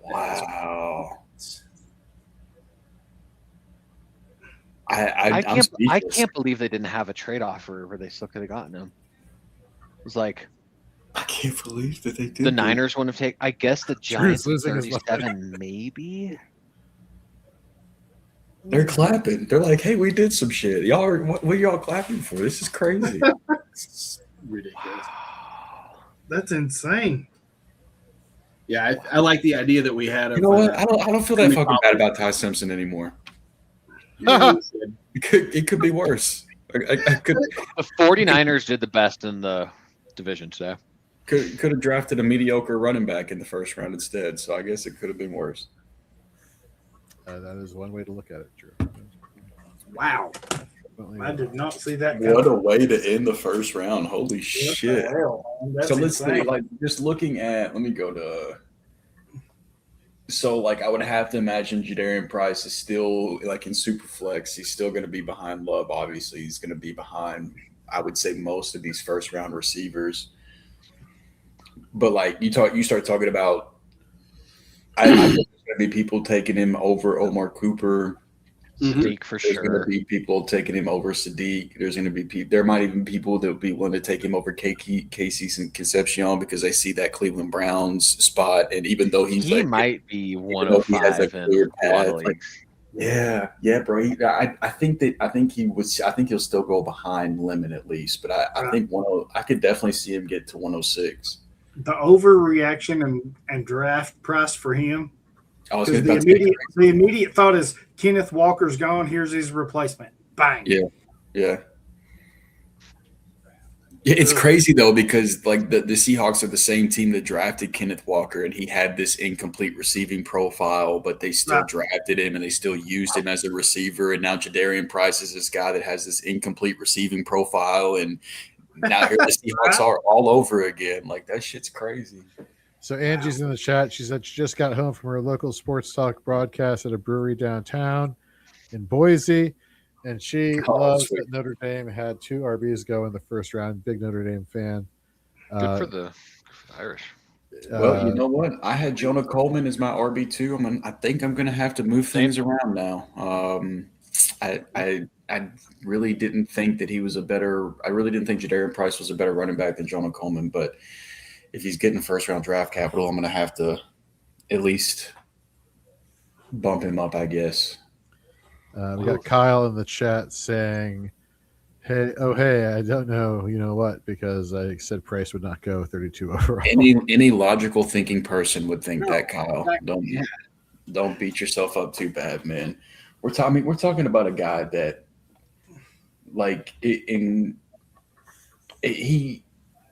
Wow. I I'm can't believe they didn't have a trade offer where they still could have gotten him. It was like I can't believe that they did. the Niners wouldn't have taken. I guess the Giants losing his 37, maybe. They're clapping. They're like, "Hey, we did some shit. Y'all are what are y'all clapping for? This is crazy." It's ridiculous. That's insane. Yeah, I like the idea that we had. You know what? I don't feel that fucking bad about Ty Simpson anymore. It could be worse. I could. The 49ers did the best in the division today. Could have drafted a mediocre running back in the first round instead. So I guess it could have been worse. That is one way to look at it, Drew. Wow. I did not see that. What a way to end the first round. Holy shit. Hell, So let's see, like just looking at, let me go to, so like I would have to imagine Jadarian Price is still like in super flex. He's still going to be behind Love. Obviously he's going to be behind, I would say, most of these first round receivers. But like you start talking about, I think there's going to be people taking him over Omar Cooper. Sadiq for There's sure. going to be people taking him over Sadiq. There's going to be people. There might even be people that would be willing to take him over Casey Concepcion because they see that Cleveland Browns spot. And even though he might be even though he has 105 a in clear a lot path, of like, leagues. yeah, bro. I think he'll still go behind Lemon at least. But I think I could definitely see him get to 106. The overreaction and draft price for him. The immediate thought is Kenneth Walker's gone. Here's his replacement. Bang. Yeah. It's crazy though because like the Seahawks are the same team that drafted Kenneth Walker, and he had this incomplete receiving profile, but they still drafted him and they still used him as a receiver. And now Jadarian Price is this guy that has this incomplete receiving profile, and now here the Seahawks are all over again. Like that shit's crazy. So Angie's in the chat. She said she just got home from her local sports talk broadcast at a brewery downtown in Boise, and she loves that Notre Dame had 2 RBs go in the first round. Big Notre Dame fan. Good for the Irish. Well, you know what? I had Jonah Coleman as my RB2. I think I'm going to have to move things around now. I really didn't think that he was I really didn't think Jadarian Price was a better running back than Jonah Coleman, but if he's getting first round draft capital, I'm going to have to at least bump him up, I guess. We got Kyle in the chat saying, hey, I don't know, you know what, because I said Price would not go 32 overall. Any logical thinking person would think that, Kyle. Don't beat yourself up too bad, man. We're talking about a guy that, like,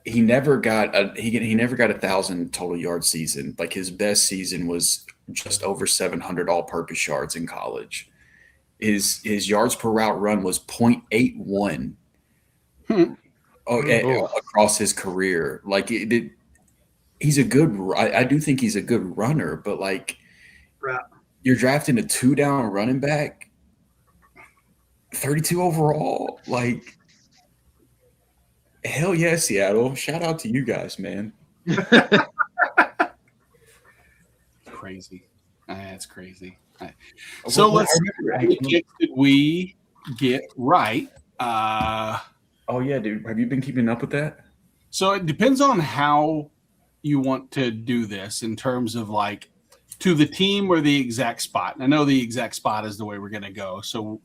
he never got he never got 1,000 total yard season. Like his best season was just over 700 all-purpose yards in college. His yards per route run was 0.81 across his career. Like he's a good. I do think he's a good runner, but like you're drafting a 2-down running back, 32 overall, like. Hell yeah, Seattle. Shout out to you guys, man. Crazy. That's crazy. So let's see. What did we get right? Oh, yeah, dude. Have you been keeping up with that? So it depends on how you want to do this in terms of like to the team or the exact spot. And I know the exact spot is the way we're going to go. So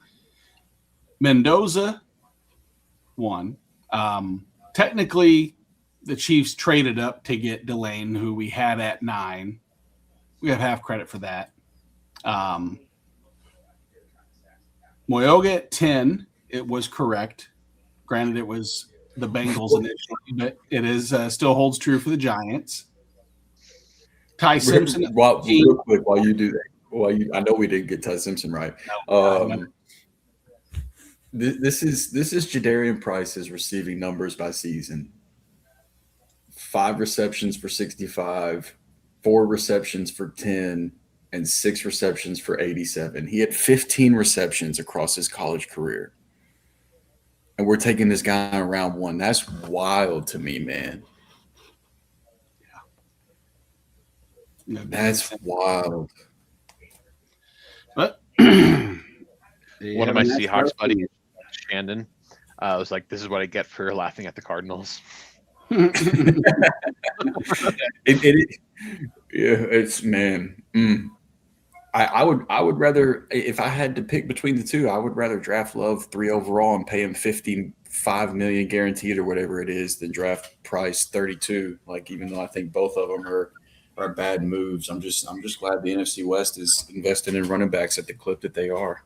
Mendoza won. Technically, the Chiefs traded up to get Delane, who we had at 9. We have half credit for that. Mauigoa at 10. It was correct. Granted, it was the Bengals initially, but it is still holds true for the Giants. Ty Simpson. Real quick, while you do that, I know we didn't get Ty Simpson right. This is Jadarian Price's receiving numbers by season. 5 receptions for 65, 4 receptions for 10, and 6 receptions for 87. He had 15 receptions across his college career. and we're taking this guy in round 1. That's wild to me, man. Yeah. That's wild. But One of my Seahawks buddies, Shandon, was like, "This is what I get for laughing at the Cardinals." Yeah, it's man. I would rather, if I had to pick between the two, I would rather draft Love 3 overall and pay him $55 million guaranteed or whatever it is than draft Price 32. Like, even though I think both of them are bad moves, I'm just glad the NFC West is investing in running backs at the clip that they are.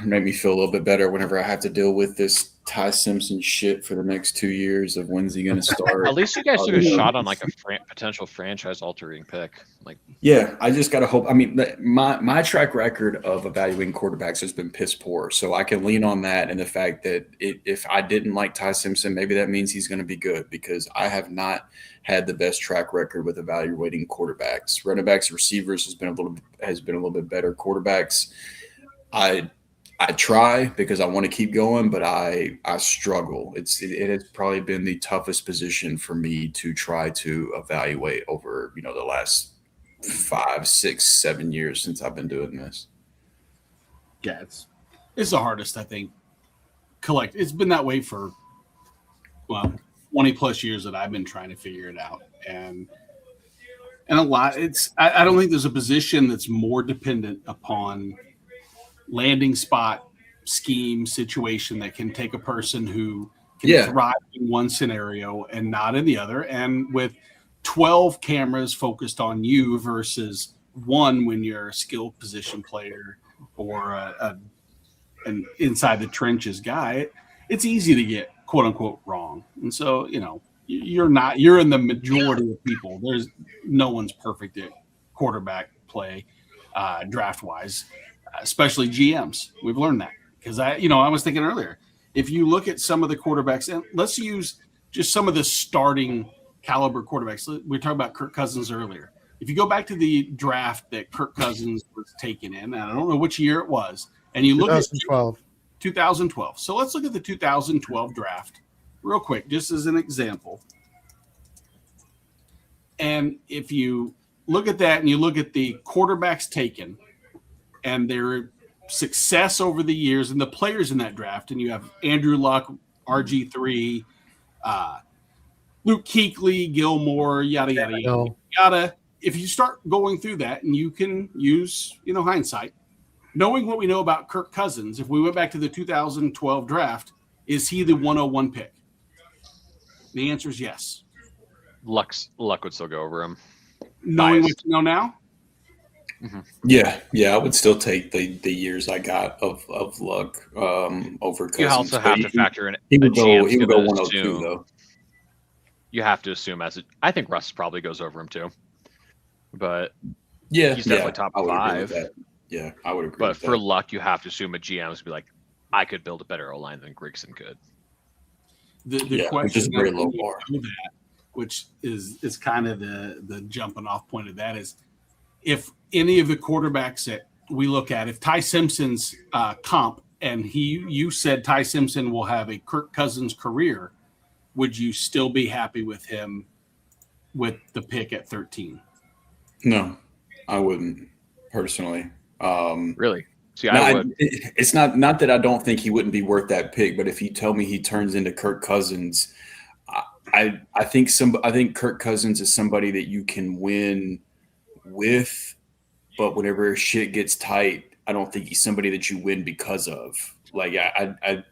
Make me feel a little bit better whenever I have to deal with this Ty Simpson shit for the next 2 years of when's he going to start. At least you guys took a shot on like a potential franchise-altering pick. Like, yeah, I just got to hope. I mean, my track record of evaluating quarterbacks has been piss poor, so I can lean on that and the fact that if I didn't like Ty Simpson, maybe that means he's going to be good because I have not had the best track record with evaluating quarterbacks. Running backs, receivers has been a little bit better. Quarterbacks, I try because I want to keep going, but I struggle. It has probably been the toughest position for me to try to evaluate over, the last 5, 6, 7 years since I've been doing this. Yeah, it's the hardest, I think. It's been that way for 20 plus years that I've been trying to figure it out, and a lot. I don't think there's a position that's more dependent upon landing spot, scheme, situation that can take a person who can thrive in one scenario and not in the other. And with 12 cameras focused on you versus one when you're a skilled position player or an inside the trenches guy, it's easy to get quote unquote wrong. And so, you're in the majority of people. There's no one's perfect at quarterback play, draft wise. Especially GMs. We've learned that because I was thinking earlier, if you look at some of the quarterbacks, and let's use just some of the starting caliber quarterbacks. We were talking about Kirk Cousins earlier. If you go back to the draft that Kirk Cousins was taken in, and I don't know which year it was, and you look 2012. at 2012. So let's look at the 2012 draft real quick, just as an example. And if you look at that and you look at the quarterbacks taken, and their success over the years and the players in that draft. And you have Andrew Luck, RG3, Luke Kuechly, Gilmore, yada, yada, yada, yada. If you start going through that and you can use, hindsight, knowing what we know about Kirk Cousins, if we went back to the 2012 draft, is he the 101 pick? The answer is yes. Luck would still go over him. Knowing what you know now? Mm-hmm. Yeah, I would still take the years I got of Luck over Cousins. You also have to factor in he would go 102 though. You have to assume I think Russ probably goes over him too, but he's definitely top 5. Yeah, I would agree. But for Luck, you have to assume a GM is be like, I could build a better O-line than Grigson could. The question, which is very low bar. Which is kind of the jumping off point of that is, if any of the quarterbacks that we look at, if Ty Simpson's comp, and you said Ty Simpson will have a Kirk Cousins career, would you still be happy with him with the pick at 13? No, I wouldn't personally. Really? See, I would. It's not that I don't think he wouldn't be worth that pick, but if you tell me he turns into Kirk Cousins, I think Kirk Cousins is somebody that you can win with, but whenever shit gets tight, I don't think he's somebody that you win because of. Like I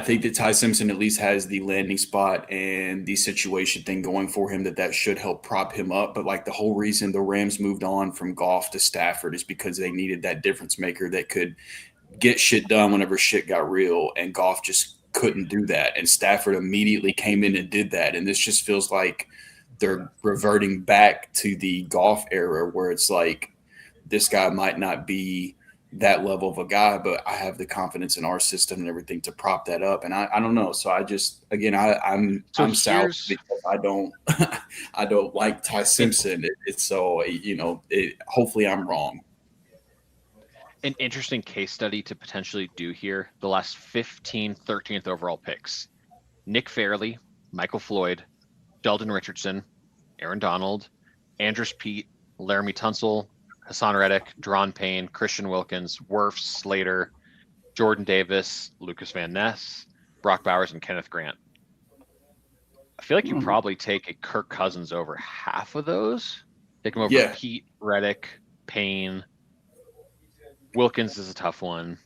think that Ty Simpson at least has the landing spot and the situation thing going for him that should help prop him up. But like the whole reason the Rams moved on from Goff to Stafford is because they needed that difference maker that could get shit done whenever shit got real, and Goff just couldn't do that. And Stafford immediately came in and did that. And this just feels like they're reverting back to the Goff era where it's like, this guy might not be that level of a guy, but I have the confidence in our system and everything to prop that up. And I don't know. So I just, again, I'm south because I don't like Ty Simpson. Hopefully I'm wrong. An interesting case study to potentially do here. The last 15, 13th overall picks. Nick Fairley, Michael Floyd, Sheldon Richardson, Aaron Donald, Andrews Pete, Laramie Tunsil, Hassan Reddick, Deron Payne, Christian Wilkins, Wirfs, Slater, Jordan Davis, Lucas Van Ness, Brock Bowers, and Kenneth Grant. I feel like you probably take a Kirk Cousins over half of those. Take him over Pete, Reddick, Payne. Wilkins is a tough one.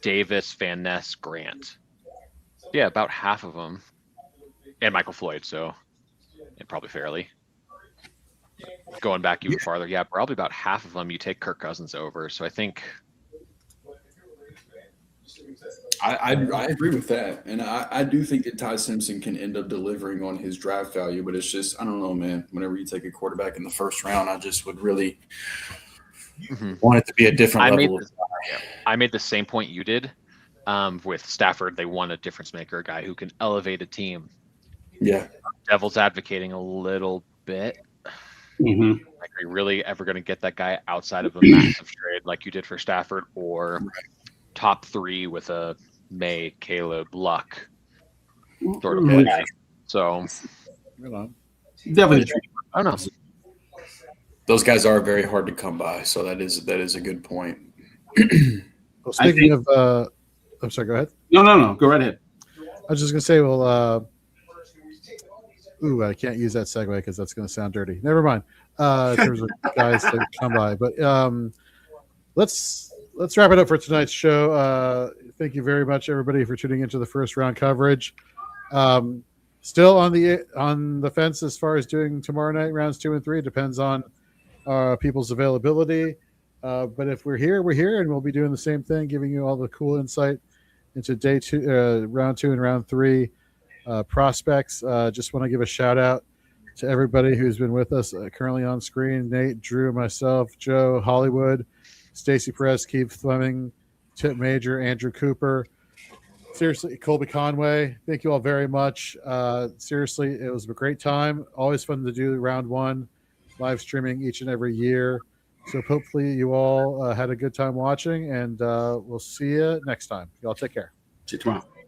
Davis, Van Ness, Grant. Yeah, about half of them. And Michael Floyd, so and probably Fairley. Going back even farther, yeah, probably about half of them you take Kirk Cousins over. So I think I agree with that, and I do think that Ty Simpson can end up delivering on his draft value, but it's just I don't know, man. Whenever you take a quarterback in the first round, I just would really want it to be a different level. I made the same point you did with Stafford. They want a difference maker, a guy who can elevate a team. Yeah, Devil's advocating a little bit. Mm-hmm. Like, are you really ever going to get that guy outside of a massive trade like you did for Stafford, or top three with a May, Caleb, Luck sort of play? So, definitely. I don't know. those guys are very hard to come by. So that is a good point. Well, speaking of, I'm sorry. Go ahead. No. Go right ahead. I was just gonna say, well, I can't use that segue because that's gonna sound dirty. Never mind. In terms of guys to come by, but let's wrap it up for tonight's show. Thank you very much, everybody, for tuning into the first round coverage. Still on the fence as far as doing tomorrow night rounds 2 and 3. Depends on people's availability. But if we're here, we're here, and we'll be doing the same thing, giving you all the cool insight into day 2, round 2, and round 3 prospects. Just want to give a shout out to everybody who's been with us currently on screen: Nate, Drew, myself, Joe, Hollywood, Stacy Perez, Keith Fleming, Tip Major, Andrew Cooper. Seriously, Colby Conway, thank you all very much. Seriously, it was a great time. Always fun to do round 1 live streaming each and every year. So hopefully you all had a good time watching, and we'll see you next time. Y'all take care. See you tomorrow.